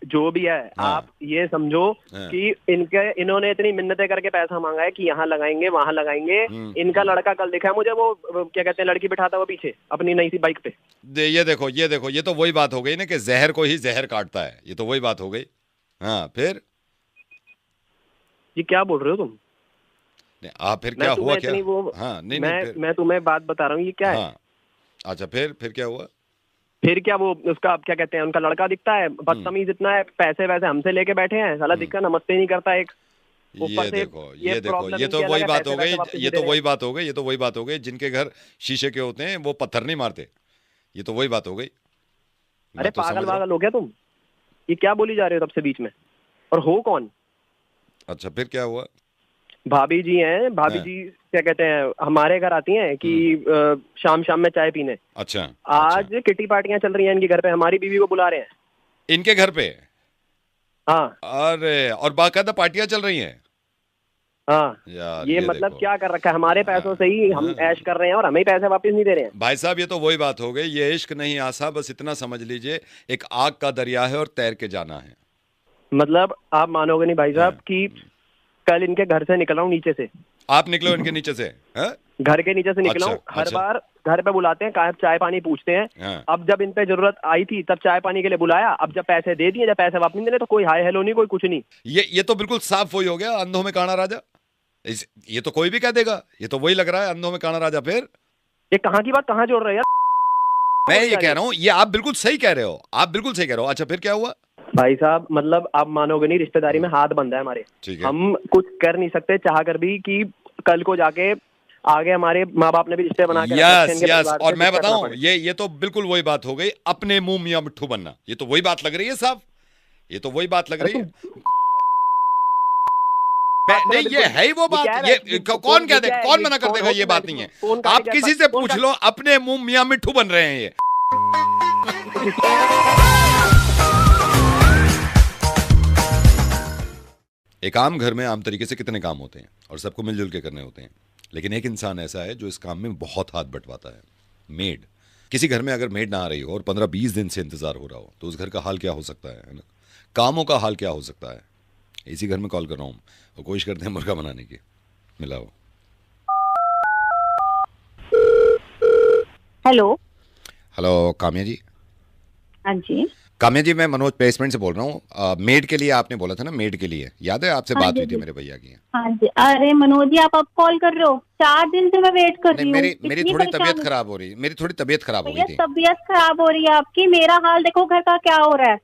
जो भी है, आप ये समझो कि इन्होंने इतनी मिन्नतें करके पैसा मांगा है कि यहाँ लगाएंगे वहाँ लगाएंगे। इनका लड़का कल दिखा है मुझे, वो क्या कहते हैं, लड़की बिठाता हुआ पीछे अपनी नई सी बाइक पे। ये देखो ये तो वही बात हो गई ना कि जहर को ही जहर काटता है, ये तो वही बात हो गई। हाँ फिर ये क्या बोल रहे हो तुम? आप फिर क्या हुआ? क्या? हाँ, मैं तुम्हें बात बता रहा हूँ, ये क्या है? अच्छा फिर क्या हुआ? फिर क्या, वो उसका क्या कहते हैं, उनका लड़का दिखता है, बदतमीज इतना है, पैसे वैसे हमसे लेके बैठे हैं, साला दिखा नमस्ते नहीं करता एक। ये देखो ये तो वही बात हो गई, ये तो वही बात हो गई जिनके घर शीशे के होते हैं वो पत्थर नहीं मारते, ये तो वही बात हो गई। अरे पागल हो गया तुम? ये क्या बोली जा रहे हो तब से बीच में? और हो कौन? अच्छा फिर क्या हुआ? भाभी जी हैं, भाभी जी क्या कहते हैं, हमारे घर आती हैं कि शाम में चाय पीने। अच्छा, आज किटी पार्टियां चल रही हैं इनके घर पे, हमारी बीवी को बुला रहे हैं इनके घर पे। हाँ। अरे, और बाकायदा पार्टियां चल रही हैं? हाँ यार, ये मतलब क्या कर रखा है, हमारे पैसों से ही हम ऐश कर रहे हैं और हमें ही पैसे वापस नहीं दे रहे हैं। भाई साहब ये तो वही बात हो गई, ये इश्क नहीं आसा, बस इतना समझ लीजिए एक आग का दरिया है और तैर के जाना है। मतलब आप मानोगे नहीं भाई साहब कि कल इनके घर से निकला हूँ नीचे से। आप निकलो इनके नीचे से? घर के नीचे से निकला हूँ। हर बार घर पे बुलाते हैं, चाय पानी पूछते हैं। अब जब इन पे जरूरत आई थी तब चाय पानी के लिए बुलाया, अब जब पैसे दे दिए, जब पैसे वापस नहीं देने तो कोई हाय हेलो नहीं, कोई कुछ नहीं। ये तो बिल्कुल साफ वही हो गया, अंधों में काना राजा। ये तो कोई भी कह देगा, ये तो वही लग रहा है, अंधों में काना राजा। फिर ये कहाँ की बात कहाँ जोड़ रहे हैं? मैं ये कह रहा हूँ, ये आप बिल्कुल सही कह रहे हो, आप बिल्कुल सही कह रहे हो। अच्छा फिर क्या हुआ? भाई साहब मतलब आप मानोगे नहीं, रिश्तेदारी में हाथ बंधा है हमारे, हम कुछ कर नहीं सकते चाह कर भी कि कल को जाके आगे हमारे माँ बाप ने भी रिश्ते बना के यस और मैं बताऊं, ये तो बिल्कुल वही बात हो गई, अपने मुंह मियां मिट्ठू बनना। ये तो वही बात लग रही है साहब, ये तो वही बात लग रही है। नहीं ये है ही वो बात, ये कौन कह दे, कौन मना कर देगा? ये बात नहीं है, आप किसी से पूछ लो, अपने मुंह मियां मिट्ठू बन रहे हैं ये। एक आम घर में आम तरीके से कितने काम होते हैं और सबको मिलजुल के करने होते हैं, लेकिन एक इंसान ऐसा है जो इस काम में बहुत हाथ बंटवाता है, मेड। किसी घर में अगर मेड ना आ रही हो और 15-20 दिन से इंतजार हो रहा हो तो उस घर का हाल क्या हो सकता है ना? कामों का हाल क्या हो सकता है? इसी घर में कॉल कर रहा हूँ और कोशिश करते हैं मुर्गा बनाने की। मिलाओ। हेलो हेलो काम्या जी। हाँ जी। काम्या जी, मैं मनोज प्लेसमेंट से बोल रहा हूँ। मेड के लिए आपने बोला था ना, मेड के लिए याद है आपसे हाँ बात जी हुई थी जी। मेरे भैया की। हाँ जी, अरे मनोज जी आप अब कॉल कर रहे हो, 4 दिन से मैं वेट कर रही हूँ। मेरी इतनी थोड़ी परेशान तबीयत हूँ। खराब हो रही, मेरी थोड़ी तबीयत खराब हो गई भैया थी। तबीयत खराब हो रही है आपकी, मेरा हाल देखो घर का क्या हो रहा है,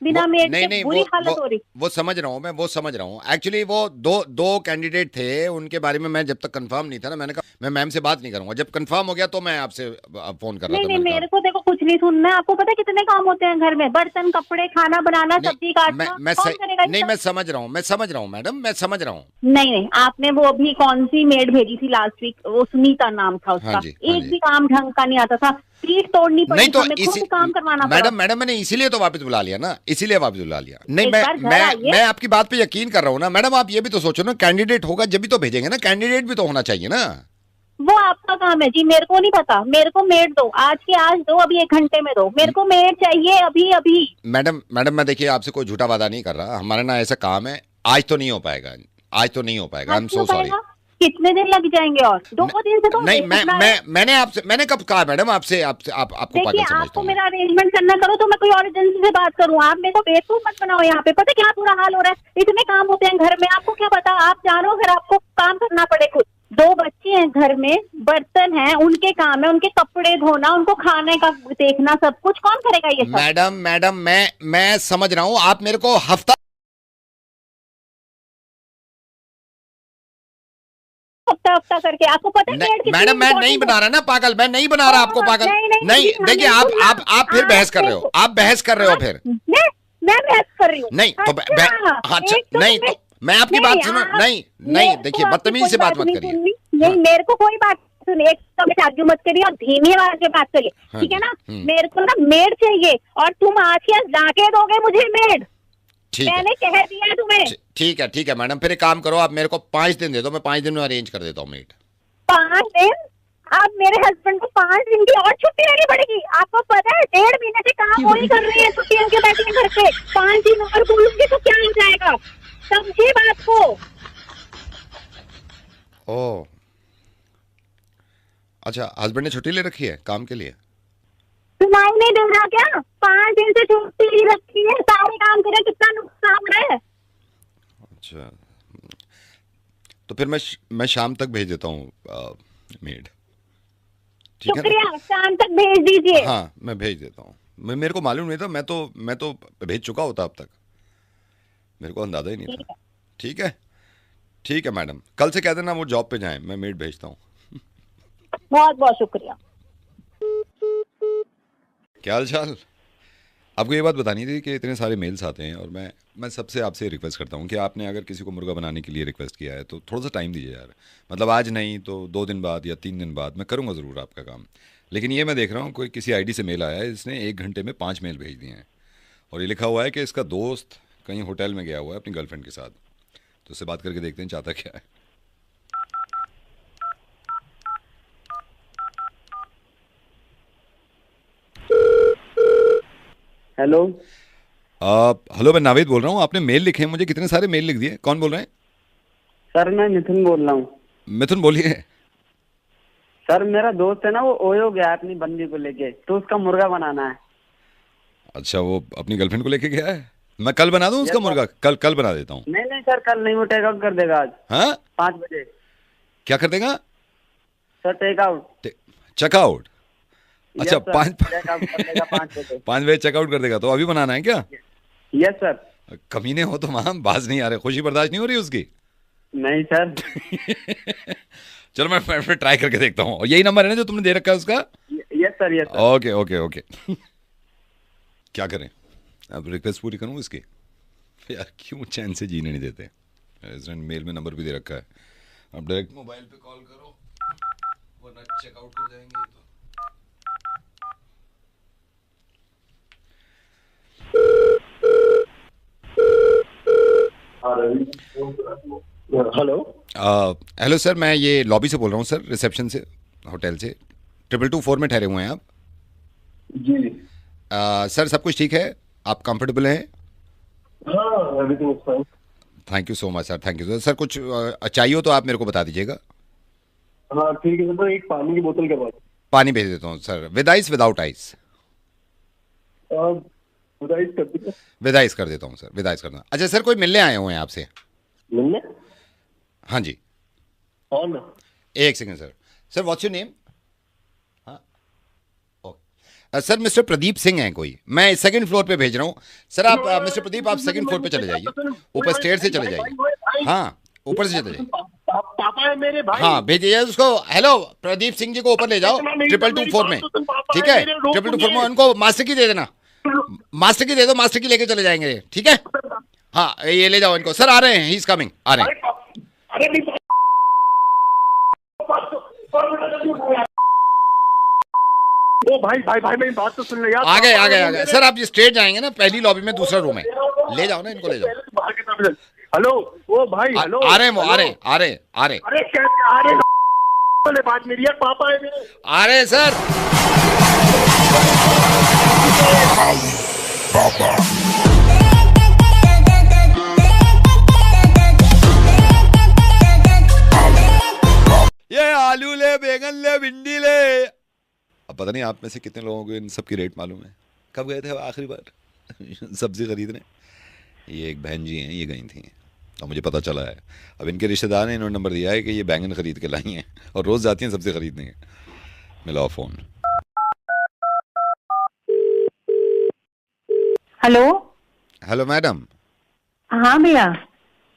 बिना मेड नहीं के नहीं, बुरी हालत हो रही। वो समझ रहा हूँ मैं, वो समझ रहा हूँ। एक्चुअली वो दो कैंडिडेट थे, उनके बारे में मैं जब तक कंफर्म नहीं था ना, मैंने कहा मैं मैम से बात नहीं करूंगा। जब कंफर्म हो गया तो मैं आपसे फोन कर रहा नहीं था। नहीं, मैंने मेरे को देखो कुछ नहीं सुनना है। आपको पता है कितने काम होते हैं घर में, बर्तन, कपड़े, खाना बनाना, सब्जी काटना, मैं कौन करेगा ये नहीं, सब? मैं समझ रहा हूँ, मैं समझ रहा हूँ मैडम, मैं समझ रहा हूँ। नहीं नहीं, आपने वो अभी कौन सी मेड भेजी थी लास्ट वीक, वो सुनीता नाम था उसका। हाँ जी, हाँ एक जी। भी काम ढंग का नहीं आता था, पीठ तोड़नी पड़ी, नहीं तो हमें खुद काम करवाना पड़ा। मैडम मैंने इसीलिए तो वापस बुला लिया ना, इसीलिए वापस बुला लिया। नहीं एक बार घर आइए। मैं आपकी बात पे यकीन कर रहा हूँ ना मैडम। आप ये भी तो सोचो ना, कैंडिडेट होगा जब भी तो भेजेंगे ना, कैंडिडेट भी तो होना चाहिए ना। वो आपका काम है जी, मेरे को नहीं पता। मेरे को मेड दो, आज के आज दो, अभी 1 घंटे में दो। मेरे को मेड चाहिए अभी अभी। मैडम मैं देखिए आपसे कोई झूठा वादा नहीं कर रहा, हमारा ना ऐसा काम है। आज तो नहीं हो पाएगा, आज तो नहीं हो पाएगा। आई एम सो सॉरी। कितने दिन लग जाएंगे? और 2 दिन से तो नहीं, मैंने कब कहा मैडम आपसे, आपको पागल देखिए, समझता आपको हूँ। मेरा अरेंजमेंट करना करो तो मैं कोई और एजेंसी से बात करूँ। आप मेरे को बेवकूफ मत बनाओ यहाँ पे। पता क्या बुरा हाल हो रहा है, इतने काम होते हैं घर में, आपको क्या पता? आप जानो, फिर आपको काम करना पड़े खुद। 2 बच्चे हैं घर में, बर्तन हैं, उनके काम है, उनके कपड़े धोना, उनको खाने का देखना, सब कुछ कौन करेगा ये सब? मैडम मैं समझ रहा हूँ। आप मेरे को हफ्ता हफ्ता करके, आपको पता है मेड कितनी मैडम मैं नहीं important बना रहा ना पागल, मैं नहीं बना रहा आपको पागल। नहीं देखिए, आप फिर बहस कर रहे हो, आप बहस कर रहे हो फिर। मैं बहस कर रही हूँ। नहीं तो अच्छा, नहीं तो मैं आपकी बात सुनो। नहीं देखिए, बदतमीजी से बात मत करिए। नहीं, मेरे को कोई बात सुनिए, एक तो मैं आर्ग्यू मत करिए और धीमी आवाज में बात करिए, ठीक है ना? मेरे को ना मेड चाहिए, और तुम आज ही लाके दोगे मुझे मेड। मैंने कह दिया तुम्हें। ठीक है मैडम, फिर एक काम करो, आप मेरे को 5 दिन दे दो, मैं 5 दिन में अरेंज कर देता हूँ मेड। 5 दिन? आप मेरे हस्बैंड को 5 दिन की और छुट्टी लेनी पड़ेगी? आपको पता है 1.5 महीने से काम वो ही कर रही है, छुट्टी उनके बैठे घर पे। 5 दिन और बोलूंगी तो क्या हो जाएगा? समझिए बात को। ओह अच्छा, हस्बैंड ने छुट्टी ले रखी है काम के लिए? सुनाई नहीं दे रहा क्या? 5 दिन से छुट्टी ली रखी है, सारे काम करे, कितना नुकसान है। अच्छा, तो फिर मैं शाम तक भेज देता हूँ मेड। शुक्रिया, शाम तक भेज दीजिए। हाँ, मैं भेज देता हूँ। मेरे को मालूम नहीं था, मैं तो भेज चुका होता अब तक, मेरे को अंदाजा ही नहीं था। ठीक है मैडम, कल से कह देना वो जॉब पे जाएं, मैं मेड भेजता हूँ। बहुत बहुत शुक्रिया। क्या हाल चाल? आपको ये बात बतानी थी कि इतने सारे मेल्स आते हैं, और मैं सबसे आपसे रिक्वेस्ट करता हूँ कि आपने अगर किसी को मुर्गा बनाने के लिए रिक्वेस्ट किया है तो थोड़ा सा टाइम दीजिए यार। मतलब आज नहीं तो 2 दिन बाद या 3 दिन बाद मैं करूँगा ज़रूर आपका काम। लेकिन ये मैं देख रहा हूँ कोई किसी आईडी से मेल आया है, इसने 1 घंटे में 5 मेल भेज दिए हैं, और ये लिखा हुआ है कि इसका दोस्त कहीं होटल में गया हुआ है अपनी गर्लफ्रेंड के साथ। तो उससे बात करके देखते हैं चाहता क्या है। हेलो हेलो, मैं नावेद बोल रहा हूँ। आपने मेल लिखे हैं मुझे, कितने सारे मेल लिख दिए। कौन बोल रहे हैं? सर मैं मिथुन बोल रहा हूँ। मिथुन बोलिए। सर मेरा दोस्त है ना, वो ओयो गया है अपनी बंदी को लेके, तो उसका मुर्गा बनाना है। अच्छा, वो अपनी गर्लफ्रेंड को लेके गया है। मैं कल बना दूं उसका मुर्गा? कल बना देता हूँ। नहीं सर, कल नहीं, वो टेकआउट कर देगा आज। हाँ, 5 बजे। क्या कर देगा सर? टेकआउट। चेकआउट? अच्छा, 5 बजे चेकआउट कर देगा। तो अभी बनाना है क्या? Yes sir. कमीने हो तो वहां बाज नहीं आ रहे, खुशी बर्दाश्त नहीं हो रही उसकी? नहीं सर। चलो मैं फिर ट्राई करके देखता हूँ। और यही नंबर है ना जो तुमने दे रखा है उसका? Yes sir, yes sir. Okay क्या करें अब? रिक्वेस्ट पूरी करूँ इसकी? यार क्यों चैन से जीने नहीं देते। मेल में नंबर भी दे रखा है, अब डायरेक्ट मोबाइल पे कॉल करो वरना चेकआउट कर जाएंगे। हेलो सर, मैं ये लॉबी से बोल रहा हूँ सर, रिसेप्शन से, होटल से। 224 में ठहरे हुए हैं आप? जी सर, सब कुछ ठीक है? आप कंफर्टेबल हैं? हाँ, everything is fine. Thank you so much sir, thank you sir. कुछ चाहिए हो तो आप मेरे को बता दीजिएगा। हाँ ठीक है सर, तो एक पानी की बोतल के बाद। पानी भेज देता हूँ sir, with ice without ice? With ice कर देता हूँ सर, विदाइस करना। अच्छा सर, कोई मिलने आए हुए हैं आपसे? मिलने? हाँ जी। कौन? एक second sir. Sir what's your name? Sir mister Pradeep Singh हैं कोई, मैं सेकंड फ्लोर पे भेज रहा हूँ सर। आप मिस्टर प्रदीप आप सेकंड फ्लोर पे चले जाइए, ऊपर स्टेयर से चले जाइए। हाँ ऊपर से चले जाइए। पापा है मेरे भाई। हाँ भेजिए उसको। हेलो प्रदीप सिंह जी को ऊपर ले जाओ 222 में, ठीक है? 222 में उनको मास्टर की दे देना, मास्टर की दे दो, मास्टर की लेके चले जाएंगे, ठीक है? हाँ ये ले जाओ इनको। सर आ रहे हैं, ही इज कमिंग, आ रहे हैं। ओ भाई भाई भाई मेरी बात तो सुन ले यार। आ गए सर। आप स्ट्रेट जाएंगे ना, पहली लॉबी में दूसरा रूम है, ले जाओ ना इनको, ले जाओ। हेलो ओ भाई हेलो। आ रहे हैं। अरे कैसे आ रहे? बात मेरी यार, पापा है मेरे। आ रहे हैं सर। ये आलू ले, बैंगन ले, भिंडी ले। अब पता नहीं आप में से कितने लोगों को इन सब की रेट मालूम है। कब गए थे आखिरी बार सब्जी खरीदने? ये एक बहन जी हैं, ये गई थी और मुझे पता चला है। अब इनके रिश्तेदार ने इन्होंने नंबर दिया है कि ये बैंगन खरीद के लाई हैं और रोज जाती हैं सब्जी खरीदने के। मिलाओ फोन। हेलो। Hello madam. हाँ भैया।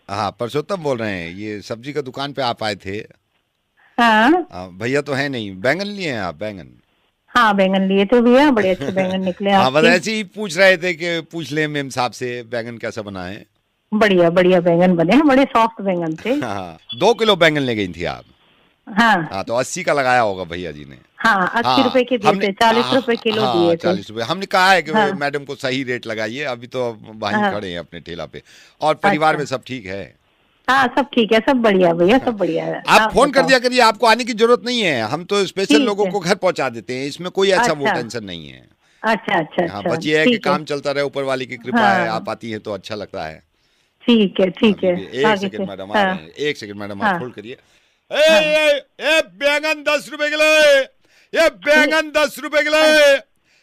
हाँ परसोत्तम बोल रहे हैं, ये सब्जी का दुकान पे आप आए थे। हाँ भैया तो है नहीं। बैंगन लिए हैं आप? बैंगन? हाँ बैंगन लिए थे भैया, बड़े अच्छे बैंगन निकले। हाँ बस ऐसे ही पूछ रहे थे कि पूछ ले मेम साहब से बैंगन कैसा बना है। बढ़िया बढ़िया बैंगन बने हैं, बड़े सॉफ्ट बैंगन थे। हाँ 2 किलो बैंगन ले गई थी आप? हाँ तो 80 का लगाया होगा भैया जी ने। हाँ 80 रुपए के दिए थे, 40 रुपए किलो दिए थे। 40 रुपए। हमने कहा है कि मैडम को सही रेट लगाइए, अभी तो वहीं खड़े हैं अपने ठेला पे। और परिवार में सब ठीक है? हाँ सब ठीक है, सब बढ़िया भैया, सब बढ़िया है। आप फोन कर दिया करिए, आपको आने की जरूरत नहीं है, हम तो स्पेशल लोगों को घर पहुंचा देते हैं, इसमें कोई ऐसा वो टेंशन नहीं है। अच्छा। हाँ बस ये है कि काम चलता रहे, ऊपर वाली की कृपा है, आप आती है तो अच्छा लगता है। ठीक है। एक सेकंड मैडम आ रहे हैं, एक सेकंड मैडम आप होल्ड करिए। बैंगन 10 रुपए किलो, ये बैंगन 10 रुपए किलो,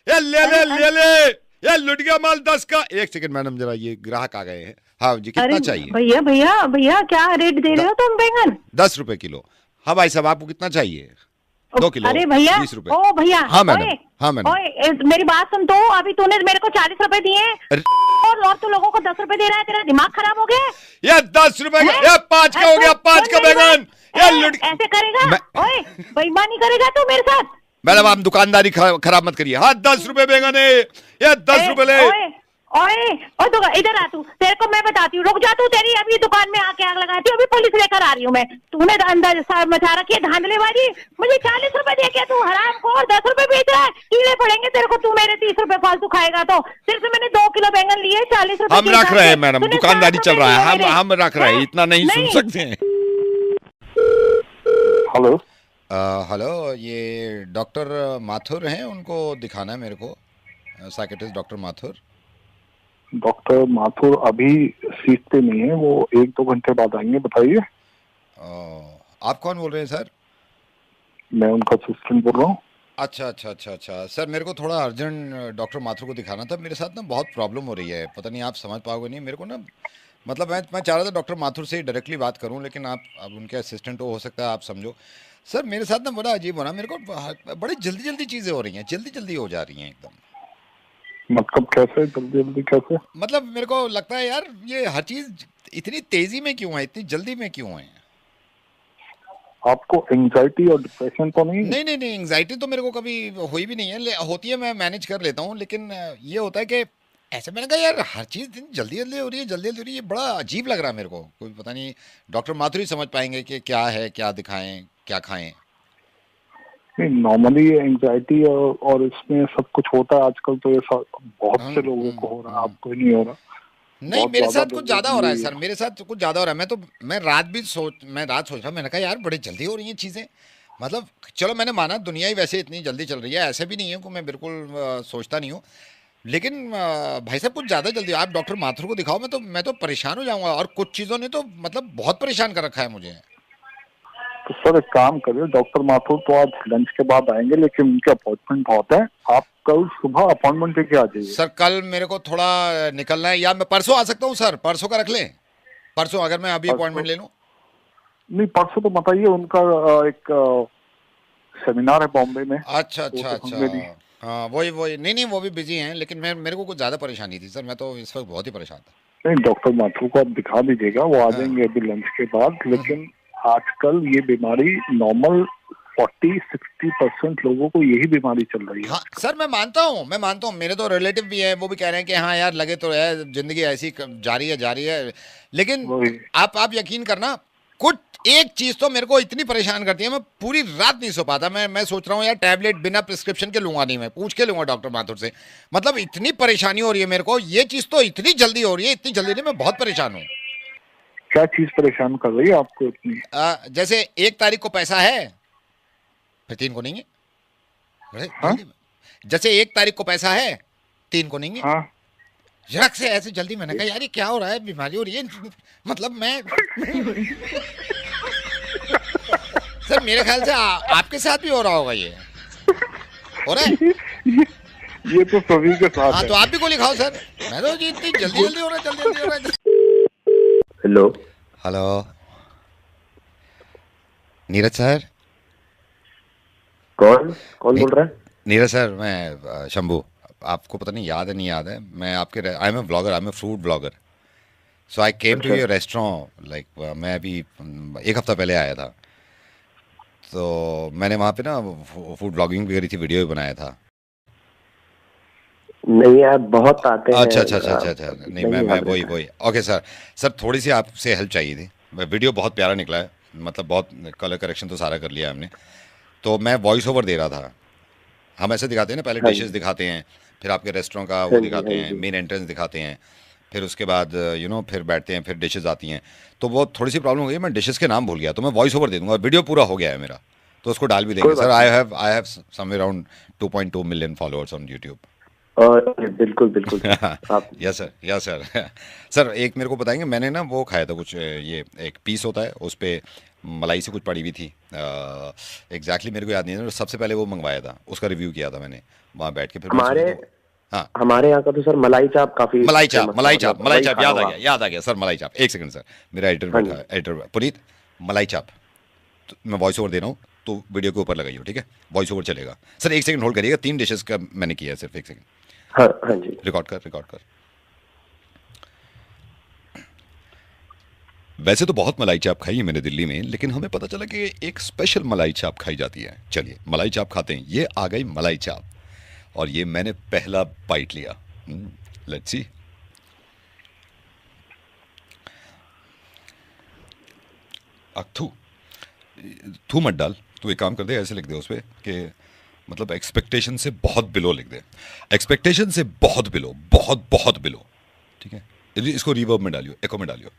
ये ले ये लुट गया माल 10 का। एक सेकंड मैडम जरा, ये ग्राहक आ गए हैं। हाँ जी कितना चाहिए? भैया क्या रेट दे रहे हो तुम बैंगन? 10 रुपए किलो। हाँ भाई साहब आपको कितना चाहिए? 2 किलो। अरे भैया 20 रुपए। ओ भैया। हाँ मैडम। मेरी बात सुन, तो अभी तूने मेरे को 40 रुपए दिए और तू लोगों को 10 रुपए दे रहा है, तेरा दिमाग खराब हो गया? ये 10 रुपए का, ये 5 का हो गया, 5 का बैंगन। ये लुट ऐसे करेगा? ओए बेईमानी करेगा तू मेरे साथ? मैडम आप दुकानदारी खराब मत करिए। हाँ 10 रुपए बैंगन है, ये 10 रुपए ले। ओए तो इधर आ तू, तेरे को मैं बताती हूँ, रुक जा तू, तेरी अभी दुकान में आके आग लगाती हूँ, अभी पुलिस लेकर आ रही हूँ मैं। तूने अंदर मचा रखी है धांधलेबाजी। मुझे 40 रुपए दे के तू हराम को 10 रुपए बेच रहा है, कीड़े पड़ेंगे तेरे को, तू मेरे 30 रुपए फालतू खाएगा। तो सिर्फ मैंने 2 किलो बैंगन लिए 40 रुपए। हम रख रहे हैं मैडम, दुकानदारी चल रहा है, हम रख रहे हैं, इतना नहीं सुन सकते हैं। हेलो हेलो, ये डॉक्टर माथुर हैं, उनको दिखाना है मेरे को, psychiatrist doctor Mathur. Doctor Mathur अभी सीट पे नहीं है, वो 1-2 घंटे बाद आएंगे। बताइए आप कौन बोल रहे हैं सर? मैं उनका असिस्टेंट बोल रहा हूँ। अच्छा सर, मेरे को थोड़ा अर्जेंट डॉक्टर माथुर को दिखाना था। मेरे साथ ना बहुत प्रॉब्लम हो रही है, पता नहीं आप समझ पाओगे नहीं। मेरे को ना मतलब मैं चाह रहा था डॉक्टर माथुर से डायरेक्टली बात करूं, लेकिन आप अब उनके असिस्टेंट हो सकता है आप समझो। सर मेरे साथ ना बड़ा अजीब हो रहा, मेरे को बड़ी जल्दी चीज़ें हो रही हैं, जल्दी हो जा रही हैं एकदम। मतलब कैसे जल्दी कैसे? मतलब मेरे को लगता है यार ये हर चीज़ इतनी तेजी में क्यों है, इतनी जल्दी में क्यों है? आपको एंजाइटी और डिप्रेशन तो नहीं? नहीं, एंजाइटी तो मेरे को कभी हुई भी नहीं है, होती है मैं मैनेज कर लेता हूँ, लेकिन ये होता है कि ऐसे मैंने कहा यार हर चीज़ जल्दी हो रही है, ये बड़ा अजीब लग रहा है मेरे को। कोई पता नहीं डॉक्टर माथुर ही समझ पाएंगे कि क्या है, क्या दिखाएं, क्या खाएं। नहीं नॉर्मली एंजाइटी और इसमें सब कुछ होता है आजकल, तो ये बहुत से लोगों को हो रहा है, आपको नहीं हो रहा? नहीं मेरे साथ कुछ ज्यादा हो रहा है सर, मेरे साथ कुछ ज्यादा हो रहा है। मैं रात सोच रहा, मैंने कहा यार बड़ी जल्दी हो रही हैं चीजें। मतलब चलो मैंने माना दुनिया ही वैसे इतनी जल्दी चल रही है, ऐसे भी नहीं है कि मैं बिल्कुल सोचता नहीं हूँ, लेकिन भाई साहब कुछ ज्यादा जल्दी। आप डॉक्टर माथुर को दिखाओ, मैं तो परेशान हो जाऊंगा। और कुछ चीजों ने तो मतलब बहुत परेशान कर रखा है मुझे। तो सर एक काम करिए, डॉक्टर माथुर तो आज लंच के बाद आएंगे, लेकिन उनके अपॉइंटमेंट बहुत है। आप कल सुबह अपॉइंटमेंट लेके आ जाइए। सर कल मेरे को थोड़ा निकलना है, या मैं परसों आ सकता हूँ सर? परसों का रख लें, परसों अगर मैं अभी अपॉइंटमेंट ले लूँ। नहीं, परसों तो बताइए, उनका एक सेमिनार है बॉम्बे में। अच्छा अच्छा अच्छा, हाँ वही नहीं वो भी बिजी हैं, लेकिन मेरे को कुछ ज्यादा परेशानी थी सर, मैं तो इस वक्त बहुत ही परेशान था। नहीं, डॉक्टर माथुर को आप दिखा दीजिएगा, वो आ जाएंगे अभी लंच के बाद। लेकिन आजकल ये बीमारी नॉर्मल 40-60% लोगों को यही बीमारी चल रही है। हाँ सर मैं मानता हूँ, मेरे तो रिलेटिव भी हैं, वो भी कह रहे हैं कि हाँ यार लगे तो है, जिंदगी ऐसी जा रही है। लेकिन आप यकीन करना, कुछ एक चीज तो मेरे को इतनी परेशान करती है, मैं पूरी रात नहीं सो पाता। मैं सोच रहा हूँ यार टैबलेट बिना प्रिस्क्रिप्शन के लूंगा नहीं, मैं पूछ के लूंगा डॉक्टर माथुर से। मतलब इतनी परेशानी हो रही है मेरे को, ये चीज तो इतनी जल्दी हो रही है, इतनी जल्दी नहीं, मैं बहुत परेशान हूँ। क्या चीज परेशान कर रही है आपको इतनी? जैसे 1 तारीख को पैसा है, फिर 3 को नहीं है। हाँ? जैसे 1 तारीख को पैसा है, 3 को नहीं है। हाँ? झड़क से ऐसे जल्दी। मैंने कहा यार ये क्या हो रहा है, बीमारी हो रही है मतलब मैं सर मेरे ख्याल से आपके साथ भी हो रहा होगा, ये हो रहा है। ये तो सभी के साथ। हाँ तो आप भी गोली खाओ सर। मैं तो जी इतनी जल्दी हो रहा है, हेलो नीरज सर। कौन बोल रहा है? नीरज सर, मैं शंभू। आपको पता नहीं याद है नहीं याद है, मैं आपके I am a blogger, I am a food blogger. So I came to your restaurant like, मैं अभी 1 हफ्ता पहले आया था, तो मैंने वहाँ पे ना फूड ब्लॉगिंग भी करी थी, वीडियो भी बनाया था। नहीं यार, बहुत आते हैं। अच्छा नहीं मैं वही ओके सर थोड़ी सी आपसे हेल्प चाहिए थी। वीडियो बहुत प्यारा निकला है, मतलब बहुत कलर करेक्शन तो सारा कर लिया हमने। तो मैं वॉइस ओवर दे रहा था। हम ऐसे दिखाते हैं ना, पहले डिशेस दिखाते हैं, फिर आपके रेस्टोरेंट का वो दिखाते हैं, मेन एंट्रेंस दिखाते हैं, फिर उसके बाद फिर बैठते हैं, फिर डिशेस आती हैं। तो वो थोड़ी सी प्रॉब्लम हो गई, मैं डिशेस के नाम भूल गया, तो मैं वॉइस ओवर दे दूंगा, वीडियो पूरा हो गया है मेरा, तो उसको डाल भी देंगे sir. I have somewhere around 2.2 million followers on YouTube. बिल्कुल यस सर सर एक मेरे को बताएंगे, मैंने ना वो खाया था कुछ, ये एक पीस होता है, उस पर मलाई से कुछ पड़ी हुई थी, एग्जैक्टली मेरे को याद नहीं है। सबसे पहले वो मंगवाया था, उसका रिव्यू किया था मैंने वहाँ बैठ के। फिर हमारे यहाँ का तो सर मलाई चाप काफी मलाई चाप याद आ गया सर, मलाई चाप। 1 सेकंड सर, मेरा एडिटर पुनीत, मलाई चाप। तो मैं वॉइस ओवर दे रहा हूँ, तो वीडियो के ऊपर लगाइए, ठीक है? वॉइस ओवर चलेगा सर। 1 सेकंड होल्ड करिएगा, 3 डिशेस का मैंने किया है, सिर्फ 1 सेकंड। हाँ जी, रिकॉर्ड कर। वैसे तो बहुत मलाई चाप खाई है मैंने दिल्ली में, लेकिन हमें पता चला कि एक स्पेशल मलाई चाप खाई जाती है। चलिए मलाई चाप खाते हैं। ये आ गई मलाई चाप, और ये मैंने पहला बाइट लिया। Let's see. थू मत डाल, तू एक काम कर दे, ऐसे लिख दे उस पर कि मतलब एक्सपेक्टेशन से बहुत बिलो लिख दे, एक्सपेक्टेशन से बहुत बिलो, बहुत बिलो, ठीक है? इसको रिवर्ब में डालियो, एको में डालियो।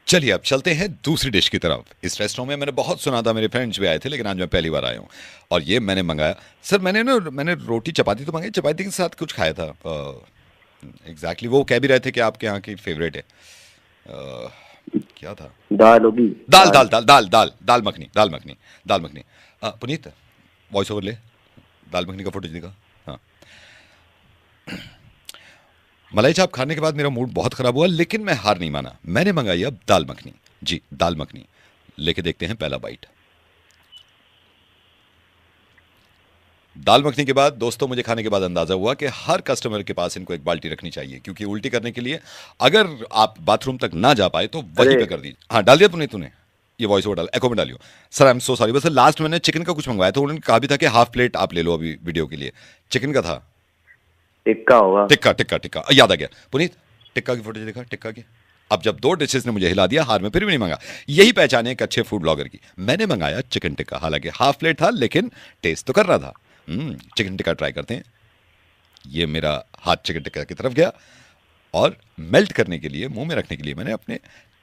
चलिए अब चलते हैं दूसरी डिश की तरफ। इस रेस्टोरेंट में मैंने बहुत सुना था, मेरे फ्रेंड्स भी आए थे, लेकिन आज मैं पहली बार आया हूँ, और ये मैंने मंगाया सर। मैंने रोटी चपाती तो मंगाई, चपाती के साथ कुछ खाया था। एग्जैक्टली वो कह भी रहे थे कि आपके यहाँ की फेवरेट है। क्या था? दाल होगी, दाल मखनी। पुनीत वॉइस ओवर ले, दाल मखनी का फुटेज दिखा। हाँ, मलाई चाप खाने के बाद मेरा मूड बहुत खराब हुआ, लेकिन मैं हार नहीं माना। मैंने मंगाई अब दाल मखनी। जी दाल मखनी लेके देखते हैं पहला बाइट। दाल मखनी के बाद दोस्तों, मुझे खाने के बाद अंदाजा हुआ कि हर कस्टमर के पास इनको एक बाल्टी रखनी चाहिए, क्योंकि उल्टी करने के लिए अगर आप बाथरूम तक ना जा पाए तो वहीं पे कर दीजिए। हाँ डाल दिया तूने ये वॉइस ओवर डाल, एको में डालियो। Sir I am so sorry. बस लास्ट मैंने चिकन का कुछ मंगवाया था, उन्होंने कहा भी था कि हाफ प्लेट आप ले लो अभी वीडियो के लिए। चिकन का था, टिक्का होगा, टिक्का याद आ गया। पुनीत टिक्का की फुटेज देखा, टिक्का की। अब जब 2 डिशेस ने मुझे हिला दिया, हार में फिर भी नहीं मंगा। यही पहचान है एक अच्छे फूड ब्लॉगर की। मैंने मंगाया चिकन टिक्का, हालांकि हाफ प्लेट था, लेकिन टेस्ट तो कर रहा था। चिकन टिक्का ट्राई करते हैं। ये मेरा हाथ चिकन टिक्का की तरफ गया, और मेल्ट करने के लिए, मुंह में रखने के लिए मैंने अपने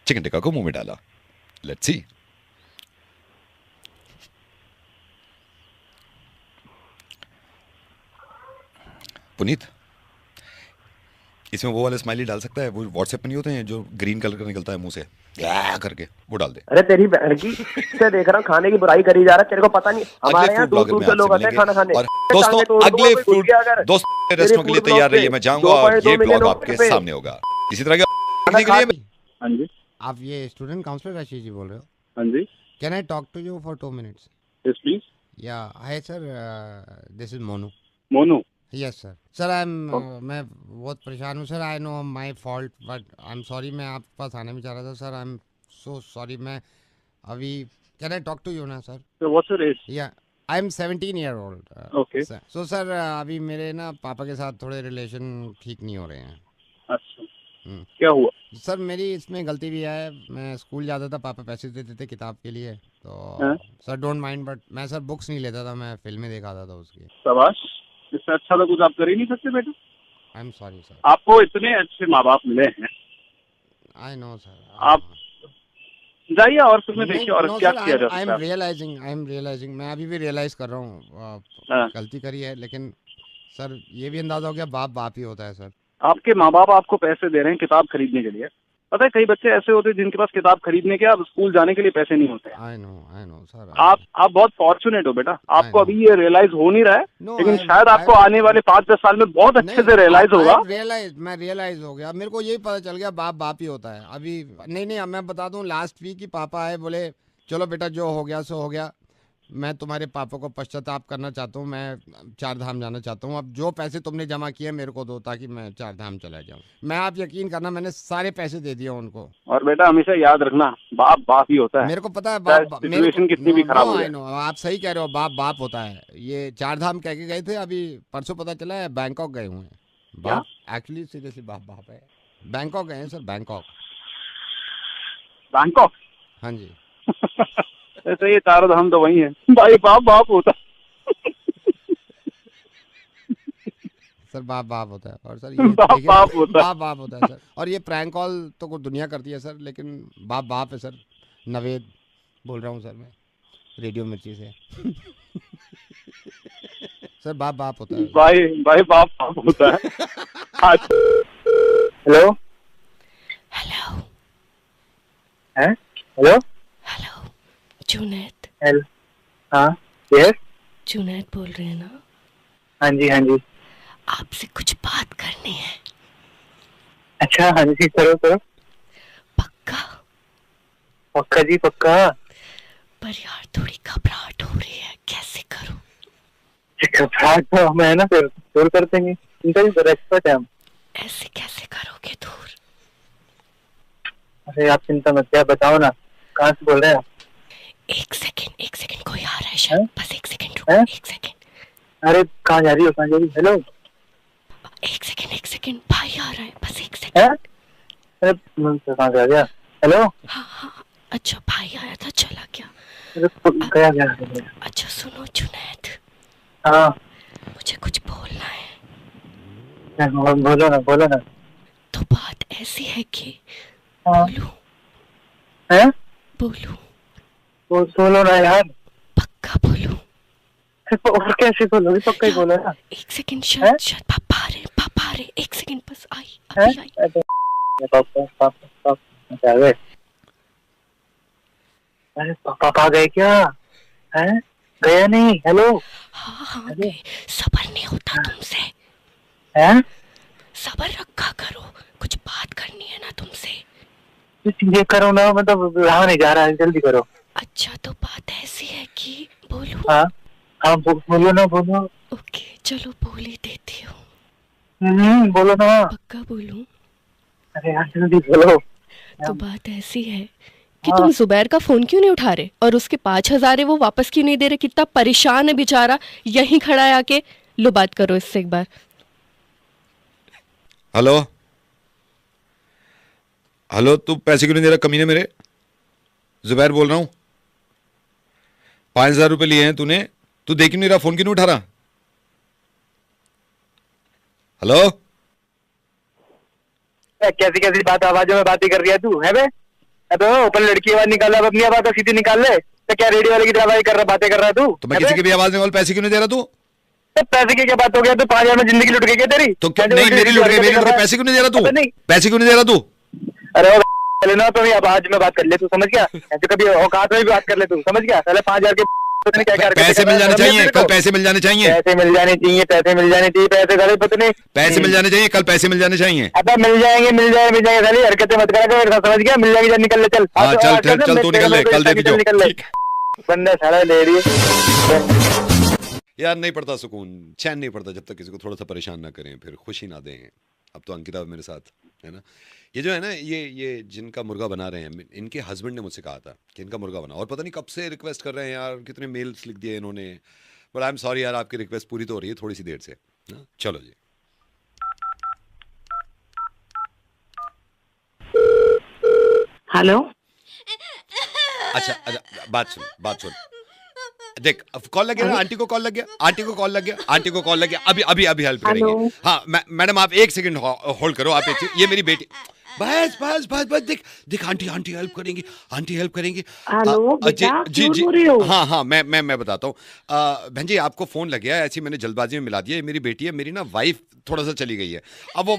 चिकन टिक्का को मुंह में डाला। Let's see. पुनीत इसमें वो वाला स्माइली डाल सकता है, वो व्हाट्सएप पे नहीं होते हैं जो ग्रीन कलर का निकलता है मुंह से करके, वो डाल दे। अरे तेरी बहन की से देख रहा हूँ खाने की बुराई करी जा रहा है, तेरे को पता नहीं हमारे यहाँ दूर दूर से लोग आते हैं खाना खाने। और दोस्तों अगले फूड दोस्तों रेस्टोरेंट के लिए तैयार रहिए, मैं जाऊंगा और ये ब्लॉग आपके सामने होगा इसी तरह के। हाँ जी, आप ये स्टूडेंट काउंसलर आशीष जी बोल रहे हो? हाँ जी। Can I talk to you for 2 minutes? Yes please. Yeah hi sir, this is Monu. Monu? Yes sir. Sir I am मैं बहुत परेशान हूँ sir, I know my fault but I am sorry. मैं आपके पास आने में चाह रहा था sir, I am so sorry. मैं अभी can I talk to you ना sir? What's your age? Yeah I am 17 year old। Okay. So sir अभी मेरे ना पापा के साथ थोड़े रिलेशन ठीक नहीं हो रहे हैं। अच्छा, क्या हुआ? सर मेरी इसमें गलती भी है, मैं स्कूल जाता था, पापा पैसे देते थे किताब के लिए, तो सर डोंट माइंड, बट मैं सर बुक्स नहीं लेता था, मैं फिल्में दिखाता था उसकी। शाबाश, इससे अच्छा तो कुछ आप कर ही नहीं सकते बेटा। आई एम सॉरी सर। आपको इतने अच्छे माँ बाप मिले हैं। I know sir. आप जाइए और फिल्में देखिए और क्या किया जा सकता है। आई एम रियलाइजिंग, मैं अभी भी रियलाइज कर रहा हूँ गलती करी है, लेकिन सर ये भी अंदाजा हो गया बाप बाप ही होता है सर। आपके माँ बाप आपको पैसे दे रहे हैं किताब खरीदने के लिए। पता है कई बच्चे ऐसे होते हैं जिनके पास किताब खरीदने के, अब स्कूल जाने के लिए पैसे नहीं होते। I know sir. आप बहुत फॉर्चुनेट हो बेटा, आपको अभी ये रियलाइज हो नहीं रहा है, लेकिन शायद आपको आने वाले 5-10 साल में बहुत अच्छे से रियलाइज होगा। मैं रियलाइज हो गया, मेरे को यही पता चल गया बाप बाप ही होता है। अभी नहीं मैं बता दूं, लास्ट वीक ही पापा आए, बोले चलो बेटा जो हो गया सो हो गया, मैं तुम्हारे पापा को पश्चाताप करना चाहता हूँ, मैं 4 धाम जाना चाहता हूँ, अब जो पैसे तुमने जमा किए मेरे को दो ताकि मैं 4 धाम चला जाऊँ। मैं, आप यकीन करना, मैंने सारे पैसे दे दिए उनको। और बेटा हमेशा याद रखना बाप बाप ही होता है। मेरे को पता है बाप, सिचुएशन कितनी भी खराब हो जाए। आप सही कह रहे हो, बाप बाप होता है। ये 4 धाम कह के गए थे, अभी परसों पता चला है बैंकॉक गए हुए हैं। बाप एक्चुअली सीरियसली बाप बाप है। बैंकॉक गए हैं सर, बैंकॉक। हाँ जी। ऐसे ये 4 धाम तो वही है, भाई बाप बाप होता सर, बाप बाप होता है। और सर ये बाप बाप होता है सर। और ये प्रैंक कॉल तो कोई दुनिया करती है सर, लेकिन बाप बाप है सर। नवेद बोल रहा हूँ सर मैं, रेडियो मिर्ची से। सर बाप बाप होता है भाई बाप बाप होता है। Hello hello Junaid. हाँ यस जुनैद बोल रहे हैं ना? हाँ जी आपसे कुछ बात करनी है। अच्छा हाँ जी, करो। पक्का जी पक्का। पर यार थोड़ी घबराहट हो रही है, कैसे करूं? घबराहट तो हम है ना, फिर दूर कर देंगे, इनका भी एक्सपर्ट है हम। ऐसे कैसे करोगे दूर? अरे आप चिंता मत किया, बताओ ना कहाँ से बोल रहे हैं आप? एक सेकंड कोई आ रहा है शायद, बस 1 सेकंड रुको। 1 सेकंड। अरे कहाँ जा रही हो? हेलो 1 सेकंड भाई आ रहा है, बस 1 सेकंड। अरे कहाँ जा गया? हेलो। हाँ अच्छा भाई आया था, चला गया। गया गया। अच्छा सुनो जुनैद। हाँ मुझे कुछ बोलना है। बोलो ना। तो बात ऐसी है कि बोलूं? बोलो ना यार। पक्का बोलूं? और कैसे बोलोगे? पक्का ही बोलो ना। 1 सेकंड, शायद पापा आ रहे। 1 सेकंड बस, अभी आई। अरे पापा आ गए क्या? हैं? गया नहीं? हेलो। हाँ गए। सब्र नहीं होता तुमसे। हैं? सब्र रखा करो, कुछ बात करनी है ना तुमसे। ये करो ना, मतलब रहा नहीं जा रहा है, जल्दी करो। अच्छा तो बात ऐसी है कि बोलूं? हाँ बोलो ना, बोलो। ओके चलो बोल ही देती हूँ। बोलो ना। पक्का बोलूं? अरे यार जल्दी बोलो। तो बात ऐसी है कि तुम जुबैर का फोन क्यों नहीं उठा रहे, और उसके 5,000 है वो वापस क्यों नहीं दे रहे? कितना परेशान है बेचारा, यहीं खड़ा है आके। लो बात करो इससे एक बार। हेलो तू पैसे क्यों नहीं दे रहा कमीने मेरे? जुबैर बोल रहा हूँ। 5,000 रुपए लिए हैं तूने, तू देख क्यों नहीं रहा, फोन क्यों नहीं उठा रहा? हेलो। कैसी बात आवाजों में बातें कर रही है तू? है बे? अबे ऊपर लड़की आवाज निकाल, अब अपनी आवाज सीधी निकाल ले। तो क्या रेडियो वाले की तरह बातें कर रहा है तू? तो मैं किसी की भी आवाज निकाल, पैसे क्यों नहीं दे रहा तू? पैसे की क्या बात हो गया? तो 5,000 में जिंदगी लुट गई क्या तेरी? तो क्या नहीं मेरी लुट गई? मेरी लुट गई, पैसे क्यों नहीं दे रहा तू? पैसे क्यों नहीं दे रहा तू? अरे ना तो अब आज में बात कर ले तू, समझ गया? ऐसे कभी औकात में भी बात कर ले तू, समझ गया? पहले 5,000 के क्या पैसे मिल जाने चाहिए, कल पैसे मिल जाने चाहिए, पैसे मिल जाने चाहिए, पैसे मिल जाने चाहिए, पैसे साले पता नहीं, पैसे मिल जाने चाहिए, कल पैसे मिल जाने चाहिए। अब मिल जाएंगे साली, हरकतें मत करा कर, समझ गया? मिल जाएंगे, निकल ले चल। हाँ चल चल तू निकल ले, कल दे दीजिए। निकल ले, बंदा साला ले रही है यार। नहीं पड़ता सुकून, चैन नहीं पड़ता जब तक किसी को थोड़ा सा परेशान ना करें, फिर खुशी ना दें। अब तो अंकिता मेरे साथ है ना, ये जो है ना, ये जिनका मुर्गा बना रहे हैं, इनके हस्बैंड ने मुझसे कहा था कि इनका मुर्गा बना, और पता नहीं कब से रिक्वेस्ट कर रहे हैं यार, कितने मेल्स लिख दिए इन्होंने, बट आई एम सॉरी यार, आपकी रिक्वेस्ट पूरी तो हो रही है, थोड़ी सी देर से ना? चलो जी। हेलो। अच्छा बात सुन देख, कॉल लग गया ना, आंटी को कॉल लग गया, आंटी को कॉल लग गया, अभी हेल्प करेंगे। हाँ मैडम आप 1 सेकंड होल्ड करो, आप ये मेरी बेटी, बस देख आंटी हेल्प करेंगी, जी हाँ मैं बताता हूँ। बहन जी आपको फोन लग गया, ऐसी मैंने जल्दबाजी में मिला दिया, ये मेरी बेटी है, मेरी ना वाइफ थोड़ा सा चली गई है, अब वो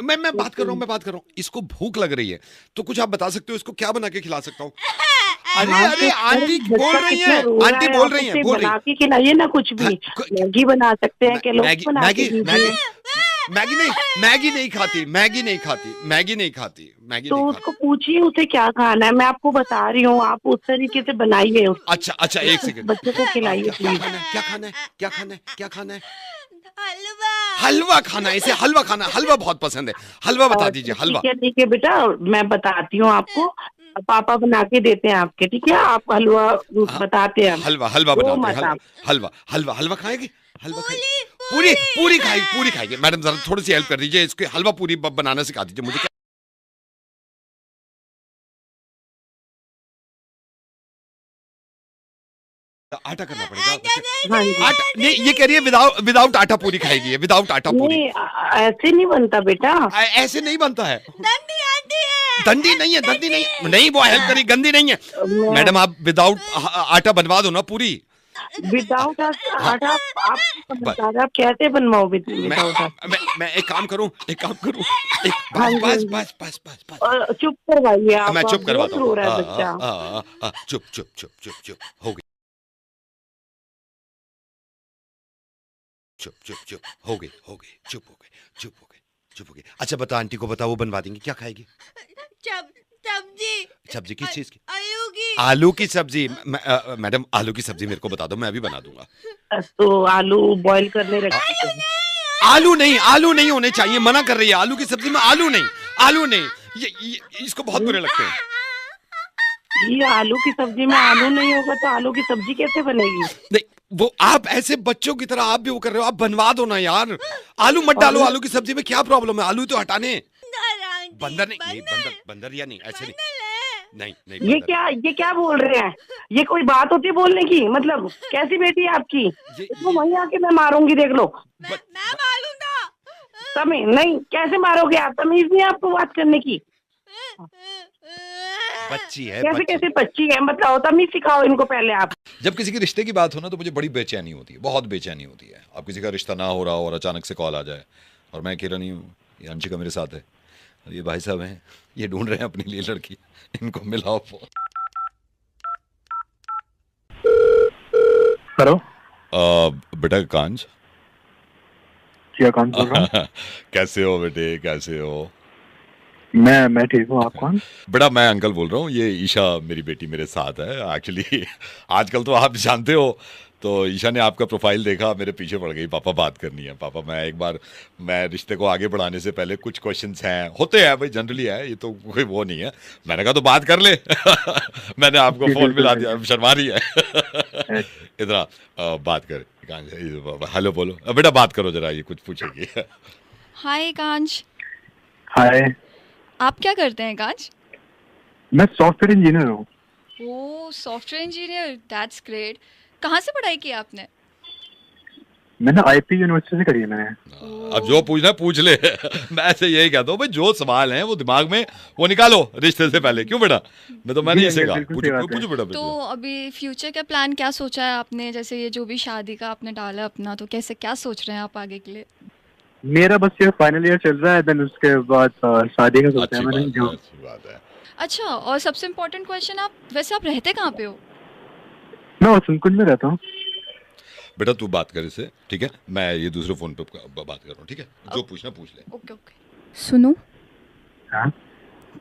मैं बात कर रहा हूँ, इसको भूख लग रही है, तो कुछ आप बता सकते हो इसको क्या बना के खिला सकता हूँ? अरे आंटी बोल रही है, बना के खिलाइए ना, कुछ भी मैगी बना सकते हैं, मैगी नहीं खाती। तो उसको पूछिए उसे क्या खाना है, मैं आपको बता रही हूँ, आप उस तरीके से बनाइए। अच्छा 1 सेकंड, बच्चे को खिलाइए प्लीज। क्या खाना है? हलवा खाना है, इसे हलवा बहुत पसंद है, हलवा बता दीजिए। हलवा ठीक है बेटा, मैं बताती हूँ आपको, पापा बना के देते हैं आपके, ठीक है? आप हलवा बताते हैं, हलवा बनाते हैं, हलवा खाएगी, पूरी खाएगी। मैडम जरा थोड़ी सी हेल्प कर दीजिए, इसके हलवा पूरी बनाना सिखा दीजिए मुझे। आटा करना पड़ेगा। आटा नहीं, ये कह रही है विदाउट आटा पूरी खाएगी, विदाउट आटा पूरी। ऐसे नहीं बनता बेटा, ऐसे नहीं बनता है। दंडी नहीं, वो हेल्प करी, गंदी नहीं है। मैडम आप विदाउट आटा बनवा दो ना पूरी। विदाउट आटा आप कैसे बनवाओ विदाउट आटा? मैं एक काम करूं, बस चुप करवाइए आप। मैं चुप करवाता हूँ, चुप हो गई, चुप हो गई। अच्छा बता, आंटी को बता, वो बनवा देंगी, क्या खाएगी? सब्जी किस चीज की? आलू की सब्जी। मैडम आलू की सब्जी मेरे को बता दो, मैं अभी बना दूंगा। तो आलू बॉईल करने रखते हैं। आलू नहीं होने चाहिए, मना कर रही है, आलू की सब्जी में आलू नहीं। ये इसको बहुत बुरे लगते हैं। ये आलू की सब्जी में आलू नहीं होगा तो आलू की सब्जी कैसे बनेगी? नहीं, वो आप ऐसे बच्चों की तरह आप भी वो कर रहे हो, आप बनवा दो ना यार। आलू मत डालो आलू की सब्जी में, क्या प्रॉब्लम है? आलू तो हटाने। बंदर नहीं, बंदर या नहीं, ऐसे नहीं। ये क्या बोल रहे हैं? ये कोई बात होती है बोलने की? मतलब कैसी बेटी है आपकी? तो वहीं आके मैं मारूंगी, देख लो। मैं मारूंगा। तमीज नहीं, कैसे मारोगे आप? तमीज नहीं आपको बात करने की? बच्ची है, कैसे बच्ची है, मतलब तमीज सिखाओ इनको पहले आप। जब किसी के रिश्ते की बात हो ना, तो मुझे बड़ी बेचैनी होती है, बहुत बेचैनी होती है। अब किसी का रिश्ता ना हो रहा हो और अचानक से कॉल आ जाए, और मैं अकेला नहीं हूँ, ये अंशिका मेरे साथ है, ये भाई साहब हैं, ये ढूंढ रहे हैं अपने लिए लड़की, इनको मिलाओ फोन। हेलो बेटा कांज, क्या कांज बोल रहा हूं? कैसे हो बेटे, कैसे हो? मैं ठीक हूँ, आप कौन? बेटा मैं अंकल बोल रहा हूँ, ये ईशा मेरी बेटी मेरे साथ है। एक्चुअली आजकल तो आप जानते हो, तो ईशा ने आपका प्रोफाइल देखा, मेरे पीछे पड़ गई, पापा बात करनी है। पापा मैं रिश्ते को आगे बढ़ाने से पहले कुछ क्वेश्चंस हैं, होते हैं भाई, जनरली है, ये तो कोई वो नहीं है। मैंने कहा तो बात कर ले। मैंने आपको फोन मिला दिया, शर्मा रही है। इधर बात कर, हेलो बोलो बेटा, बात करो जरा, ये कुछ पूछेगी। हाय कांज। हाय, आप क्या करते हैं कांज? मैं सॉफ्टवेयर इंजीनियर हूँ। ओह, सॉफ्टवेयर इंजीनियर, दैट्स ग्रेट। कहाँ से पढ़ाई की आपने? मैंने आईपी यूनिवर्सिटी से करी है मैंने। अब जो पूछना पूछ ले। मैं ऐसे यही कहता हूँ भाई, जो सवाल हैं वो दिमाग में वो निकालो रिश्ते से पहले। क्यों बेटा? मैंने जी, इसे अंकल, कहा बिल्कुल पूछो सही बात पूछो बेटा। तो अभी फ्यूचर का प्लान क्या सोचा है आपने? जैसे ये जो भी शादी का आपने डाला अपना, तो कैसे क्या सोच रहे हैं आप आगे के लिए? मेरा बस ये फाइनल ईयर चल रहा है, देन उसके बाद शादी का सोचा है मैंने। जो अच्छा, और सबसे इम्पोर्टेंट क्वेश्चन, आप वैसे आप रहते कहाँ पे हो? मैं वसंतकुंज में रहता हूँ। बेटा तू बात कर इससे, ठीक है? मैं ये दूसरे फोन पे बात कर रहा हूँ, ठीक है? जो पूछना पूछ ले। Okay okay. सुनो, हाँ?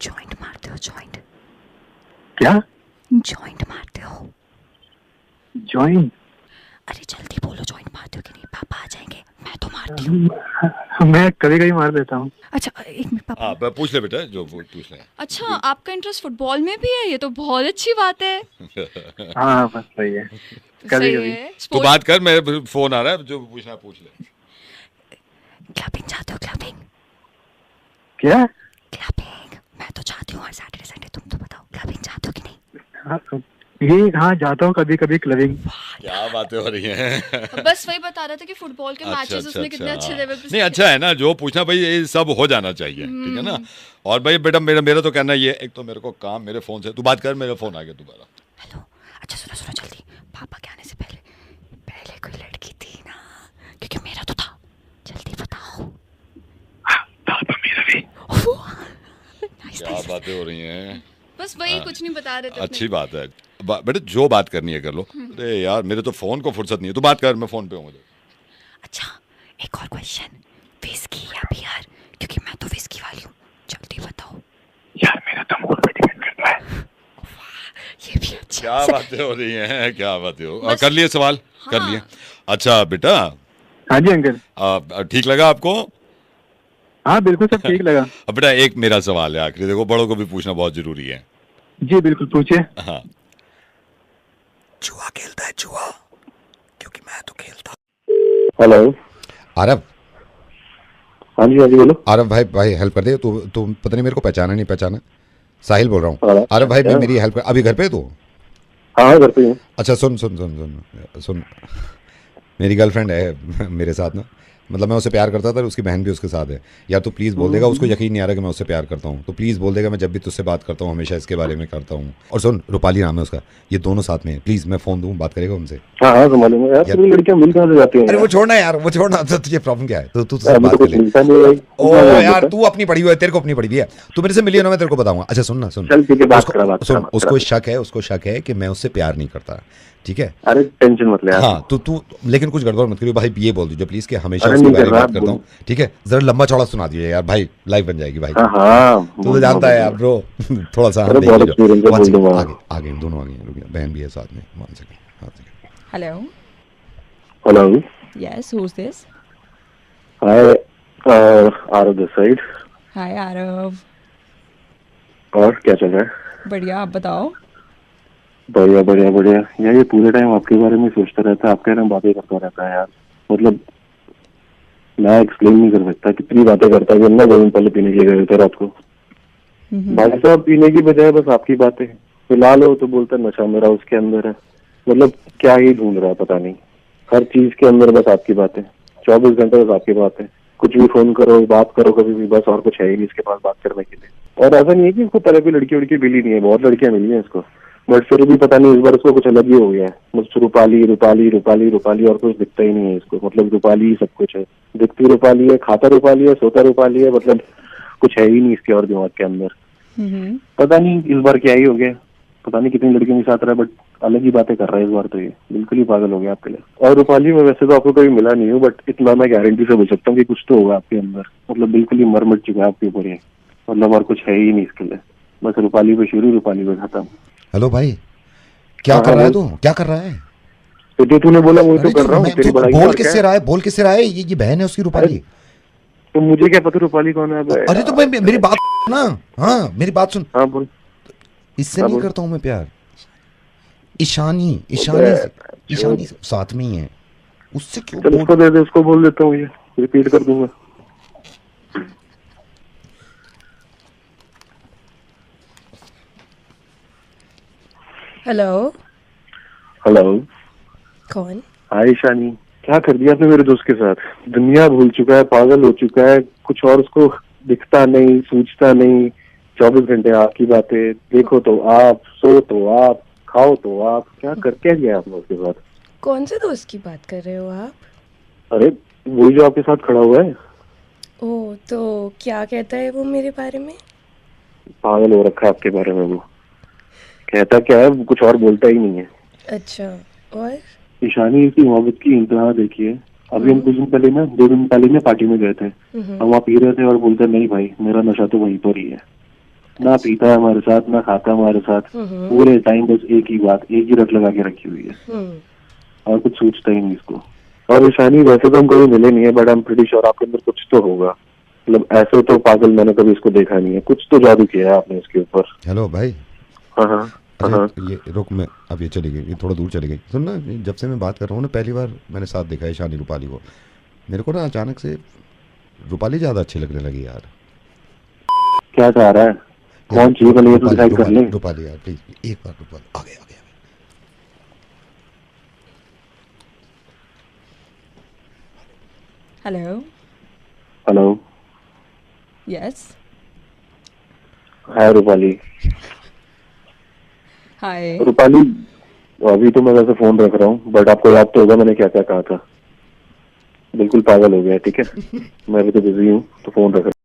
जॉइंट मारते हो? जॉइंट क्या? जॉइंट मारते हो? जॉइंट? अरे जल्दी बोलो, जॉइंट मारते हो कि नहीं? पापा आ जाएंगे। मैं तो मारती हूँ। मैं कभी कभी मार देता हूँ। अच्छा एक मिनट पापा। हाँ पूछ ले बेटा, जो पूछ ले। अच्छा, आपका इंटरेस्ट फुटबॉल में भी है? ये तो बहुत अच्छी बात है। हाँ बस सही है। कभी कभी तू बात कर, मेरे फोन आ रहा है, जो पूछना पूछ ले। क्लबिंग जाते हो? क्लबिंग? क्या? क्लबिंग मैं तो चाहती हूँ हर सैटरडे संडे। तुम तो बताओ, क्लबिंग जाते हो कि नहीं? हाँ जाता हूँ कभी कभी क्लबिंग। क्या बातें हो रही हैं? बस वही बता रहा था कि फुटबॉल के मैचेस उसने कितने अच्छे लेवल पे। नहीं अच्छा है ना, जो पूछना भाई ये सब हो जाना चाहिए, ठीक है ना? और भाई बेटा मेरा तो कहना ये, एक तो मेरे को काम मेरे फोन से, तू बात कर, मेरा फोन आ गया दोबारा। हेलो, अच्छा सुनो सुनो जल्दी, पापा के आने से पहले कोई लड़की थी ना, क्योंकि मेरा तो था, जल्दी बताओ। पापा मेरा भी। क्या बातें हो रही हैं? बस वही कुछ नहीं बता रहे थे। अच्छी बात है बेटा, जो बात करनी है कर लो। अरे यार मेरे तो फोन को फुर्सत नहीं है, तू बात कर, मैं फोन पे हूँ। अच्छा एक और क्वेश्चन, विस्की या बियर? क्योंकि मैं तो विस्की वाली हूँ, जल्दी बताओ। यार मेरा तो मूड पे डिपेंड करता है। ये भी अच्छा। क्या बातें हो रही हैं, क्या बातें हो। कर लिए सवाल? हाँ। कर लिए। अच्छा बेटा। हाँ जी अंकल। ठीक लगा आपको? हाँ बिल्कुल सब ठीक लगा। अब बेटा एक मेरा सवाल है आखिरी, देखो बड़ों को भी पूछना बहुत जरूरी है। जी बिल्कुल पूछिए। हाँ, जुआ खेलता है? जुआ? क्योंकि मैं तो खेलता। हेलो आरव। हाँ जी बोलो। आरव भाई हेल्प कर दे। तू पता नहीं मेरे को पहचाना नहीं पहचाना। साहिल बोल रहा हूँ। आरव भाई मेरी हेल्प कर। अभी घर पे तू? हाँ घर पे हूँ। अच्छा सुन, मेरी गर्लफ्रेंड है मेरे साथ ना, मतलब मैं उससे प्यार करता था, उसकी बहन भी उसके साथ है। यार तू प्लीज़ बोल देगा, उसको यकीन नहीं आ रहा कि मैं उससे प्यार करता हूँ, तो प्लीज़ बोल देगा। मैं जब भी तुझसे बात करता हूँ हमेशा इसके बारे में करता हूँ। और सुन, रूपाली नाम है उसका, ये दोनों साथ में है। प्लीज़ मैं फ़ोन दूँ, बात करेगा उनसे? हाँ मालूम है यार, सभी लड़कियां मिल कहाँ से जाती हैं? अरे वो छोड़ना यार, वो छोड़ना। तो तुझे प्रॉब्लम क्या है? तो तू बात कर ले। ओ यार तू अपनी पड़ी हुई है, तेरे को अपनी पड़ी हुई है। तू मेरे से मिली ना, मैं तेरे को बताऊंगा। अच्छा सुन, उसको शक है कि मैं उससे प्यार नहीं करता, ठीक है? अरे टेंशन मत ले यार। हाँ तू लेकिन कुछ गड़बड़ मत करियो भाई, ये बोल दीजिए प्लीज कि हमेशा उसके बारे में बात करता हूँ, ठीक है? जरा लंबा चौड़ा सुना दीजिए यार भाई, लाइव बन जाएगी भाई। हाँ तू तो जानता है यार ब्रो, थोड़ा सा आगे दोनों आ गए, बहन भी है साथ में। Hello hello, yes who is this? Hi Aarav this side. Hi Aarav, और क्या चल रहा है? बढ़िया, आप बताओ। बढ़िया यार, ये पूरे टाइम आपके बारे में सोचता रहता है, आपके बारे में बातें करता रहता है यार। मतलब मैं एक्सप्लेन नहीं कर सकता कितनी बातें करता है। जब मैं 2 दिन पहले पीने के गए थे रात को, भाई साहब पीने की बजाय बस आपकी बातें। फिलहाल हो तो बोलता नशा मेरा उसके अंदर है। मतलब क्या ही ढूंढ रहा है पता नहीं, हर चीज के अंदर बस आपकी बातें, 24 घंटे बस आपकी बातें। कुछ भी फोन करो, बात करो कभी भी, बस और कुछ है ही नहीं इसके पास बात करने के लिए। और ऐसा नहीं है कि इसको तरह की लड़की मिली नहीं है, बहुत लड़कियां मिली हैं इसको, बट फिर भी पता नहीं इस बार उसको कुछ अलग ही हो गया है। बस रूपाली और कुछ दिखता ही नहीं है इसको। मतलब रूपाली ही सब कुछ है, दिखती रूपाली है, खाता रूपाली है, सोता रूपाली है, मतलब कुछ है ही नहीं इसके और दिमाग के अंदर। पता नहीं इस बार क्या ही हो गया, पता नहीं कितनी लड़कियों के साथ रहा, बट अलग ही बातें कर रहा है इस बार। तो ये बिल्कुल ही पागल हो गया आपके लिए। और रूपाली में वैसे तो आपको कभी मिला नहीं हूँ, बट इतना मैं गारंटी से बोल सकता हूँ कि कुछ तो होगा आपके अंदर। मतलब बिल्कुल ही मर मिट चुका है आपके ऊपर ये, मतलब और कुछ है ही नहीं इसके लिए। बस रूपाली पे शुरू, रूपाली पे खत्म। हेलो भाई, क्या कर रहा है तू? क्या कर रहा है? तो तूने बोला वो तो कर रहा हूँ। बोल किससे रहा है? ये बहन है उसकी रूपाली। तो मुझे क्या पता रूपाली कौन है? अरे तो भाई मेरी बात ना, हाँ मेरी बात सुन। हाँ बोल। इससे नहीं करता हूँ मैं प्यार, ईशानी साथ में ही है, उससे क्यों? चल उसको दे दे, उसको बोल देता हूँ, ये रिपीट कर दूंगा। हेलो हेलो, कौन? हाय ईशानी। क्या कर दिया आपने मेरे दोस्त के साथ? दुनिया भूल चुका है, पागल हो चुका है, कुछ और उसको दिखता नहीं, सूझता नहीं। 24 घंटे आपकी बातें, देखो तो आप, सो तो आप, खाओ तो आप, क्या गया आपने उसके साथ? कौन से दोस्त की बात कर रहे हो आप? अरे वही जो आपके साथ खड़ा हुआ है। ओह, तो क्या कहता है वो मेरे बारे में? पागल हो रखा है आपके बारे में वो। कहता क्या है, कुछ और बोलता ही नहीं है। अच्छा, और? ईशानी की मोहब्बत की इंतहा देखिए। अभी हम कुछ दिन पहले ना, 2 दिन पहले ना पार्टी में गए थे। हम वहाँ पी रहे थे और बोलते नहीं भाई मेरा नशा तो वहीं पर ही है। ना पीता है हमारे साथ, ना खाता हमारे साथ, पूरे टाइम बस एक ही बात, एक ही रट लगा के रखी हुई है और कुछ सोचता ही नहीं इसको। और ईशानी वैसे तो हम कभी मिले नहीं है, but I am pretty sure आपके अंदर कुछ तो होगा। मतलब ऐसे तो पागल मैंने कभी इसको देखा नहीं है, कुछ तो जादू किया है आपने इसके ऊपर। हेलो भाई। हाँ, ये रुक, मैं अब ये चली गई, ये थोड़ा दूर चली गई। सुन ना, जब से मैं बात कर रहा हूँ ना, पहली बार मैंने साथ देखा है ईशानी रूपाली को। मेरे को ना अचानक से रूपाली ज्यादा अच्छी लगने लगी यार। क्या चाह रहा है? कौन चीज बनी तो डिसाइड कर ले। रूपाली यार प्लीज, एक बार रूपाली आ गया। Hello. Yes. Hi Rupali. Hi Rupali, अभी तो मैं वैसे फोन रख रहा हूँ, बट आपको याद तो होगा मैंने क्या क्या कहा था। बिल्कुल पागल हो गया, ठीक है। मैं अभी तो बिजी हूँ, तो फोन रख रहा हूँ।